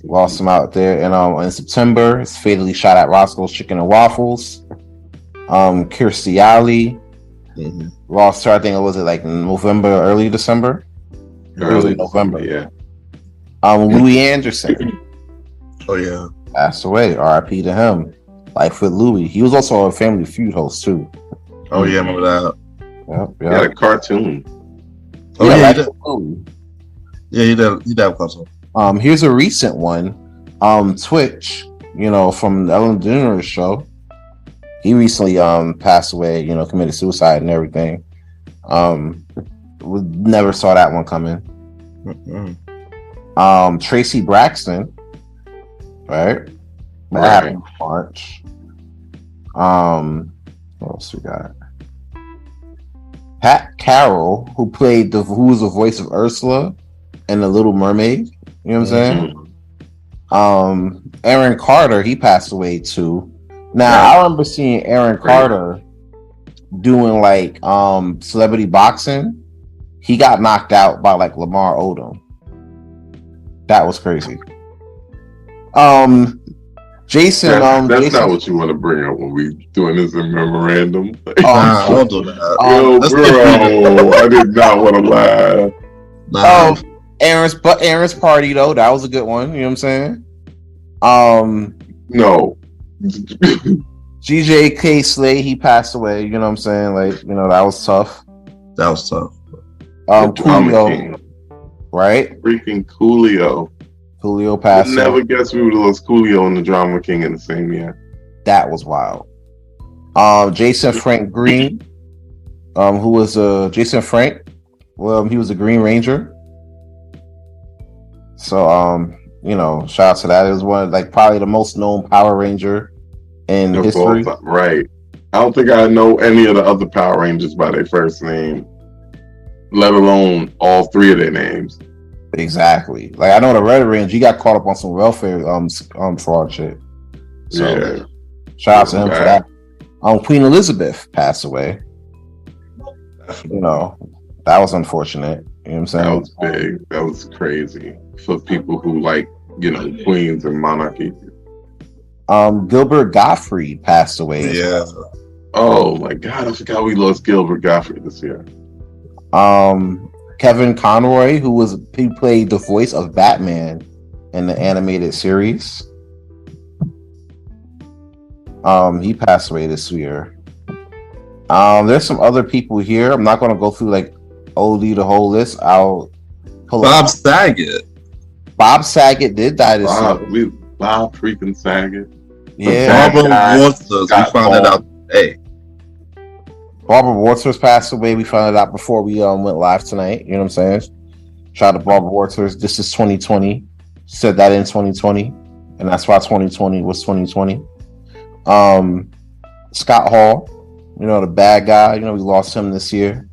lost him out there, and in September, it's fatally shot at Roscoe's Chicken and Waffles. Kirstie Alley lost her. I think it was like November, early December, early November. Yeah. Louis Anderson. Oh yeah, Passed away. R.I.P. to him. Life with Louis. He was also a Family Feud host too. oh yeah, remember that? Yep. He had a cartoon. Oh yeah, Life he did. with Louis. Yeah, he did. He did have console. Here's a recent one. Twitch, from the Ellen DeGeneres show. He recently passed away, committed suicide and everything. We never saw that one coming. Tracy Braxton, right? That happened in March. What else we got? Pat Carroll, who was the voice of Ursula in The Little Mermaid. You know what I'm saying? Aaron Carter, he passed away too. Now I remember seeing Aaron Carter doing like celebrity boxing. He got knocked out by like Lamar Odom. That was crazy. Jason, that's Jason, not what you want to bring up when we doing this in memorandum. Nah, don't do that. Yo, Let's bro, I did not want to laugh. Nah. Aaron's party though, that was a good one. You know what I'm saying? No. GJK Slay, he passed away. You know what I'm saying? Like, that was tough. That was tough. Coolio, right? Freaking Coolio. Coolio passed away. Never guess we would have lost Coolio and the Drama King in the same year. That was wild. Jason Frank Green, who was Jason Frank. Well, he was a Green Ranger. So, shout out to that. It was one of, like, probably the most known Power Ranger in history. Right. I don't think I know any of the other Power Rangers by their first name, let alone all three of their names. Exactly. Like, I know the Red Ranger, he got caught up on some welfare fraud shit. So, Yeah. shout out to him for that. Queen Elizabeth passed away. That was unfortunate. You know what I'm saying? That was big. That was crazy for people who like, queens and monarchy. Gilbert Gottfried passed away. Yeah. Oh my God, I forgot we lost Gilbert Gottfried this year. Kevin Conroy, he played the voice of Batman in the animated series. He passed away this year. There's some other people here. I'm not going to go through like the whole list. I'll pull Bob up. Saget. Bob Saget did die this year. Bob freaking Saget. Yeah. Barbara Waters. We found that out. Hey. Barbara Waters passed away. We found it out before we went live tonight. You know what I'm saying? Shout out to Barbara Waters. This is 2020. Said that in 2020, and that's why 2020 was 2020. Scott Hall, you know, the bad guy. You know, we lost him this year.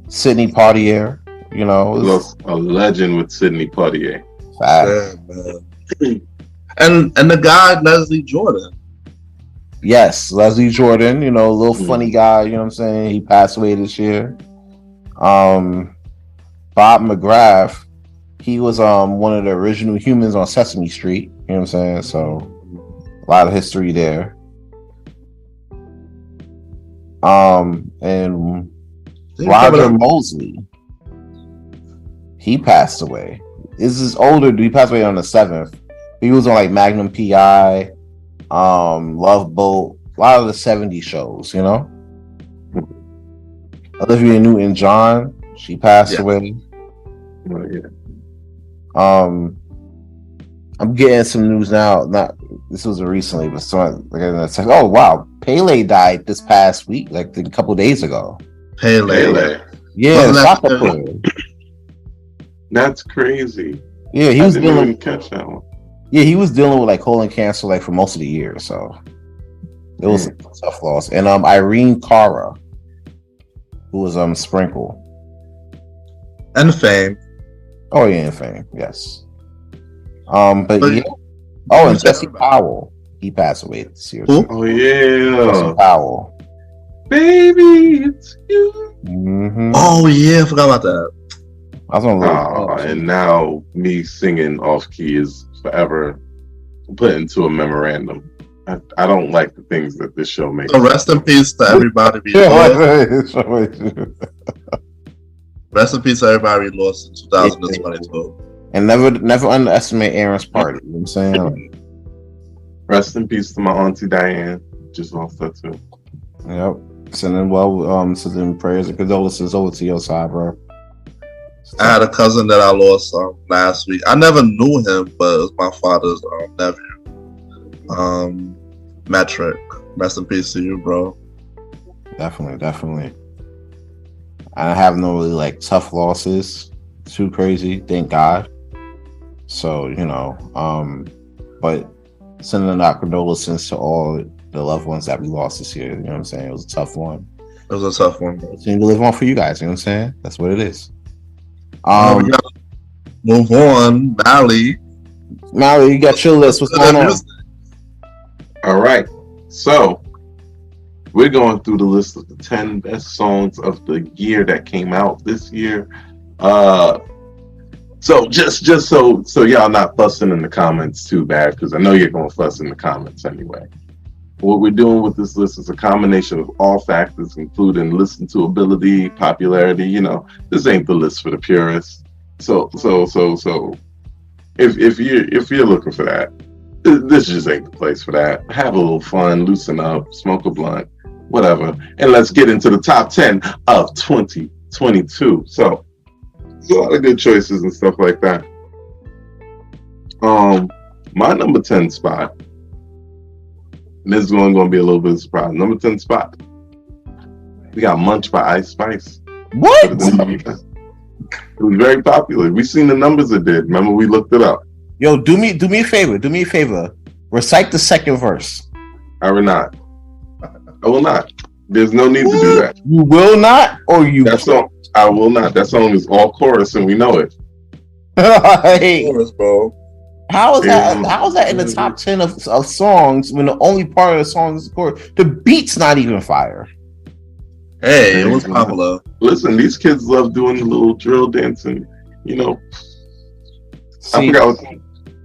Sidney Poitier, you know, Lost a legend with Sidney Poitier. fast. Yeah, man. And the guy Leslie Jordan. Yes, Leslie Jordan, you know, a little funny guy, you know what I'm saying? He passed away this year. Bob McGrath, he was one of the original humans on Sesame Street, you know what I'm saying? So a lot of history there. And Roger Mosley, he passed away. This is older, he passed away on the 7th. He was on like Magnum PI, Love Boat, a lot of the 70s shows, you know. Olivia Newton-John, she passed away. Oh, yeah. I'm getting some news now. Not this was recently, but someone like oh wow, Pele died this past week, like a couple days ago. Pele. Yeah, soccer player. That's crazy. Yeah, he was didn't dealing. even catch that one. Yeah, he was dealing with like colon cancer like for most of the year, so it was a tough loss. And Irene Cara, who was Sprinkle. And Fame. Oh yeah, and Fame, yes. But yeah. Oh, and Jesse Powell, he passed away this year. Who? Oh yeah, Jesse Powell. Baby, it's you. Mm-hmm. Oh yeah, I forgot about that. I was on And now me singing off key is forever put into a memorandum. I don't like the things that this show makes. So rest in peace to everybody we lost. Rest in peace to everybody we lost in 2022. And never underestimate Aaron's party. You know what I'm saying? Like, Rest in peace to my auntie Diane. Just lost that too. yep. Sending sending prayers and condolences over to your side, bro. I had a cousin that I lost last week. I never knew him, but it was my father's nephew. Metric. Rest in peace to you, bro. Definitely. I have no really like tough losses. Too crazy, thank God. So, you know, but sending out condolences to all the loved ones that we lost this year. You know what I'm saying? It was a tough one. It was a tough one. It's going to live on for you guys. You know what I'm saying? That's what it is. We gotta move on. Mally, you got your list. What's going on? All right. So we're going through the list of the 10 best songs of the year that came out this year. So just so y'all not fussing in the comments too bad, because I know you're going to fuss in the comments anyway. What we're doing with this list is a combination of all factors, including listen to ability, popularity. You know, this ain't the list for the purists. So if you're looking for that, this just ain't the place for that. Have a little fun, loosen up, smoke a blunt, whatever, and let's get into the top 10 of 2022. So there's a lot of good choices and stuff like that. My number 10 spot. And this is going to be a little bit of a surprise. Number 10 spot. We got Munch by Ice Spice. What? It was very popular. We seen the numbers it did. Remember, we looked it up. Yo, do me a favor. Do me a favor. Recite the second verse. I will not. There's no need to do that. You will not, or you? That song, I will not. That song is all chorus, and we know it. Hey, chorus, bro. how is that in the top 10 of songs when the only part of the song is the chorus? The beat's not even fire. Hey, it was popular. Listen, these kids love doing the little drill dancing. You know, I forgot.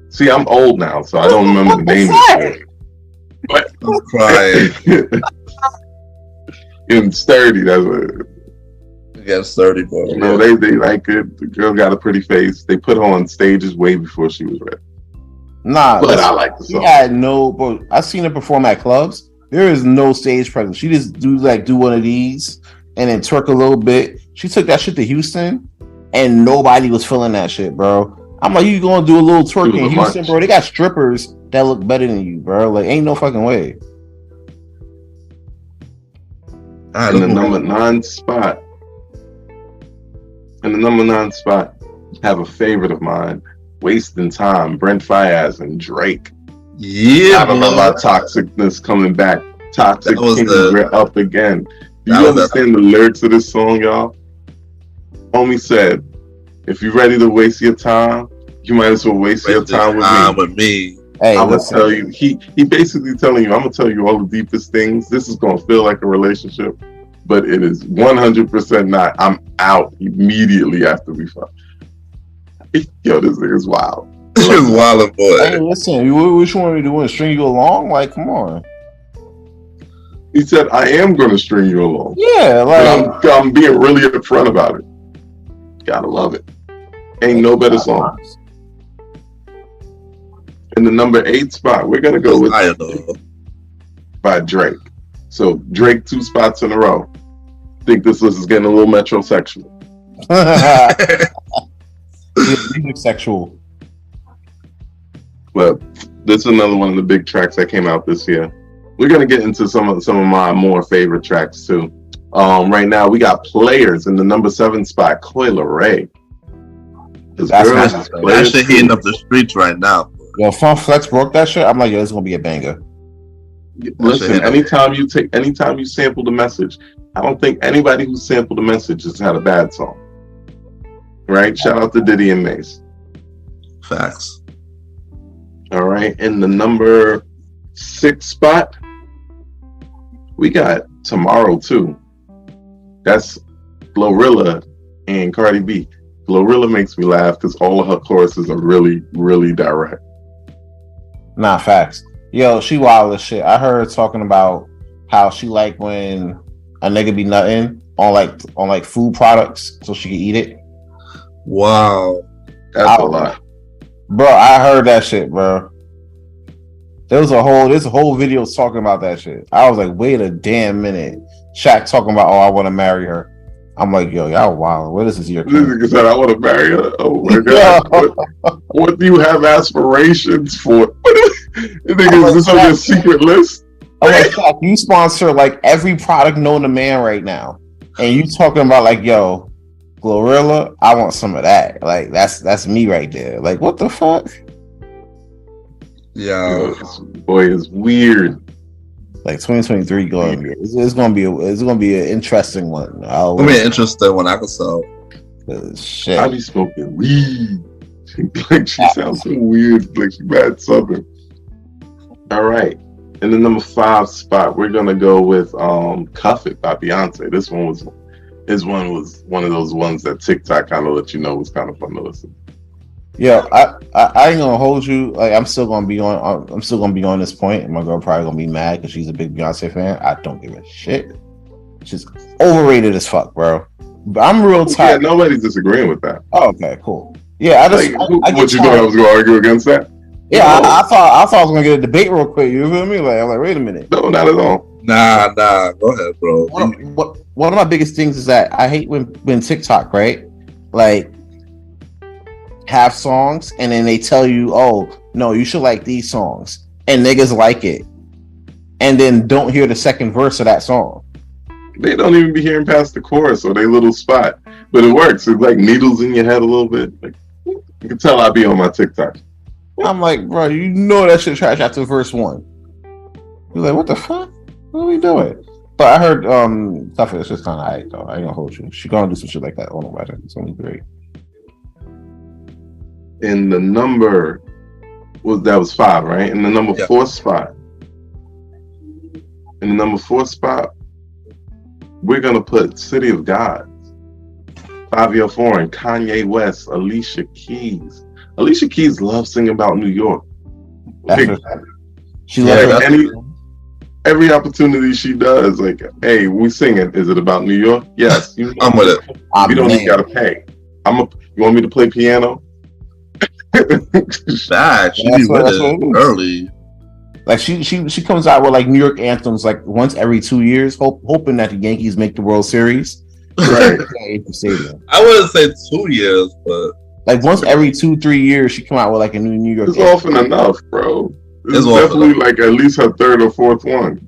See, I'm old now, so I don't remember the name of it. But I'm crying. Getting sturdy. That's what. Get sturdy, bro. You know, they like it. The girl got a pretty face. They put her on stages way before she was ready. Nah, but I like the song. Yeah, no, bro. I've seen her perform at clubs. There is no stage presence. She just do one of these and then twerk a little bit. She took that shit to Houston, and nobody was feeling that shit, bro. I'm like, you gonna do a little twerk in Houston, bro? They got strippers that look better than you, bro. Like, ain't no fucking way. And the number 9 spot. And the number 9 spot, have a favorite of mine, Wasting Time, Brent Faiyaz and Drake. Yeah, Gotta love our toxicness coming back. Toxic That was Kings, the- we're up again. Do that you was understand the lyrics of this song, y'all? Homie said, if you're ready to waste your time, you might as well waste your time with me. Hey, I'm gonna listen. tell you, he basically telling you, I'm gonna tell you all the deepest things. This is gonna feel like a relationship, but it is 100% not. I'm out immediately after we fuck. Yo, this nigga's wild. This is wild, boy. Hey, listen. What you want me to do? String you along? Like, come on. He said, I am gonna string you along. Yeah, like But I'm being really upfront about it. Gotta love it. Ain't no better song. In the number 8 spot, we're gonna go with by Drake. So Drake 2 spots in a row. Think this list is getting a little metrosexual. music sexual. But this is another one of the big tracks that came out this year. We're gonna get into some of my more favorite tracks too. Right now we got Players in the number 7 spot. Coil Ray. That shit heating up the streets right now. Yo, Fun Flex broke that shit. I'm like, yo, this is gonna be a banger. Listen, anytime you sample the message, I don't think anybody who sampled the message has had a bad song. Right? Shout out to Diddy and Mace. Facts. All right. In the number 6 spot, we got Tomorrow too. That's Glorilla and Cardi B. Glorilla makes me laugh because all of her choruses are really, really direct. Nah, facts. Yo, she wild as shit. I heard her talking about how she like when a nigga be nutting on like food products so she can eat it. Wow. That's a lot. Bro, I heard that shit, bro. There's a whole video talking about that shit. I was like, wait a damn minute. Shaq talking about, oh, I want to marry her. I'm like, yo, y'all wild. What is this year? This nigga said, I want to marry her. Oh my god. What do you have aspirations for? Nigga, is this on your secret list? I'm like, Shaq, you sponsor like every product known to man right now. And you talking about like, yo, Glorilla, I want some of that. Like, that's me right there. Like, what the fuck? Yeah, this boy is weird. Like 2023 going, it's gonna be an interesting one. It'll be an interesting one. I can sell. Shit. I be smoking weed. Like she sounds so weird. Like she bad southern. All right. In the number 5 spot, we're gonna go with "Cuff It" by Beyonce. This one was one of those ones that TikTok kind of let you know was kind of fun to listen. Yeah, I ain't gonna hold you. Like I'm still gonna be on this point, and my girl probably gonna be mad because she's a big Beyonce fan. I don't give a shit. She's overrated as fuck, bro. But I'm real tired. Yeah, nobody's disagreeing with that. Oh, okay, cool. Yeah, I just what you thought I was gonna argue against that? Yeah, I thought I was gonna get a debate real quick. You feel me? Like I'm like, wait a minute. No, not at all. Nah. Go ahead, bro. One of my biggest things is that I hate when TikTok, right? Like have songs and then they tell you, oh no, you should like these songs, and niggas like it, and then don't hear the second verse of that song. They don't even be hearing past the chorus or their little spot, but it works. It's like needles in your head a little bit. Like, you can tell I be on my TikTok. I'm like, bro, you know that shit trash after verse 1. You're like, what the fuck? What are we doing? But I heard stuff. It's just kind of hype though. I ain't gonna hold you. She gonna do some shit like that. Oh no, it's only great. In the number was 5, right? In the number 4 spot. In the number 4 spot, we're gonna put "City of God." 5 Year Foreign, Kanye West, Alicia Keys. Alicia Keys loves singing about New York. She loves every opportunity she does. Like, hey, we singing. Is it about New York? Yes. I'm with it. You don't even gotta pay. You want me to play piano? Nah, she be with it early. Like she comes out with like New York anthems like once every 2 years, hoping that the Yankees make the World Series. Right. I wouldn't say 2 years, but like once every 2-3 years, she come out with like a New York. It's often enough, bro. It's definitely like at least her 3rd or 4th one.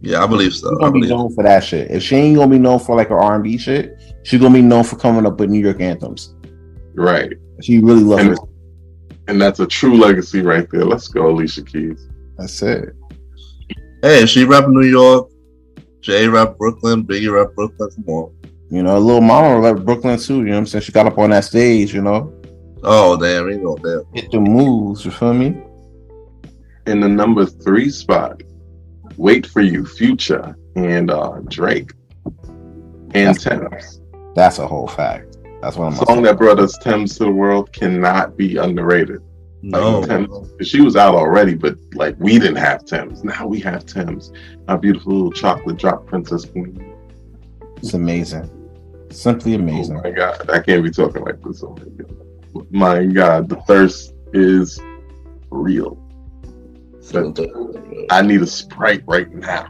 Yeah, I believe so. She's gonna be known for that shit. If she ain't gonna be known for like her R&B shit, she's gonna be known for coming up with New York anthems. Right. She really loves it. And that's a true legacy right there. Let's go, Alicia Keys. That's it. Hey, she rep New York. Jay rep Brooklyn. Biggie rep Brooklyn. Come on. You know, little mama left Brooklyn too. You know what I'm saying? She got up on that stage, you know. Oh, damn. You know that. Hit the moves, you feel me? In the number 3 spot, Wait For You, Future, and Drake. And Thames. That's a whole fact. That's what I'm Song that brought us Thames to the world cannot be underrated. No. Like, Thames, she was out already, but like we didn't have Thames. Now we have Thames. Our beautiful little chocolate drop princess queen. It's amazing. Simply amazing. Oh my God, I can't be talking like this. Oh my God, the thirst is real. But I need a Sprite right now.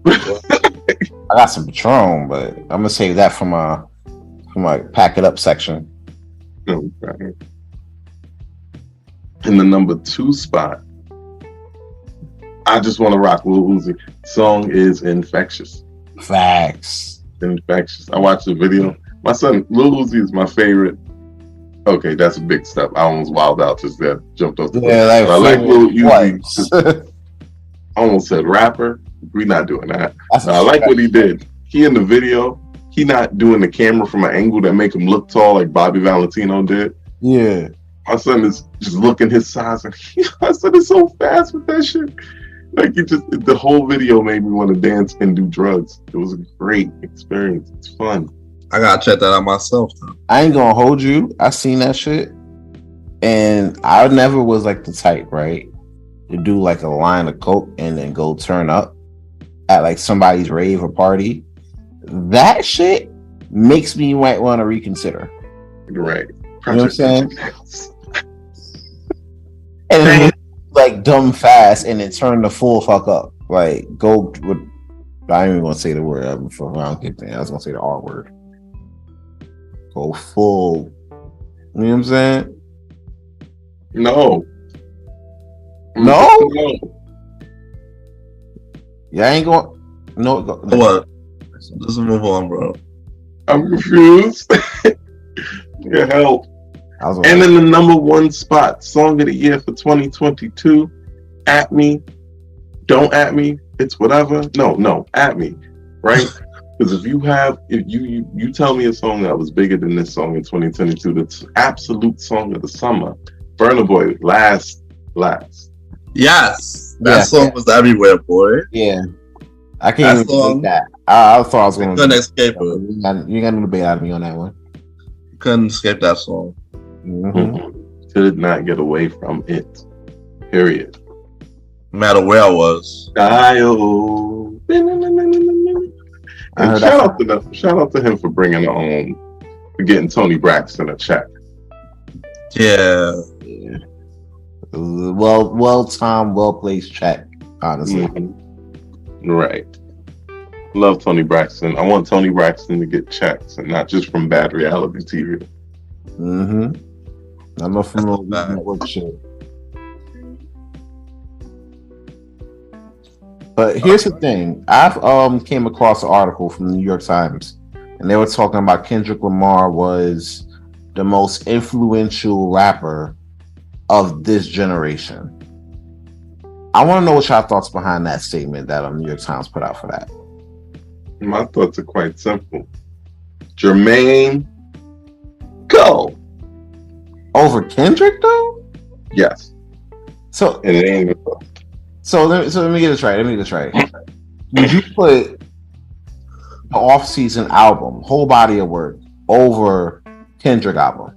I got some Patron, but I'm gonna save that for my pack it up section. Okay. In the number 2 spot, I just want to rock Lil Uzi. Song is infectious. Facts. Infectious. I watched the video. My son, Lil Uzi, is my favorite. Okay, that's a big step. I almost wilded out just there. Jumped off the Yeah, I like Lil Uzi. What? I almost said rapper. We're not doing that. That's I like what he did. He in the video, he not doing the camera from an angle that make him look tall like Bobby Valentino did. Yeah. My son is just looking his size, and my son is so fast with that shit. Like the whole video made me want to dance and do drugs. It was a great experience. It's fun. I gotta check that out myself, though. I ain't gonna hold you. I seen that shit, and I never was like the type, right, to do like a line of coke and then go turn up at like somebody's rave or party. That shit makes me might want to reconsider. Right. You know what I'm saying? And Man. then like dumb fast and then turn the full fuck up. Like go with I ain't even gonna say the word I don't get there. I was gonna say the R word. Go full. You know what I'm saying? No. No? Yeah, I ain't going. No. What? Let's move on, bro. I'm confused. Your help. And in the number 1 spot, song of the year for 2022, At Me, Don't At Me, It's Whatever. No, At Me, right? Because if you tell me a song that was bigger than this song in 2022, the absolute song of the summer, Burna Boy, Last. Yes, that song was everywhere, boy. Yeah, I can't even think that. I thought I was going to. Couldn't escape it. You got no debate out of me on that one. Couldn't escape that song. Mm-hmm. Could not get away from it. Period. No matter where I was. Dial. And shout out to him for bringing for getting Tony Braxton a check. Yeah. Well timed, well placed check. Honestly, Right. Love Tony Braxton. I want Tony Braxton to get checks and not just from bad reality TV. I'm not from no network shit. But here's the thing. I've came across an article from the New York Times, and they were talking about Kendrick Lamar was the most influential rapper of this generation. I want to know what y'all thoughts behind that statement that New York Times put out for that. My thoughts are quite simple. Jermaine, go. Over Kendrick, though? Yes. So, and it ain't even so let me get this right. Would you put the off-season album, whole body of work, over Kendrick album?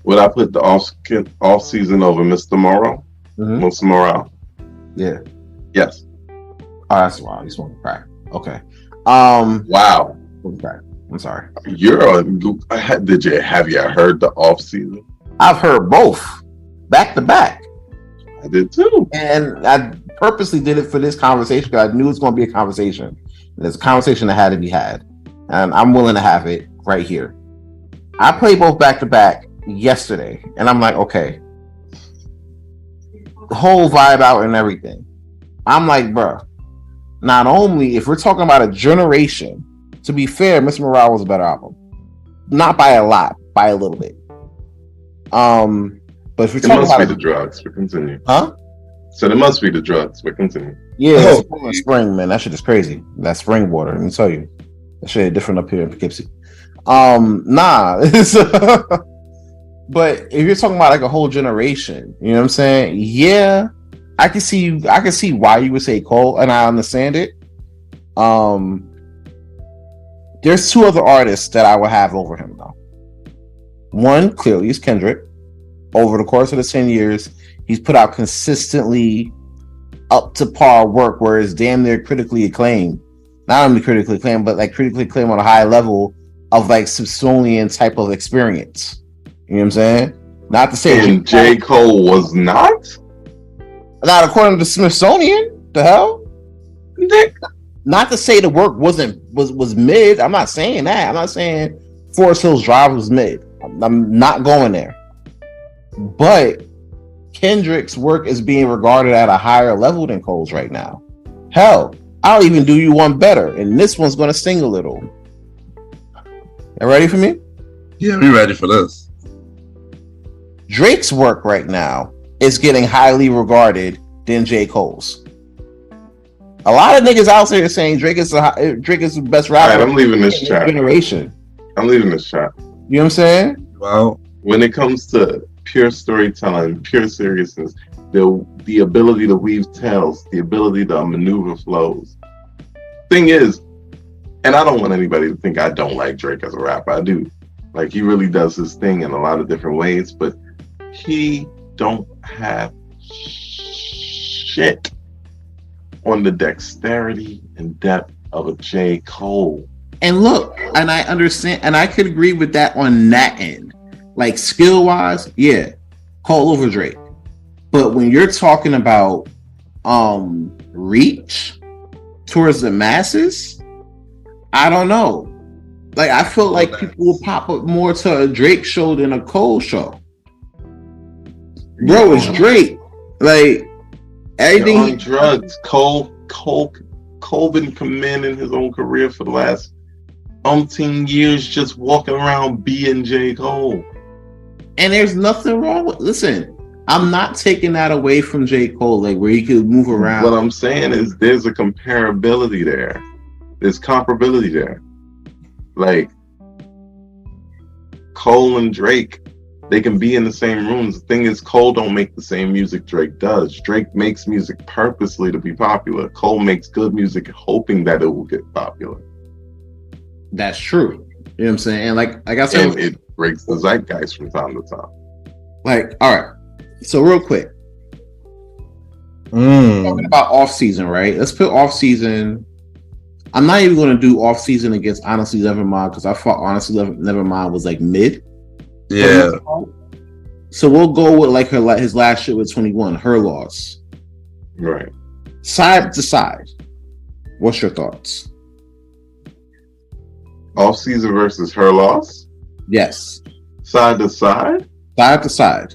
Would I put the off-season over Mr. Morrow? Mr. Morale? Yeah. Yes. Oh, that's wild. You smoking crack. Okay. Wow. Okay. I'm sorry. Have you heard the off-season? I've heard both, back to back. I did too. And I purposely did it for this conversation because I knew it was going to be a conversation. There's a conversation that had to be had. And I'm willing to have it right here. I played both back to back yesterday. And I'm like, okay. The whole vibe out and everything. I'm like, bro. Not only, if we're talking about a generation, to be fair, Mr. Morale was a better album. Not by a lot, by a little bit. And But if we're It talking must about be the drugs. But continue. huh? So it must be the drugs. But continue. Yeah, Oh. it's Poland spring, man. That shit is crazy. That spring water, let me tell you. That shit is different up here in Poughkeepsie. Nah. But if you're talking about like a whole generation, you know what I'm saying? Yeah, I can see why you would say Cole, and I understand it. There's two other artists that I would have over him though. One clearly is Kendrick. Over the course of the 10 years, he's put out consistently up to par work where it's damn near critically acclaimed. Not only critically acclaimed, but like critically acclaimed on a high level of like Smithsonian type of experience. You know what I'm saying? Not to say And J. Cole was not? not according to Smithsonian. The hell? Not to say the work was mid. I'm not saying that. I'm not saying Forest Hills Drive was mid. I'm not going there. But Kendrick's work is being regarded at a higher level than Cole's right now. Hell, I'll even do you one better, and this one's going to sting a little. You ready for me? Yeah, we ready for this. Drake's work right now is getting highly regarded than J. Cole's. A lot of niggas out there saying Drake is the best rapper. All right, I'm leaving this chat. Generation. I'm leaving this chat. You know what I'm saying? Well, When it comes to pure storytelling, pure seriousness, the ability to weave tales, the ability to maneuver flows. Thing is, and I don't want anybody to think I don't like Drake as a rapper. I do. Like, he really does his thing in a lot of different ways, but he don't have shit on the dexterity and depth of a J. Cole. And look, and I understand, and I could agree with that on that end. Like skill wise, yeah, Cole over Drake. But when you're talking about reach towards the masses, I don't know. Like I feel like people will pop up more to a Drake show than a Cole show. Bro, it's Drake. Like everything on drugs. Cole been commanding his own career for the last umpteen years, just walking around being J. Cole. And there's nothing wrong with. Listen, I'm not taking that away from J. Cole, like where he could move around. What I'm saying is, there's a comparability there. There's comparability there. Like Cole and Drake, they can be in the same rooms. The thing is, Cole don't make the same music Drake does. Drake makes music purposely to be popular. Cole makes good music hoping that it will get popular. That's true. You know what I'm saying? And like I said, And it breaks the zeitgeist from time to time. like, all right. So real quick, talking about off season, right? Let's put off season. I'm not even going to do off season against Honestly Nevermind because I thought Honestly Nevermind was like mid. yeah. So we'll go with like his last shit with 21, Her Loss. Right. Side to side, what's your thoughts? Off season versus Her Loss? Yes, Side to side? side to side.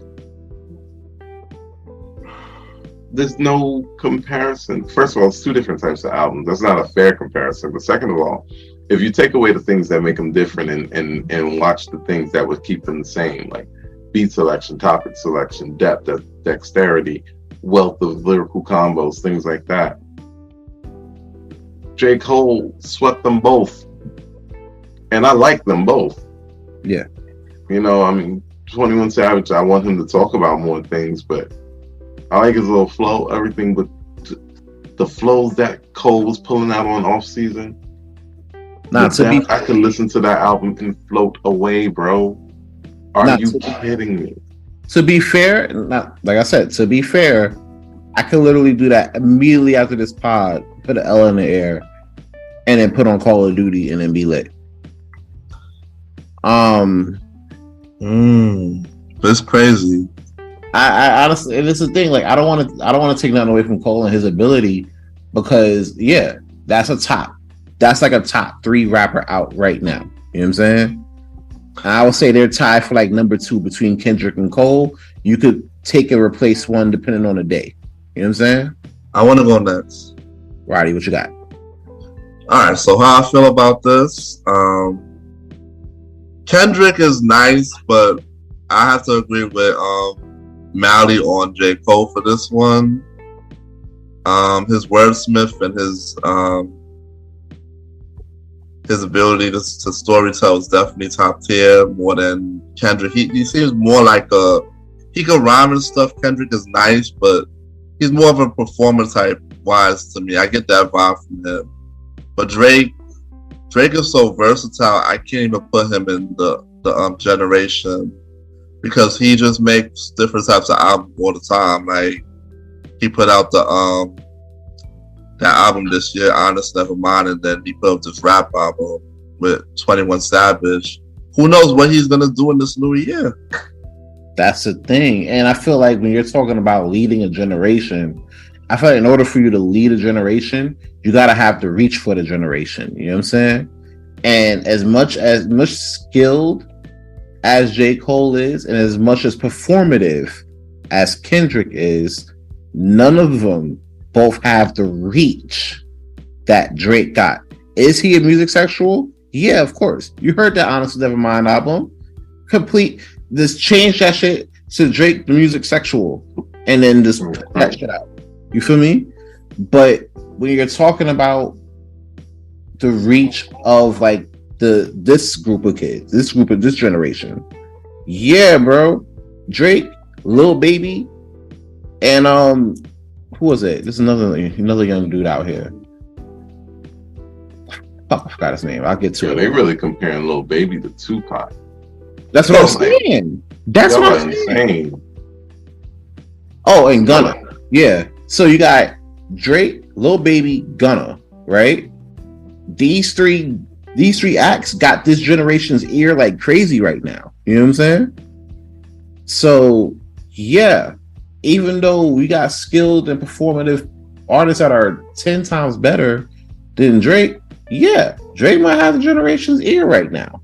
There's no comparison. First of all, it's two different types of albums. That's not a fair comparison. But second of all, if you take away the things that make them different and watch the things that would keep them the same, like beat selection, topic selection, depth, dexterity, wealth of lyrical combos, things like that, J. Cole swept them both. And I like them both. Yeah. You know, I mean, 21 Savage, I want him to talk about more things, but I like his little flow, everything, but the flows that Cole was pulling out on off season. I could listen to that album and float away, bro. Are you kidding me? To be fair, not like I said, to be fair, I could literally do that immediately after this pod, put an L in the air, and then put on Call of Duty and then be lit. That's crazy. I honestly, and it's the thing. Like, I don't want to take nothing away from Cole and his ability, because yeah, that's like a top 3 rapper out right now. You know what I'm saying? And I would say they're tied for like number 2 between Kendrick and Cole. You could take and replace one depending on the day. You know what I'm saying? I want to go next. Roddy, what you got? All right, so how I feel about this. Kendrick is nice, but I have to agree with Mally on J. Cole for this one. His wordsmith and his ability to storytell is definitely top tier, more than Kendrick. He seems more like he can rhyme and stuff. Kendrick is nice, but he's more of a performer type wise to me. I get that vibe from him. But Drake is so versatile. I can't even put him in the generation, because he just makes different types of albums all the time. Like, he put out that album this year, Honest Nevermind, and then he put up this rap album with 21 Savage. Who knows what he's gonna do in this new year? That's the thing. And I feel like when you're talking about leading a generation, I feel like in order for you to lead a generation, you gotta have to reach for the generation. You know what I'm saying? And as much skilled as J. Cole is, and as much as performative as Kendrick is, none of them both have the reach that Drake got. Is he a music sexual? Yeah, of course. You heard that Honest Nevermind album. Just change that shit to Drake the music sexual, and then just put that shit out. You feel me? But when you're talking about the reach of like this group of kids, this generation, yeah, bro, Drake, Lil Baby, and who was it? There's another young dude out here. Fuck, I forgot his name. I'll get to it. They really comparing Lil Baby to Tupac. That's what I'm saying. That's what I'm saying. Oh, and Gunna. Yeah. So you got Drake, Lil Baby, Gunna, right? These three acts got this generation's ear like crazy right now. You know what I'm saying? So yeah, even though we got skilled and performative artists that are 10 times better than Drake, yeah, Drake might have the generation's ear right now.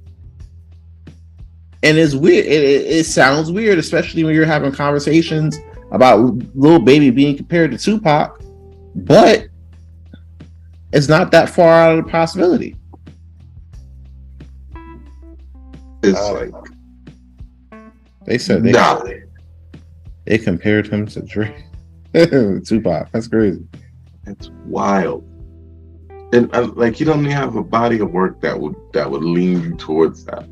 And it's weird. It sounds weird, especially when you're having conversations about Lil Baby being compared to Tupac, but it's not that far out of the possibility. It's like they said they compared him to Drake, Tupac. That's crazy. It's wild. And like, you don't even have a body of work that would lean you towards that.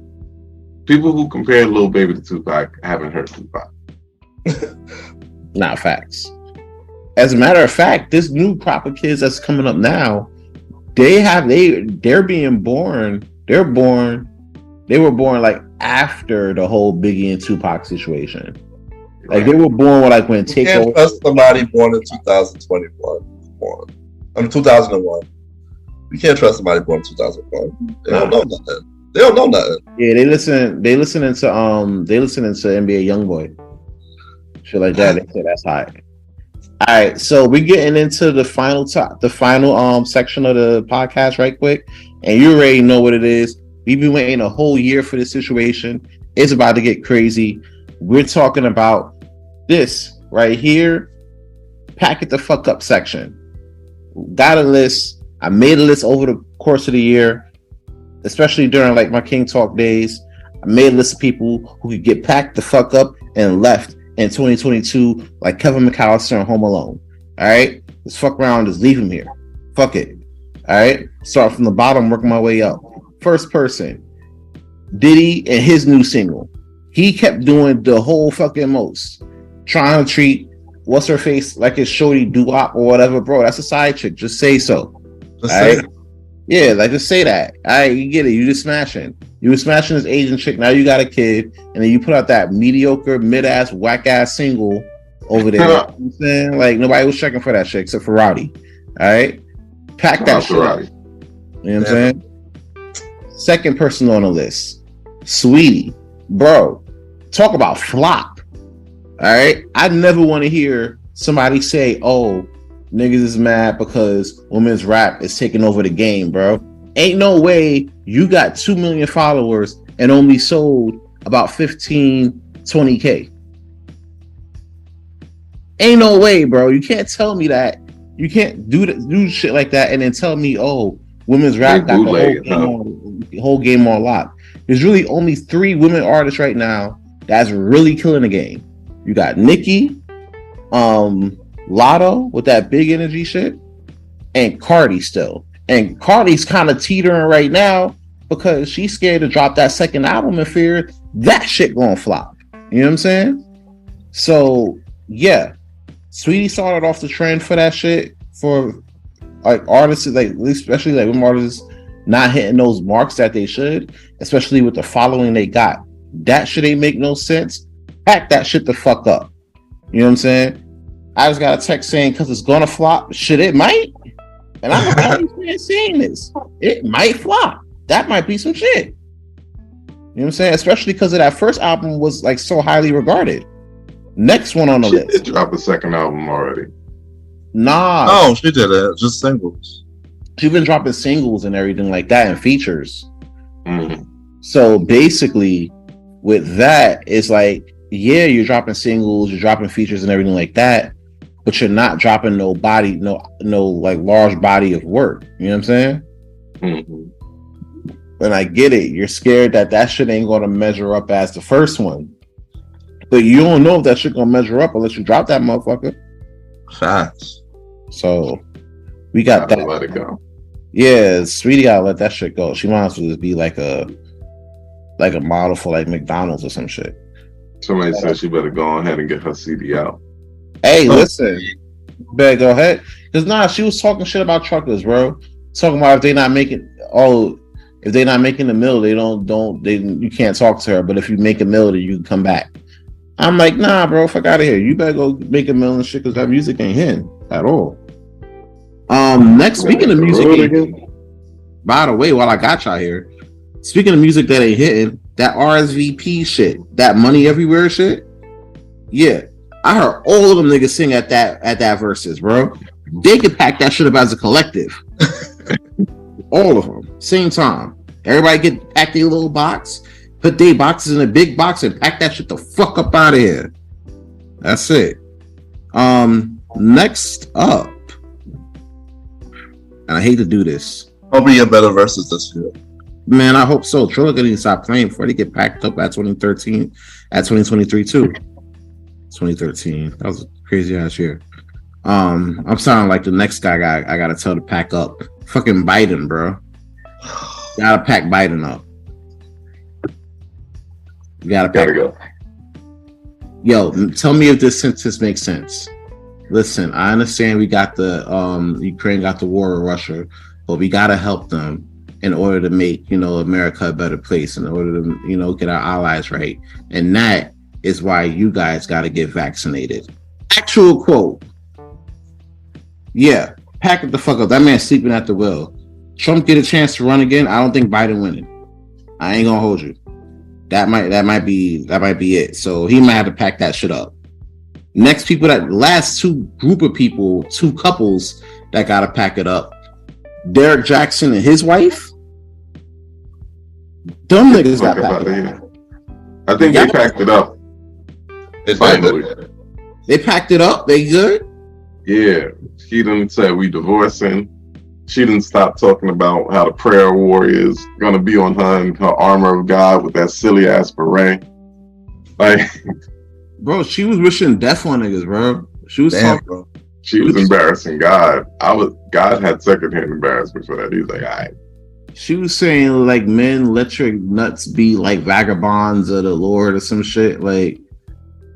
People who compare Lil Baby to Tupac haven't heard Tupac. Not facts. As a matter of fact, this new crop of kids that's coming up now, they're being born. They were born like after the whole Biggie and Tupac situation. Like, they were born with, like, when you can't trust somebody born in 2021. 2001. You can't trust somebody born in 2001. They don't know nothing. They don't know nothing. Yeah, they listening to NBA YoungBoy. Shit like that. They say that's hot. All right, so we're getting into the final section of the podcast right quick, and you already know what it is. We've been waiting a whole year for this situation. It's about to get crazy. We're talking about this right here. Pack it the fuck up section. Got a list. I made a list over the course of the year, especially during like my King Talk days. I made a list of people who could get packed the fuck up and left in 2022, like Kevin McAllister in Home Alone. All right, let's fuck around, just leave him here. Fuck it. All right, start from the bottom, work my way up. First person, Diddy and his new single. He kept doing the whole fucking most, trying to treat what's her face like it's Shorty Doo-Wop or whatever, bro. That's a side chick. Just say so. Just say right? Yeah, like just say that. All right, you get it. You just smashing. You were smashing this Asian chick. Now you got a kid, and then you put out that mediocre, mid-ass, whack-ass single over there. You know what I'm saying? Like, nobody was checking for that shit except for Roddy. All right? Pack that shit up. You know what I'm saying? Second person on the list, Sweetie. Bro, talk about flop. All right? I never want to hear somebody say, oh, niggas is mad because women's rap is taking over the game, bro. Ain't no way you got 2 million followers and only sold about 20K. Ain't no way, bro. You can't tell me that. You can't do shit like that and then tell me, oh, women's rap got the whole game on lock. There's really only 3 women artists right now that's really killing the game. You know You got Nicki, Lotto with that big energy shit, and Cardi still. And Cardi's kind of teetering right now because she's scared to drop that second album and fear that shit gonna flop. You know what I'm saying? So yeah, Sweetie started off the trend for that shit for like artists, like especially like when artists not hitting those marks that they should, especially with the following they got. That shit ain't make no sense. Pack that shit the fuck up. You know what I'm saying? I just got a text saying because it's gonna flop. Shit, it might. And I'm always saying this. It might flop. That might be some shit. You know what I'm saying? Especially because of that first album was like so highly regarded. Next one on the list. She did drop a second album already. Nah. Oh, she did it. Just singles. She's been dropping singles and everything like that and features. Mm-hmm. So basically, with that, it's like, yeah, you're dropping singles, you're dropping features and everything like that, but you're not dropping no like large body of work. You know what I'm saying? Mm-hmm. And I get it. You're scared that shit ain't going to measure up as the first one. But you don't know if that shit going to measure up unless you drop that motherfucker. Facts. So we got that. Let it go. Yeah, Sweetie gotta let that shit go. She might as well just be like a model for like McDonald's or some shit. Somebody said she better go ahead and get her CD out. Hey, listen, better go ahead. Cause she was talking shit about truckers, bro. Talking about if they not making the mill, you can't talk to her. But if you make a mill, then you can come back. I'm like, nah, bro, fuck out of here. You better go make a mill and shit because that music ain't hitting at all. Next, speaking of music, by the way, while I got y'all here, speaking of music that ain't hitting, that RSVP shit, that Money Everywhere shit, yeah, I heard all of them niggas sing at that verses, bro. They could pack that shit up as a collective, all of them, same time. Everybody get pack their little box, put their boxes in a big box, and pack that shit the fuck up out of here. That's it. Next up. And I hate to do this. Hopefully you get better verses this year. Man, I hope so. Trilla gonna stop playing before they get packed up at 2013, at 2023 too. 2013. That was a crazy ass year. I'm sounding like the next guy I gotta tell to pack up. Fucking Biden, bro. Gotta pack Biden up. You gotta go. Yo, tell me if this sentence makes sense. Listen, I understand we got the Ukraine got the war with Russia, but we gotta help them in order to make, America a better place, in order to, get our allies right. And that is why you guys gotta get vaccinated. Actual quote. Yeah, pack it the fuck up. That man's sleeping at the wheel. Trump get a chance to run again. I don't think Biden winning. I ain't gonna hold you. That might be it. So he might have to pack that shit up. Next people, that last two couples that gotta pack it up. Derek Jackson and his wife. Them niggas got packed up. I think they packed it up. They packed it up. They good. Yeah, he done said we divorcing. She didn't stop talking about how the prayer warrior is gonna be on her and her armor of God with that silly ass beret. Like, bro, she was wishing death on niggas, bro. She was talking, bro. She was embarrassing God. God had secondhand embarrassment for that. He was like, all right. She was saying like, men, let your nuts be like vagabonds of the Lord or some shit. Like,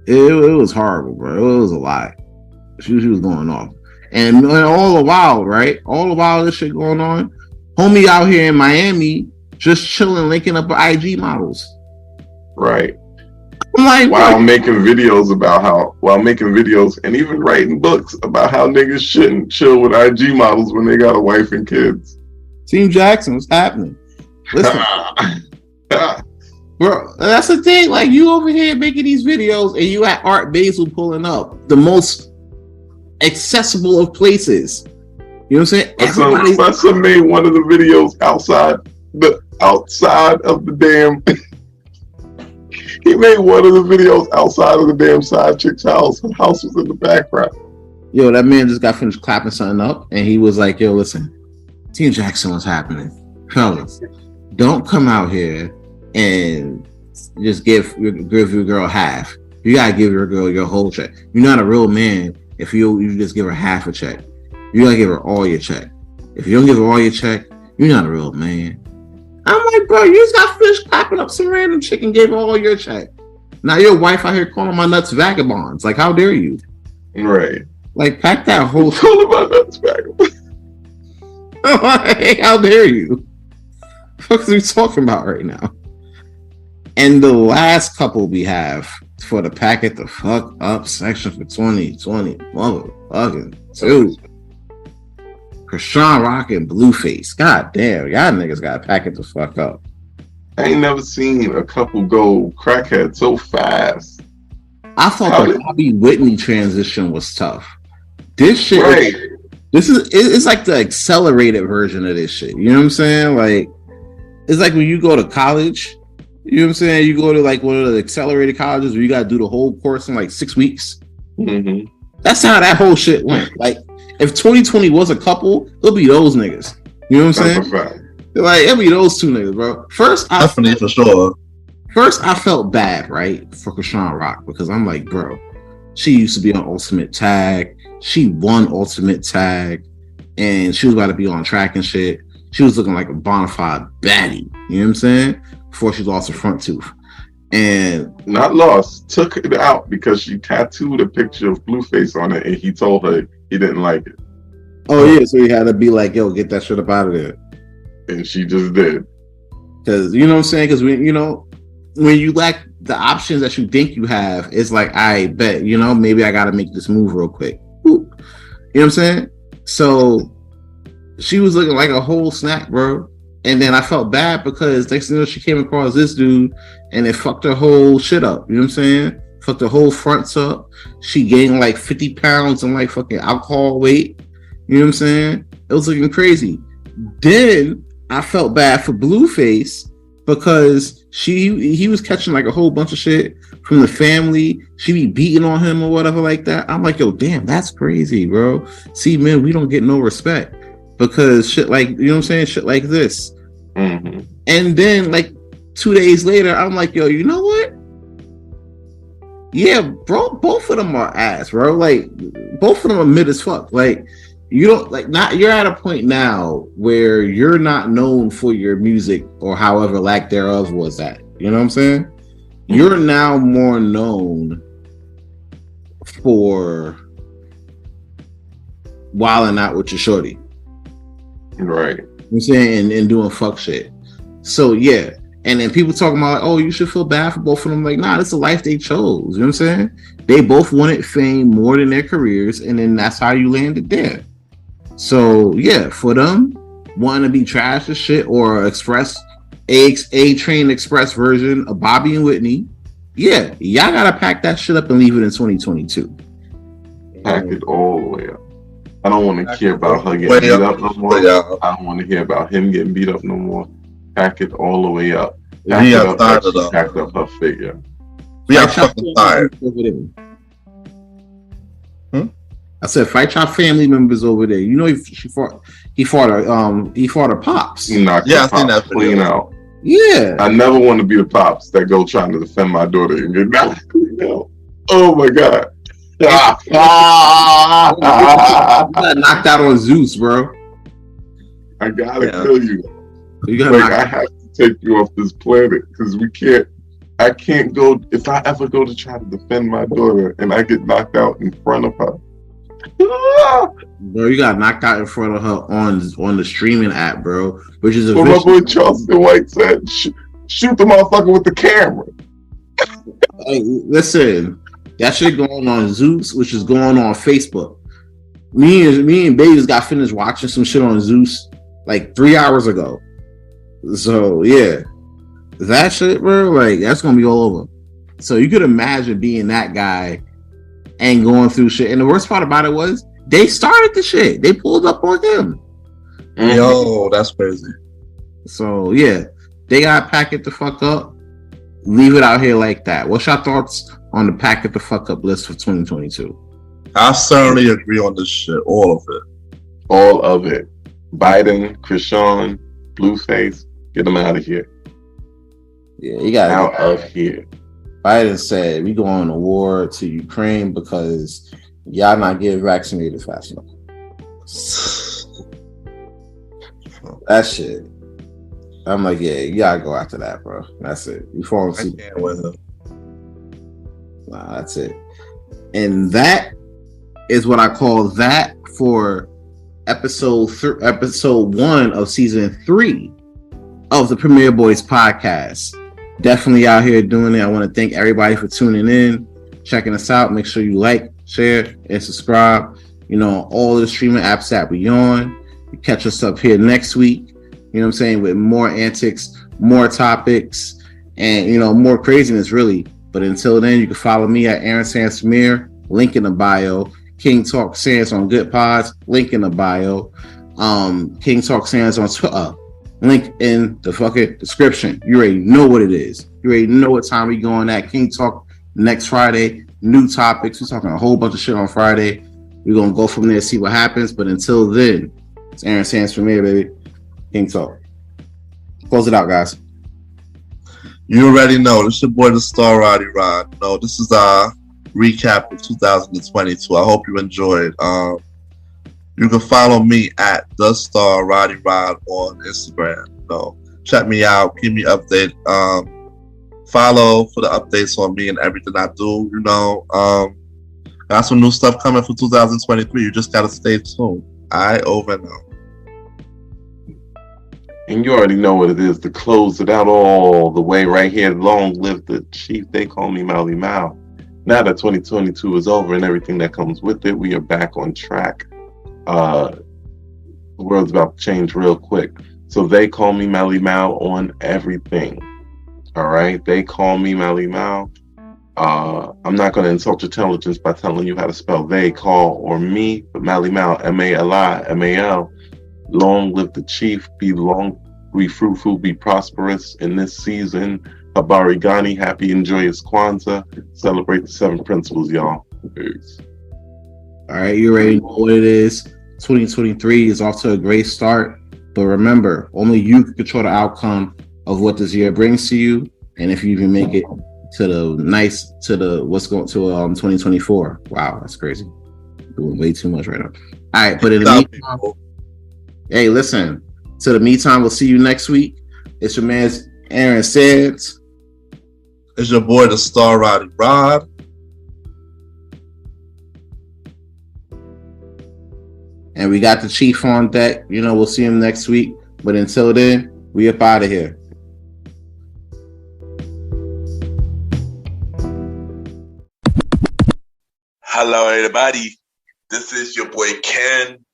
it was horrible, bro. It was a lot. She was going off. And all the while, right? All the while this shit going on, homie out here in Miami just chilling, linking up with IG models. Right. I'm like, while making videos and even writing books about how niggas shouldn't chill with IG models when they got a wife and kids. Team Jackson, what's happening? Listen, bro, that's the thing. Like, you over here making these videos and you at Art Basel pulling up the most accessible of places. You know what I'm saying? My son made one of the videos outside of the damn. He made one of the videos outside of the damn side chick's house. Her house was in the background. Yo, that man just got finished clapping something up, and he was like, "Yo, listen, Team Jackson, what's happening, fellas? Don't come out here and just give your girl half. You gotta give your girl your whole check. You're not a real man if you just give her half a check. You gotta give her all your check. If you don't give her all your check, you're not a real man. I'm like, bro, you just got finished clapping up some random chick and gave her all your check. Now your wife out here calling my nuts vagabonds. Like, how dare you? Right. Like, pack that whole Calling my nuts vagabonds. Like, how dare you? What are we talking about right now? And the last couple we have for the pack it the fuck up section for 2020, motherfucking dude. Krishan Rock and Blueface. God damn, y'all niggas gotta pack it the fuck up. I ain't never seen a couple go crackhead so fast. I thought the Bobby Whitney transition was tough. This shit, Right. It's like the accelerated version of this shit. You know what I'm saying? Like, it's like when you go to college, you know what I'm saying? You go to like one of the accelerated colleges where you gotta do the whole course in like 6 weeks. Mm-hmm. That's how that whole shit went. Like, if 2020 was a couple, it'll be those niggas. You know what I'm saying? Like, it'll be those two niggas, bro. Definitely, for sure. First, I felt bad, right, for Krishan Rock, because I'm like, bro, she used to be on Ultimate Tag. She won Ultimate Tag, and she was about to be on track and shit. She was looking like a bona fide baddie. You know what I'm saying? Before she lost her front tooth. And not lost, took it out because she tattooed a picture of Blueface on it, and he told her he didn't like it. Oh yeah, so he had to be like, yo, get that shit up out of there. And she just did. Because, you know what I'm saying? Because, when you lack the options that you think you have, it's like, I bet, maybe I got to make this move real quick. Whoop. You know what I'm saying? So she was looking like a whole snack, bro. And then I felt bad because next thing you know, she came across this dude and it fucked her whole shit up. You know what I'm saying? Fucked her whole fronts up. She gained like 50 pounds in like fucking alcohol weight. You know what I'm saying? It was looking crazy. Then I felt bad for Blueface because he was catching like a whole bunch of shit from the family. She be beating on him or whatever like that. I'm like, yo, damn, that's crazy, bro. See, man, we don't get no respect because shit like, you know what I'm saying? Shit like this. Mm-hmm. And then like 2 days later, I'm like, yo, you know what? Yeah, bro, both of them are ass, bro. Like, both of them are mid as fuck. Like, you don't like not. You're at a point now where you're not known for your music or however lack thereof was that. You know what I'm saying? You're now more known for wilding out with your shorty. Right. You know what I'm saying? And doing fuck shit. So yeah. And then people talking about like, oh, you should feel bad for both of them. Like, nah, it's the life they chose. You know what I'm saying? They both wanted fame more than their careers, and then that's how you landed there. So yeah, for them wanting to be trash as shit or express a Train Express version of Bobby and Whitney, yeah, y'all gotta pack that shit up and leave it in 2022. Pack it all the way up. I don't want to hear about her getting beat up no more. I don't want to hear about him getting beat up no more. Pack it all the way up. Pack it up like she packed up her figure. We are fucking tired. I said, fight your family members over there. You know, he fought her pops. Yeah, I seen that clean out. Yeah, I never want to be the pops that go trying to defend my daughter and get knocked out. Oh my god! You got knocked out on Zeus, bro. I gotta kill you. Like, I have to take you off this planet because I can't go. If I ever go to try to defend my daughter and I get knocked out in front of her. Bro, you got knocked out in front of her on the streaming app, bro. Which is my boy Charleston White said, shoot the motherfucker with the camera. Hey, listen, that shit going on Zeus, which is going on Facebook. Me and Babies got finished watching some shit on Zeus like 3 hours ago. So yeah, that shit, bro, like that's gonna be all over. So you could imagine being that guy and going through shit. And the worst part about it was they started the shit. They pulled up on him. Yo, that's crazy. So yeah, they gotta pack it the fuck up. Leave it out here like that. What's your thoughts on the pack it the fuck up list for 2022? I certainly agree on this shit. All of it. All of it. Biden, Krishan, Blueface, get them out of here. Yeah, you got out of here. Biden said we going to war to Ukraine because y'all not getting vaccinated fast enough. That shit. I'm like, yeah, you gotta go after that, bro. That's it. You fall I asleep. can't with him. Nah, that's it. And that is what I call that for episode 1 of season 3 of the Premier Boys podcast. Definitely out here doing it. I want to thank everybody for tuning in, checking us out. Make sure you like, share, and subscribe. You know, all the streaming apps that we on. You catch us up here next week. You know what I'm saying? With more antics, more topics, and, you know, more craziness, really. But until then, you can follow me at Aaron Sands Premier, link in the bio. King Talk Sands on Good Pods, link in the bio. King Talk Sands on Twitter, link in the fucking description. You already know what it is. You already know what time we going at. King Talk next Friday, new topics. We're talking a whole bunch of shit on Friday. We're going to go from there, see what happens. But until then, it's Aaron Sands Premier, baby. King Talk. Close it out, guys. You already know. This your boy, the Star Roddy Rod. No, this is our recap of 2022. I hope you enjoyed. You can follow me at the Star Roddy Rod on Instagram. So check me out. Keep me updated. Follow for the updates on me and everything I do. You know, got some new stuff coming for 2023. You just gotta stay tuned. Over and out. And you already know what it is to close it out all the way right here. Long live the chief. They call me Malimal. Now that 2022 is over and everything that comes with it, we are back on track. The world's about to change real quick. So they call me Malimal on everything. All right? They call me Malimal. I'm not going to insult your intelligence by telling you how to spell they, call, or me, but Malimal, M-A-L-I-M-A-L. Long live the chief, be fruitful, be prosperous in this season. Habari Gani, happy and joyous Kwanzaa. Celebrate the 7 principles, y'all. Peace. All right, you already know what it is. 2023 is off to a great start. But remember, only you can control the outcome of what this year brings to you. And if you even make it to what's going to 2024. Wow, that's crazy. Doing way too much right now. All right, but in the meantime, hey, listen, to the meantime, we'll see you next week. It's your man, Aaron Sands. It's your boy, the Star Roddy Rod. And we got the chief on deck. You know, we'll see him next week. But until then, we up out of here. Hello, everybody. This is your boy Ken,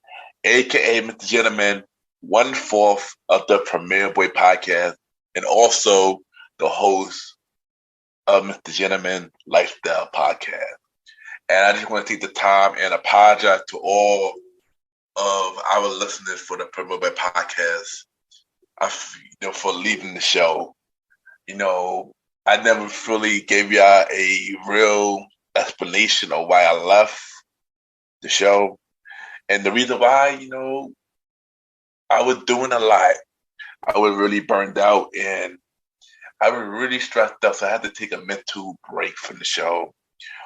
aka Mr. Gentleman, 1/4 of the Premier Boy podcast, and also the host of Mr. Gentleman Lifestyle podcast. And I just want to take the time and apologize to all of our listeners for the Premier Boy podcast. For leaving the show. You know, I never really gave y'all a real explanation of why I left the show. And the reason why, you know, I was doing a lot. I was really burned out and I was really stressed out. So I had to take a mental break from the show.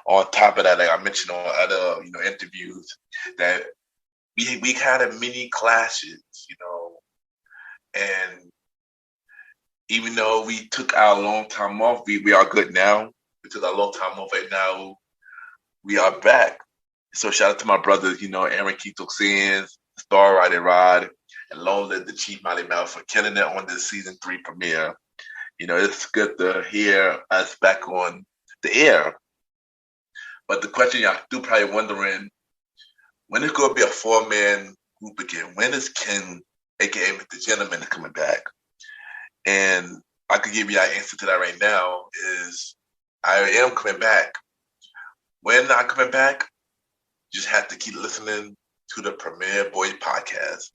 On top of that, like I mentioned on other, interviews, that we had a mini clashes, and even though we took our long time off, we are good now. We took our long time off right now. We are back. So shout out to my brothers, Aaron Keto Sands, Star Roddy Rod, and long live the Chief Malimal for killing it on this season 3 premiere. It's good to hear us back on the air. But the question y'all do probably wondering, when is going to be a 4-man group again? When is Ken, aka Mr. Gentleman, coming back? And I could give you an answer to that right now is I am coming back. When I'm coming back, you just have to keep listening to the Premier Boy podcast.